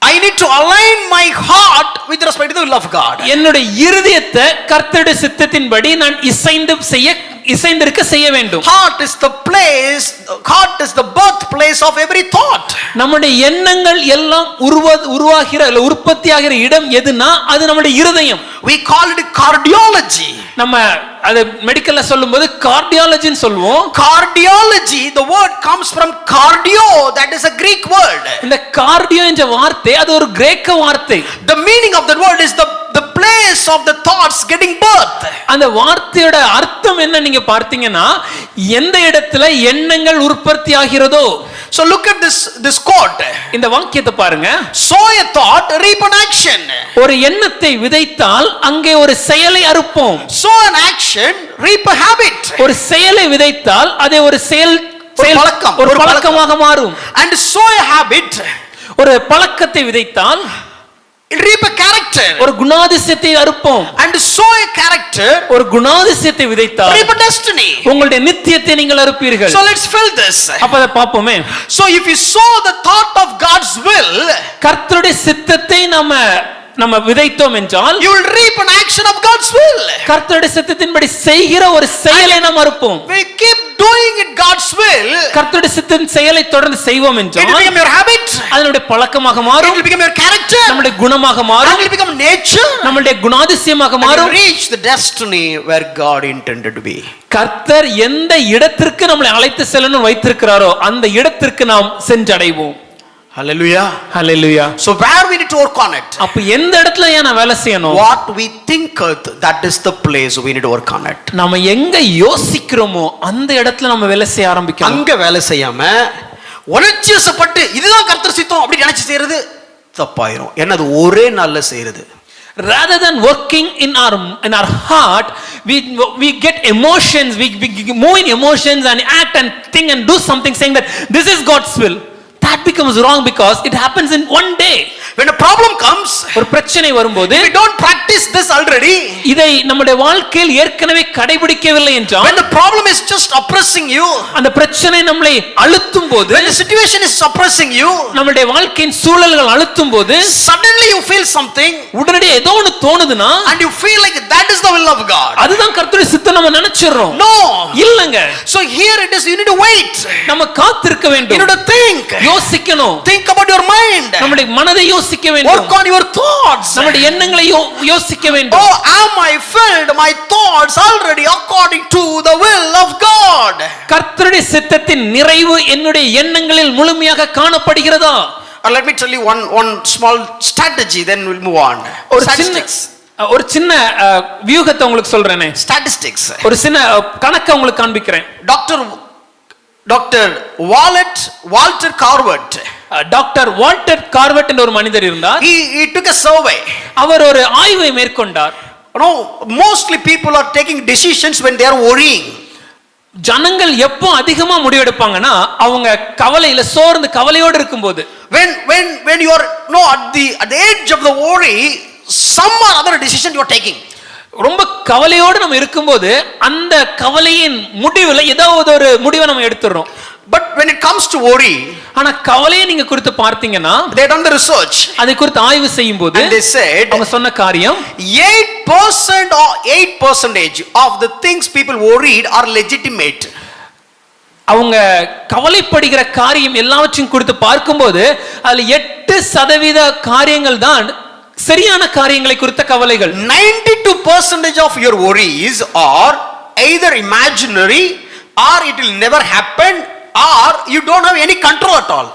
I need to align my heart with respect to the will of God. என்னுடைய இருதயத்தை கர்த்தருடைய சித்தத்தின்படி நான் இசைந்திருக்க செய்ய வேண்டும். heart is the birthplace of every thought. நம்முடைய எண்ணங்கள் எல்லாம் உருவாகிற இல்ல உற்பத்தியாகிற இடம் எதுனா அது நம்முடைய இருதயம். we call it cardiology. நம்ம அது மெடிக்கல்ல சொல்லும்போது கார்டியாலஜின்னு சொல்லுவோம். cardiology, the word comes from cardio, that is a Greek word. இந்த கார்டியோ என்ற வார்த்தை அது ஒரு கிரேக்க வார்த்தை. the meaning of that word is the place of the thoughts getting birth. அந்த வார்த்தையோட அர்த்தம் என்ன நீங்க பார்த்தீங்கன்னா எந்த இடத்துல எண்ணங்கள் உற்பத்தி ஆகிறதோ. so look at this quote. இந்த வாக்கியத்தை பாருங்க. sow a thought, reap an action. ஒரு எண்ணத்தை விதைத்தால் அங்கே ஒரு செயலை அறுப்போம். sow an action, reap a habit. ஒரு செயலை விதைத்தால் அதை ஒரு பழக்கமாக மாறும். and sow a habit, ஒரு பழக்கத்தை விதைத்தால் reap a character. ஒரு குணாதிசயத்தை அறுப்போம். and sow a character, ஒரு குணாதிசயத்தை விதைத்தால் reap a destiny. உங்களுடைய நித்தியத்தை நீங்கள் அறுப்பீர்கள். so let's fill this. அப்ப அத பாப்போமே. so if you sow the thought of God's will, கர்த்தருடைய சித்தத்தை நம்ம விதைத்தோம் என்றால் you will reap an action of God's will. கர்த்தருடைய சித்தத்தின்படி செய்கிற ஒரு செயலை நாம் அறுப்போம். we keep doing it God's will, கர்த்தருடைய சித்தத்தின் செயலை தொடர்ந்து செய்வோம் என்றால் it will become your habit, அதனுடைய பழக்கமாக மாறும். it will become your character, நம்முடைய குணமாக மாறும். it will become nature, நம்முடைய குணாதிசயமாக மாறும். reach the destiny where God intended to be. கர்த்தர் எந்த இடத்திற்கு நம்மளை அழைத்து செல்லணும் வைத்திருக்கிறாரோ அந்த இடத்திற்கு நாம் சென்றடைவோம். hallelujah, hallelujah. so where we need to work on it, அப்ப எந்த இடத்துல நான் வேலை செய்யணும்? what we think, that is the place we need to work on it. நாம எங்க யோசிக்கிறோமோ அந்த இடத்துல நம்ம வேலை செய்ய ஆரம்பிக்கணும். அங்க வேலை செய்யாம உணர்ச்சியப்பட்டு இதுதான் கர்த்தர் சித்தம் அப்படி நினைச்சு செய்யறது தப்பாயிரும். ஏன்னா அது ஒரே நாள்ல செய்யறது. rather than working in our heart, we get emotions, we move in emotions and act and think and do something saying that this is God's will. That becomes wrong because it happens in one day. When a problem comes, ஒரு பிரச்சனை வரும்போது if we don't practice this already, இதை நம்முடைய வாழ்க்கையில் ஏற்கனவே கடைபிடிக்கவில்லை என்றால், when the problem is just oppressing you, அந்த பிரச்சனை நம்மை அழுத்தும் போது, when the situation is suppressing you, நம்முடைய வாழ்க்கையின் சூழல்கள் அழுத்தும் போது, suddenly you feel something, உடனடியாக ஏதோ ஒன்று தோணுதுன்னா, and you feel like that is the will of God. அதுதான் கர்த்தருடைய சித்தம் நம்ம நினைச்சிரோம். No, இல்லங்க. so here it is, you need to wait, நம்ம காத்திருக்க you வேண்டும், need to think, யோசிக்கணும், think about your mind, நம்முடைய மனதை யோசிக்க வேண்டும், work on your thoughts. நம்முடைய எண்ணங்களை யோசிக்க வேண்டும். Oh, am I filled my thoughts already according to the will of God? கர்த்தருடைய சித்தத்தின் நிறைவு என்னுடைய எண்ணங்களில் முழுமையாக காணப்படுகிறதா? Let me tell you one small strategy, then we'll move on. ஒரு சின்ன வியூகத்தை உங்களுக்கு சொல்றேனே. Statistics. ஒரு சின்ன கணக்கை உங்களுக்கு காண்பிக்கிறேன். Doctor Walter corvette. Doctor Walter corvette என்ற ஒரு மனிதர் இருந்தார். He took a survey. அவர் ஒரு ஆய்வை மேற்கொண்டார். No, mostly people are taking decisions when they are worrying. ஜனங்கள் எப்போ அதிகமா முடிவெடுப்பாங்கன்னா அவங்க கவலையில சோர்ந்து கவலையோடு இருக்கும்போது. When you are at the edge of the worry, some other decision you are taking. ரொம்ப கவலையோடு நம்ம இருக்கும்போது அந்த கவலையின் முடிவுல ஏதாவது ஒரு முடிவை நம்ம எடுத்துறோம். But when it comes to worry, ஆனா கவலையை நீங்க குறித்து பார்த்தீங்கன்னா, they done the research, அதை குறித்து ஆய்வு செய்யும்போது, and they said அவங்க சொன்ன காரியம் 8% or 8% of the things people worried are legitimate. அவங்க கவலைப்படுகிற காரியம் எல்லாவற்றையும் குறித்து பார்க்கும்போது அதுல 8% காரியங்கள் தான் சரியான காரியங்களை குறித்த கவலைகள். 92% of your worries are either imaginary, or it will never happen, or you don't have any control at all.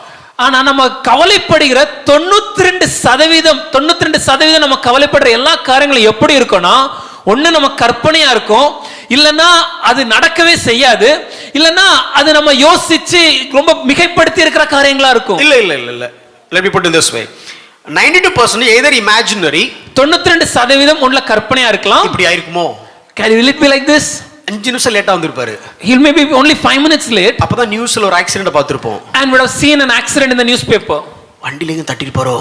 ஆனா நம்ம கவலைப்படுகிற 92% நம்ம கவலைப்படுற எல்லா காரியங்களும் எப்படி இருக்கும்னா, ஒண்ணு நம்ம கற்பனையா இருக்கும், இல்லனா அது நடக்கவே செய்யாது, இல்லனா அது நம்ம யோசிச்சு ரொம்ப மிகைப்படுத்தி இருக்கிற காரியங்களா இருக்கும். இல்ல let me put it this way, 92% either imaginary, 92% உள்ள கற்பனையா இருக்கலாம். இப்படி ஆயிருக்குமோ, will it be like this? 5 நிமிஷம் லேட்டா வந்திருப்பாரு. He'll maybe only 5 minutes late. அப்பதான் நியூஸ்ல ஒரு ஆக்சிடென்ட் பார்த்திருப்போம். And would have seen an accident in the newspaper. வண்டில எங்க தட்டிட்டு போறோ.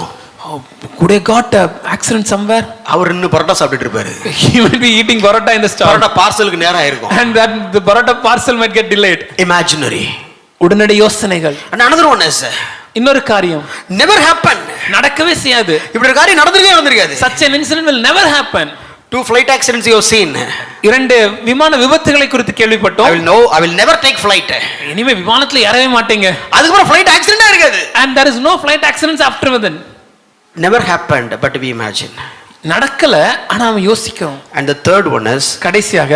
Oh, could have got an accident somewhere. அவர் இன்னும் பரோட்டா சாப்பிட்டுட்டு இருப்பாரு. He will be eating paratha in the stall. Parotta பார்சலுக்கு நேரா இருக்கும். And that the paratha parcel might get delayed. Imaginary. உடனடி யோசனைகள். And another one is, இன்னொரு காரியம் never happen. நடக்கவே செய்யாது. இப்படி ஒரு காரியம் நடந்திருக்காது. Such an incident will never happen. 2 flight accidents you have seen. 2 விமான விபத்துகளை குறித்து கேள்விப்பட்டோம். I will never take flight. இனிமே விமானத்துல ஏறவே மாட்டீங்க. அதுக்கு அப்புறம் flight accident இருக்காது. And there is no flight accidents after within. Never happened, but we imagine. நடக்கல, ஆனா நாம யோசிக்கிறோம். And the third one is, கடைசியாக,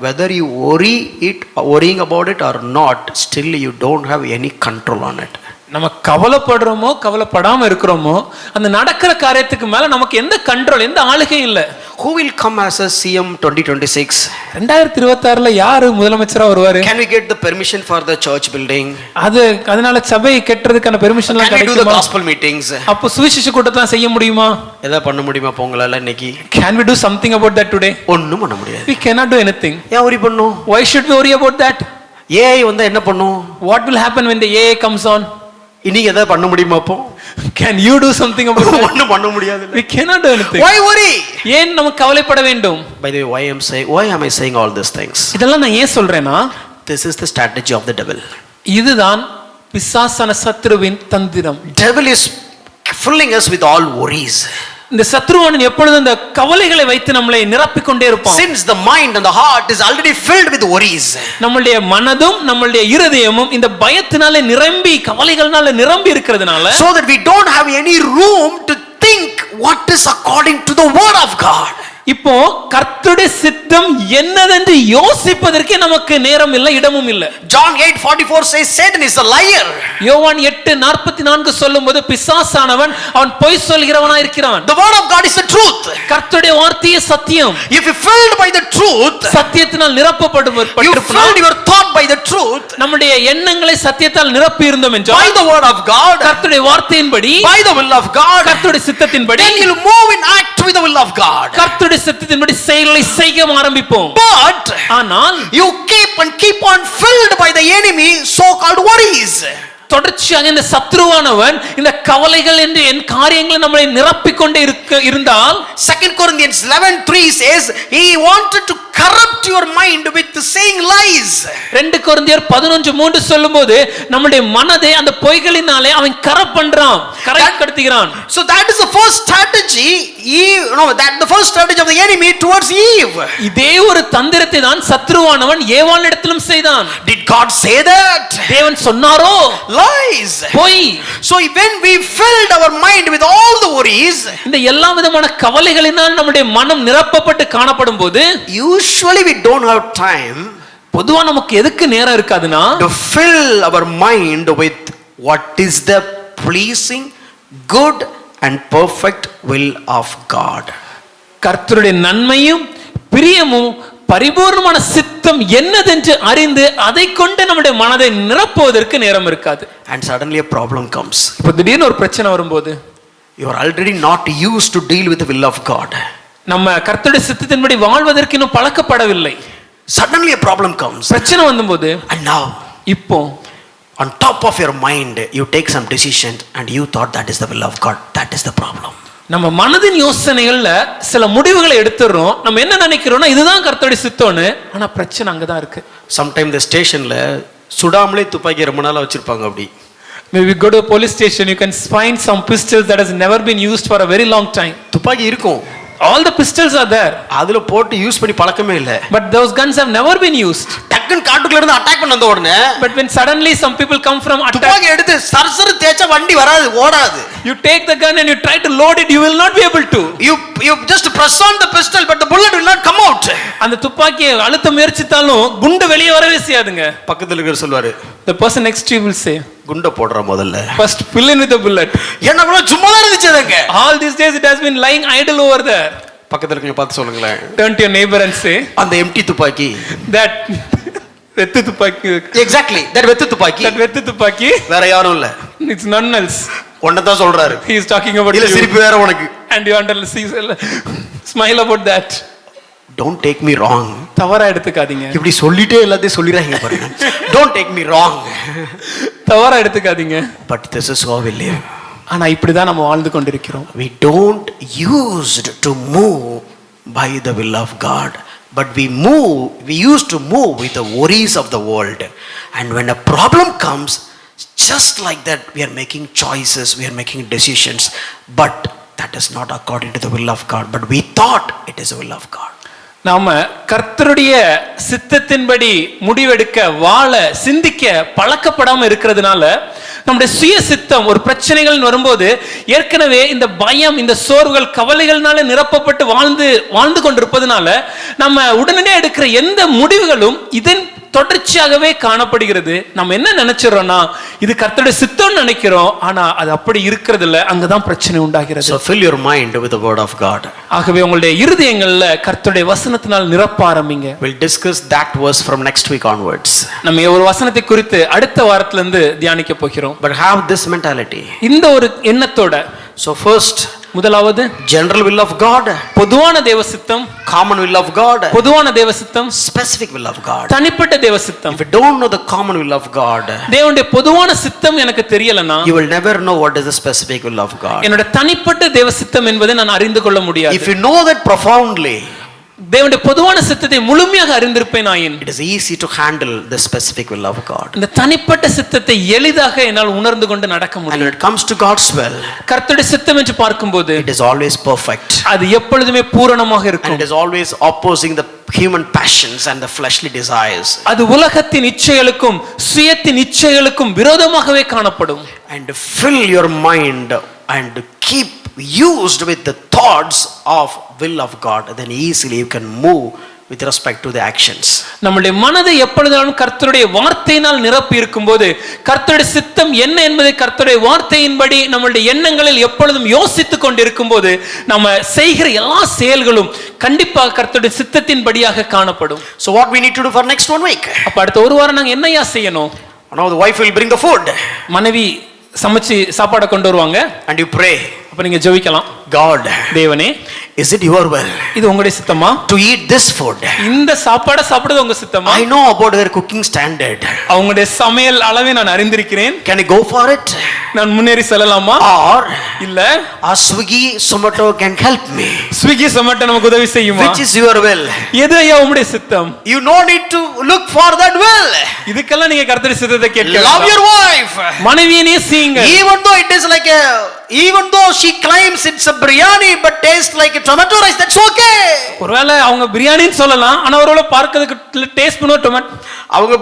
whether you worrying about it or not, still you don't have any control on it. நம்ம கவலைப்படுறோமோ கவலைப்படாம இருக்கிறோமோ அந்த நடக்கிற காரியத்துக்கு மேல நமக்கு எந்த கண்ட்ரோல், எந்த ஆளுகையும் இல்ல. Who will come as a CM 2026? 2026ல யாரு முதலமைச்சரா வருவாரு? Can we get the permission for the church building? அதனால சபை கட்டறதுக்கான பெர்மிஷன்லாம் கிடைக்குமா? Can we do the gospel meetings? அப்ப சுவிசேஷ கூட்டத்தை செய்ய முடியுமா? எதை பண்ண முடியுமா போங்களால இன்னைக்கு? Can we do something about that today? ஒண்ணும் பண்ண முடியாது. We cannot do anything. ஏன் worry பண்ணனும்? Why should we worry about that? AI வந்தா என்ன பண்ணும்? What will happen when the AI comes on? இன்னைக்கு எதை பண்ண முடியுமா அப்போ? Can you do something about that? ஒண்ணும் பண்ண முடியாது. We cannot do anything. Why worry? ஏன் நம்ம கவலைப்பட வேண்டும்? By the way, why am I saying all these things? இதெல்லாம் நான் ஏன் சொல்றேனா, this is the strategy of the devil. இதுதான் பிசாசான சத்துருவின் தந்திரம். Devil is filling us with all worries. இந்த சத்ருவானன் எப்பொழுதும் இந்த கவலைகளை வைத்து நம்மளை நிரப்பிக் கொண்டே இருப்பான். Since the mind and the heart is already filled with worries, நம்மளுடைய மனதும் நம்மளுடைய இருதயமும் இந்த பயத்தினால நிரம்பி கவலைகள்னால நிரம்பி இருக்கிறதுனால, so that we don't have any room to think what is according to the word of God. இப்போ கர்த்தருடைய சித்தம் என்னதென்று யோசிப்பதற்கே நமக்கு நேரம் இல்லை, இடமும் இல்லை. John 8:44 says Satan is a liar. யோவான் 8:44 சொல்லும்போது பிசாசானவன் அவன் பொய் சொல்கிறவனாய் இருக்கிறான். The word of God is the truth. கர்த்தருடைய வார்த்தையே சத்தியம். If you filled by the truth, சத்தியத்தினால் நிரப்பப்பட்டிருந்தால், you filled your thought by the truth, நம்முடைய எண்ணங்களை சத்தியத்தால் நிரப்பி இருந்தோம் என்றால், by the word of God, கர்த்தருடைய வார்த்தையின்படி, by the will of God, கர்த்தருடைய சித்தத்தின்படி, then you move in act with the will of God. கர்த்தருடைய சித்தத்தின்படி செயல்களை செய்ய ஆரம்பிப்போம். But ஆனால் you keep on filled by the enemy so called worries. தொடர்ச்சியாக இந்த சத்ருவானவன் இந்த கவலைகள் என்று என் காரியங்களை நம்மளை நிரப்பிக் கொண்டே இருந்தால் 2 Corinthians 11:3 says he wanted to corrupt your mind with saying lies. 2 கொரிந்தியர் 11:3 சொல்லும்போது நம்முடைய மனதை அந்த பொய்களினாலே அவன் கரப்ட் பண்றான், கரைப்படுத்துகிறான். So that is the first strategy, the first strategy of the enemy towards Eve. இதே ஒரு தந்திரத்தை தான் சத்ருவானவன் ஏவாளிடத்திலும் செய்தான். Did God say that? தேவன் சொன்னாரோ? Lies. பொய். So when we filled our mind with all the worries, இந்த எல்லா விதமான கவலைகளினால் நம்முடைய மனம் நிரப்பப்பட்டு காணப்படும் போது usually we don't have time பொதுவா நமக்கு எதுக்கு நேரம் இருக்காதுன்னா to fill our mind with what is the pleasing, good and perfect will of God. கர்த்தருடைய நன்மையும் பிரியமும் பரிபூர்ணமான சித்தம் என்னதென்று அறிந்து அதை கொண்டு நம்முடைய மனதை நிரப்புவதற்கு நேரம் இருக்காது. And suddenly a problem comes. இப்போ திடீர்னு ஒரு பிரச்சனை வரும்போது you are already not used to deal with the will of God. நம்ம கர்த்தருடைய சித்தத்தின்படி வாழ்வதற்கு இன்னும் பழக்கப்படவில்லை. Suddenly a problem comes. பிரச்சனை வந்தபோது and now இப்போ on top of your mind you take some decision and you thought that is the will of God. That is the problem. நம்ம மனதின் யோசனைகள்ல சில முடிவுகளை எடுத்துறோம். நம்ம என்ன நினைக்கிறோம்னா இதுதான் கர்த்தருடைய சித்தம்னு. ஆனா பிரச்சனை அங்கதான் இருக்கு. sometime the stationல சுடாமலே துப்பாக்கி ரொம்ப நாளா வச்சிருப்பாங்க அப்படி. Maybe go to a police station, you can find some pistols that has never been used for a very long time. துப்பாக்கி இருக்கும். All the pistols are there. அதுல போட்டு யூஸ் பண்ணி பழக்கமே இல்ல. But those guns have never been used. டக்குன்னு காட்டுக்குள்ள இருந்து அட்டாக் பண்ண வந்த உடனே But when suddenly some people come from attack, துப்பாக்கி எடுத்து சர்சர் தேய்ச்சா வண்டி வராது, ஓடாது. you take the gun and you try to load it, you will not be able to. You just press on the pistol but the bullet will not come out. அந்த துப்பாக்கியை அழுத்த முயற்சித்தாலும் குண்டு வெளியே வரவே செய்யாதுங்க. பக்கத்துல இருக்கிற சொல்வாரு, the person next to you will say, குண்ட போடுற முதல்ல. first fill in with the bullet. என்ன கூட சும்மா தான் இருந்துச்சு அதுங்க. All these days it has been lying idle over there. பக்கத்துல இருக்கவங்க பார்த்து சொல்லுங்களேன். Turn to your neighbor and say, அந்த எம்டி துப்பாக்கி, that வெத்து துப்பாக்கி, exactly that வெத்து துப்பாக்கி, that வெத்து துப்பாக்கி வேற யாரும் இல்ல. it's none else. ஒன்ன தான் சொல்றாரு. He is talking about இல்ல you. சிரிப்பு வேற உனக்கு. And you under smile about that. Don't take me wrong. தவறா எடுத்துக்காதீங்க. இப்படி சொல்லிட்டே எல்லாத்தையும் சொல்லிறாங்க பாருங்க. Don't take me wrong. தவறா எடுத்துக்காதீங்க. But this is how we live. ஆனா இப்படிதான் நம்ம வாழ்ந்து கொண்டிருக்கிறோம். We don't used to move by the will of God, but we used to move with the worries of the world. And when a problem comes, just like that we are making choices, we are making decisions, but that is not according to the will of God, but we thought it is the will of God. நாம கர்த்தருடைய சித்தத்தின்படி முடிவெடுக்க, வாழ, சிந்திக்க பழக்கப்படாம இருக்கிறதுனால நம்முடைய சுய சித்தம் ஒரு பிரச்சனைகள் வரும்போது ஏற்கனவே இந்த பயம், இந்த சோர்வுகள், கவலைகள்னால நிரப்பப்பட்டு வாழ்ந்து கொண்டிருப்பதனால நம்ம உடனடியாக எடுக்கிற எந்த முடிவுகளும் இதன் தொடர்ச்சியாகவே காணப்படுகிறது. நம்ம என்ன நினைச்சிரோம்னா இது கர்த்தருடைய சித்தம்னு நினைக்கிறோம், ஆனா அது அப்படி இருக்கிறது இல்ல. அங்கதான் பிரச்சனை உண்டாகிறது. So fill your mind with the word of God. ஆகவே உங்களுடைய இருதயங்கள்ல கர்த்தருடைய வசனத்தினால் நிரப்ப ஆரம்பிங்க. We'll discuss that verse from next week onwards. நம்ம ஒரு வசனத்தை குறித்து அடுத்த வாரத்துல இருந்து தியானிக்க போகிறோம். But have this mentality. இந்த ஒரு எண்ணத்தோட, so first முதலாவது general will of God, பொதுவான தேவ சித்தம், common will of God, பொதுவான தேவ சித்தம், specific will of God. தனிப்பட்ட தேவ சித்தம். If you don't know the common will of God, தேவனுடைய பொதுவான சித்தம் எனக்கு தெரியலனா you will never know what is the specific will of God. என்னோட தனிப்பட்ட தேவ சித்தம் என்பதை நான் அறிந்து கொள்ள முடியாது. If you know that profoundly, தேவனுடைய பொதுவான சித்தத்தை முழுமையாக அறிந்திருப்பேன் ஆயின், it is easy to handle the specific will of God. இந்த தனிப்பட்ட சித்தத்தை எளிதாக என்னால் உணர்ந்து கொண்டு நடக்க And முடியும். when it comes to God's will, கர்த்தருடைய சித்தம் என்று பார்க்கும்போது it is always perfect. அது எப்பொழுதுமே பூரணமாக And இருக்கும். it is always opposing the human passions and the fleshly desires. அது உலகத்தின் இச்சைகளுக்கும் சுயத்தின் இச்சைகளுக்கும் விரோதமாகவே காணப்படும். And fill your mind and keep used with the thoughts of will of God, then easily you can move with respect to the actions. நம்முடைய மனதை எப்பொழுதும் கர்த்தருடைய வார்த்தையினால் நிரப்பி இருக்கும்போது கர்த்தருடைய சித்தம் என்ன என்பதை கர்த்தருடைய வார்த்தையின்படி நம்முடைய எண்ணங்களில் எப்பொழுதும் யோசித்துக் கொண்டிருக்கும் போது நம்ம செய்கிற எல்லா செயல்களும் கண்டிப்பாக கர்த்தருடைய சித்தத்தின்படியாக காணப்படும். So what we need to do for next 1 week? அப்ப அடுத்த ஒரு வாரம் நாங்க என்னையா செய்யணும்? Now the wife will bring the food. மனைவி சமைச்சு சாப்பாடை கொண்டு வருவாங்க. And you pray. அப்ப நீங்க ஜெபிக்கலாம். God, தேவனே, Is it your will இது உங்களுடைய சித்தமா? to eat this food? இந்த சாப்பாடை சாப்பிடுறது உங்க சித்தமா? I know about their cooking standard. அவங்களுடைய சமையல் அளவை நான் அறிந்திருக்கிறேன். Can I go for it? நான் முன்னேறி செல்லலாமா? Or இல்ல Swiggy, Zomato can help me? Swiggy Zomato நமக்கு உதவி செய்யுமா? Which is your will? எது ஐயா உங்களுடைய சித்தம்? You no need to look for that will. இதுக்கெல்லாம் நீங்க கர்த்தருடைய சித்தத்தை கேட்க Love வேண்டாம். your wife. மனைவியை நேசியுங்க. Even though she claims it's a biryani but tastes like a tomato rice, that's okay. ஒருவேளை அவங்க பிரியாணின்னு சொல்லலாம், ஆனா ஒருவேளை பார்க்கிறதுக்கு டேஸ்ட் பண்ணுவ டொமேட்டோ. அவங்க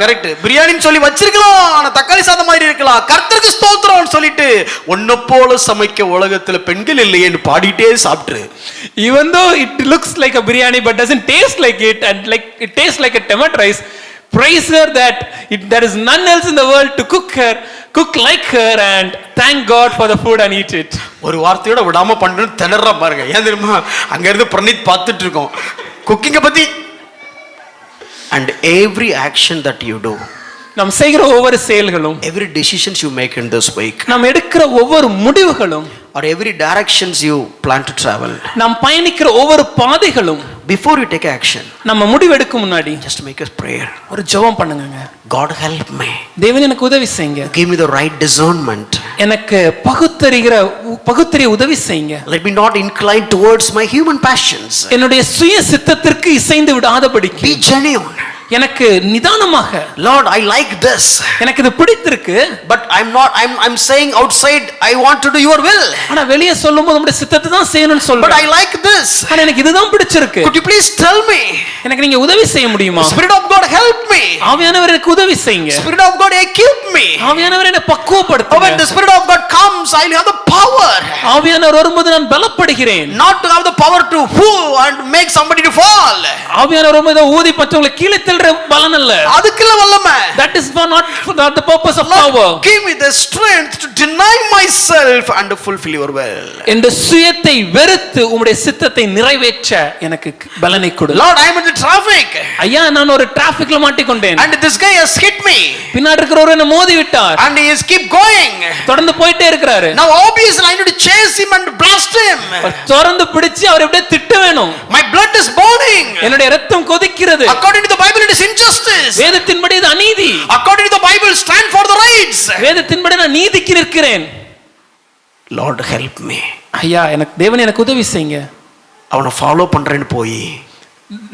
கரெக்ட் பிரியாணின்னு சொல்லி வச்சிருக்கலாம், ஆனா தக்காளி சாதம் மாதிரி இருக்கலாம். கர்த்தருக்கு ஸ்தோத்திரம்னு சொல்லிட்டு ஒன்ன போல சமைக்க உலகத்துல பெண்கள் இல்லையேன்னு பாடிட்டே சாப்பிட்டு. Even though it looks like a biryani but doesn't taste like it and like it tastes like a tomato rice, praise her that there is none else in the world to cook like her and thank God for the food and eat it. ஒரு வார்த்தையோட விடாம பண்ணணும் திணற பாருங்க. ஏன் தெரியுமா? அங்க இருந்து பிரணித் பார்த்துட்டு இருக்கோம் குக்கிங்க பத்தி. And every action that you do, நாம் செய்கிற ஒவ்வொரு செயல்களும், every decisions you make in this week, நாம் எடுக்கிற ஒவ்வொரு முடிவுகளும், or every directions you plan to travel, நாம் பயணிக்கிற ஒவ்வொரு பாதைகளும், before you take action, நம்ம முடிவெடுக்கும் முன்னாடி just make a prayer. ஒரு ஜெபம் பண்ணுங்க. God help me. தேவன் எனக்கு உதவி செய்யுங்க. Give me the right discernment. எனக்கு பகுத்தறிய உதவி செய்யுங்க. Let me not incline towards my human passions. என்னுடைய சுய சித்தத்திற்கு இசைந்து விடாதபடிக்கு Be genuine. எனக்கு நிதானமாக, Lord, I like this, எனக்கு இது பிடித்திருக்கு, but I'm saying outside I want to do your will, ஆனா வெளியே சொல்லும்போது நம்முடைய சித்தத்தை தான் செய்யணும்னு but சொல்றேன். I like this. ஆனா எனக்கு இதுதான் பிடிச்சிருக்கு. Could you please tell me? எனக்கு நீங்க உதவி செய்ய முடியுமா? Spirit of God help me. ஆவியானவர் எனக்கு உதவி செய்யுங்க. Spirit of God equip me. ஆவியானவர் என்னை When பக்குவப்படுத்துங்க. the Spirit of God comes, I'll have the power, ஆவியானவர் வரும்போது நான் பலப்படுகிறேன். not to have the power to and make somebody to fall. ஆவியானவர் வரும்போது ஊதி மற்றவங்களை கீழே தள்ளுற பலன் அல்ல. அதுக்குள்ள வல்லமை. That is not the purpose of power. Give me the strength to deny myself and to fulfill your will. இந்த சுயத்தை வெறுத்து உம்முடைய சித்தத்தை நிறைவேற்ற எனக்கு பலனை கொடு. Lord, I am in the traffic. ஐயா, நான் ஒரு டிராபிக்ல மாட்டிக்கொண்டேன். And this guy has hit me. பின்னாடி இருக்கிறவர் என்ன மோதி விட்டார். And he is keep going. தொடர்ந்து போயிட்டே இருக்கிறாரு. Now obviously I need to chase him and blast him. தொடர்ந்து பிடிச்சு அவரை அப்படியே திட்ட வேணும். My blood is boiling. என்னுடைய இரத்தம் கொதிக்கிறது. According to the Bible it is injustice. வேதத்தின்படி இது அநீதி. According to the Bible stand for the rights. வேதத்தின்படி நான் நீதிக்கு நிற்கிறேன். Lord help me. ஐயா, தேவன் எனக்கு உதவி செய்யுங்க. அவனை ஃபாலோ பண்றேன்னு போய்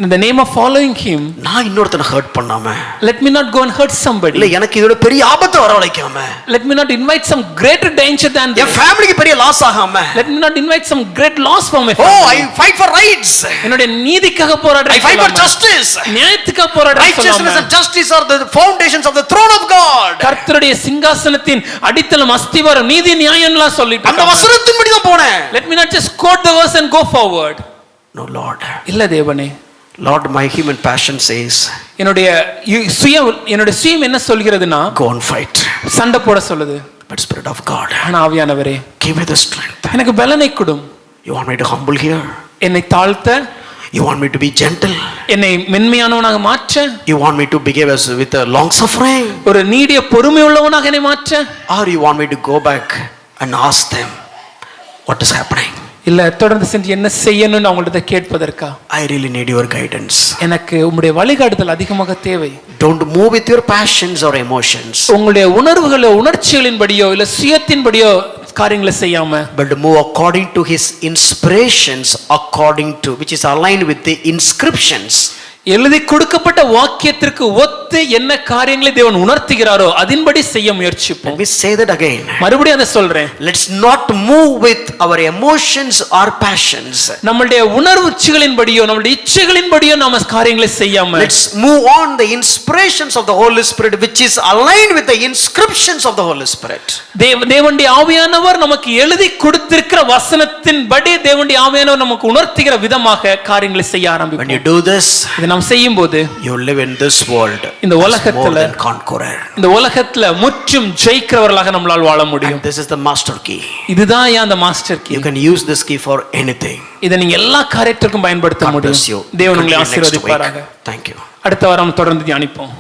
In the name of following him, நான் இன்னொருத்தனை ஹர்ட் பண்ணாம, let me not go and hurt somebody. இல்ல எனக்கு இதோட பெரிய ஆபத்து வரவழைக்காம, let me not invite some greater danger than this. என் ஃபேமிலிக்கு பெரிய லாஸ் ஆகாம, let me not invite some great loss for my oh family. I fight for rights. என்னுடைய நீதிக்காக போராடுறேன். I fight for justice. நியாயத்துக்காக போராடுறேன். Righteousness and justice are the foundations of the throne of God. கர்த்தருடைய சிங்காசனத்தின் அடித்தளம் அஸ்திவாரம் நீதி நியாயம்லாம் சொல்லிட்டு அந்த வசனத்தின்படி தான் போனேன். let me not just quote the verse and go forward. No Lord. இல்ல தேவனே. Lord, my human passion says, என்னுடைய சுயம் என்ன சொல்கிறதுனா, go and fight. சண்டை போட சொல்லுது. But Spirit of God, ஆனா ஆவியானவரே, give me the strength. எனக்கு பலனை கொடும். You want me to humble here? என்னை தாழ்த்த. You want me to be gentle? என்னை மென்மையானவனாக மாற்ற. You want me to behave as with a long suffering? ஒரு நீடிய பொறுமை உள்ளவனாக என்னை மாற்ற. Or you want me to go back and ask them what is happening? இல்ல தொடர்ந்து சென்று என்ன செய்யணும்னு அவங்கள்ட்ட கேட்பதற்கா? I really need your guidance. எனக்கு உம்முடைய வழிகாட்டுதல் அதிகமாக தேவை. Don't move with your passions or emotions. உங்களுடைய உணர்ச்சிகளின்படியோ இல்ல சுயத்தின்படியோ காரியங்களை செய்யாம, but move according to his inspirations, according to which is aligned with the inscriptions. எழுதி கொடுக்கப்பட்ட வாக்கியத்திற்கு ஒத்து என்ன காரியங்களை தேவன் உணர்த்துகிறாரோ அதன்படி செய்ய முயற்சிப்போம். Let me say that again. மறுபடியும் அதை சொல்றேன். Let's not move with our emotions or passions. நம்மளுடைய உணர்வுகளின்படியோ நம்மளுடைய இச்சைகளின்படியோ நாம காரியங்களை செய்யாம, let's move on the inspirations of the Holy Spirit which is aligned with the inscriptions of the Holy Spirit. தேவனுடைய ஆவியானவர் நமக்கு எழுதி கொடுத்திருக்கிற வசனத்தின்படி தேவனுடைய ஆவியானவர் நமக்கு உணர்த்துகிற விதமாக காரியங்களை செய்ய ஆரம்பிப்போம். When you do this, நாம் செய்யும்போது you live in this world இந்த உலகத்துல conqueror. இந்த உலகத்துல முற்றும் ஜெயிக்கிறவர்களாக நம்மால் வாழ முடியும். And this is the master key. இதுதான் அந்த master key. You can use this key for anything. இதை நீங்க எல்லா காரியத்திற்கும் பயன்படுத்த முடியும். தேவன் உங்களை ஆசீர்வதிப்பாராக. Thank you. அடுத்த வாரம் தொடர்ந்து தியானிப்போம்.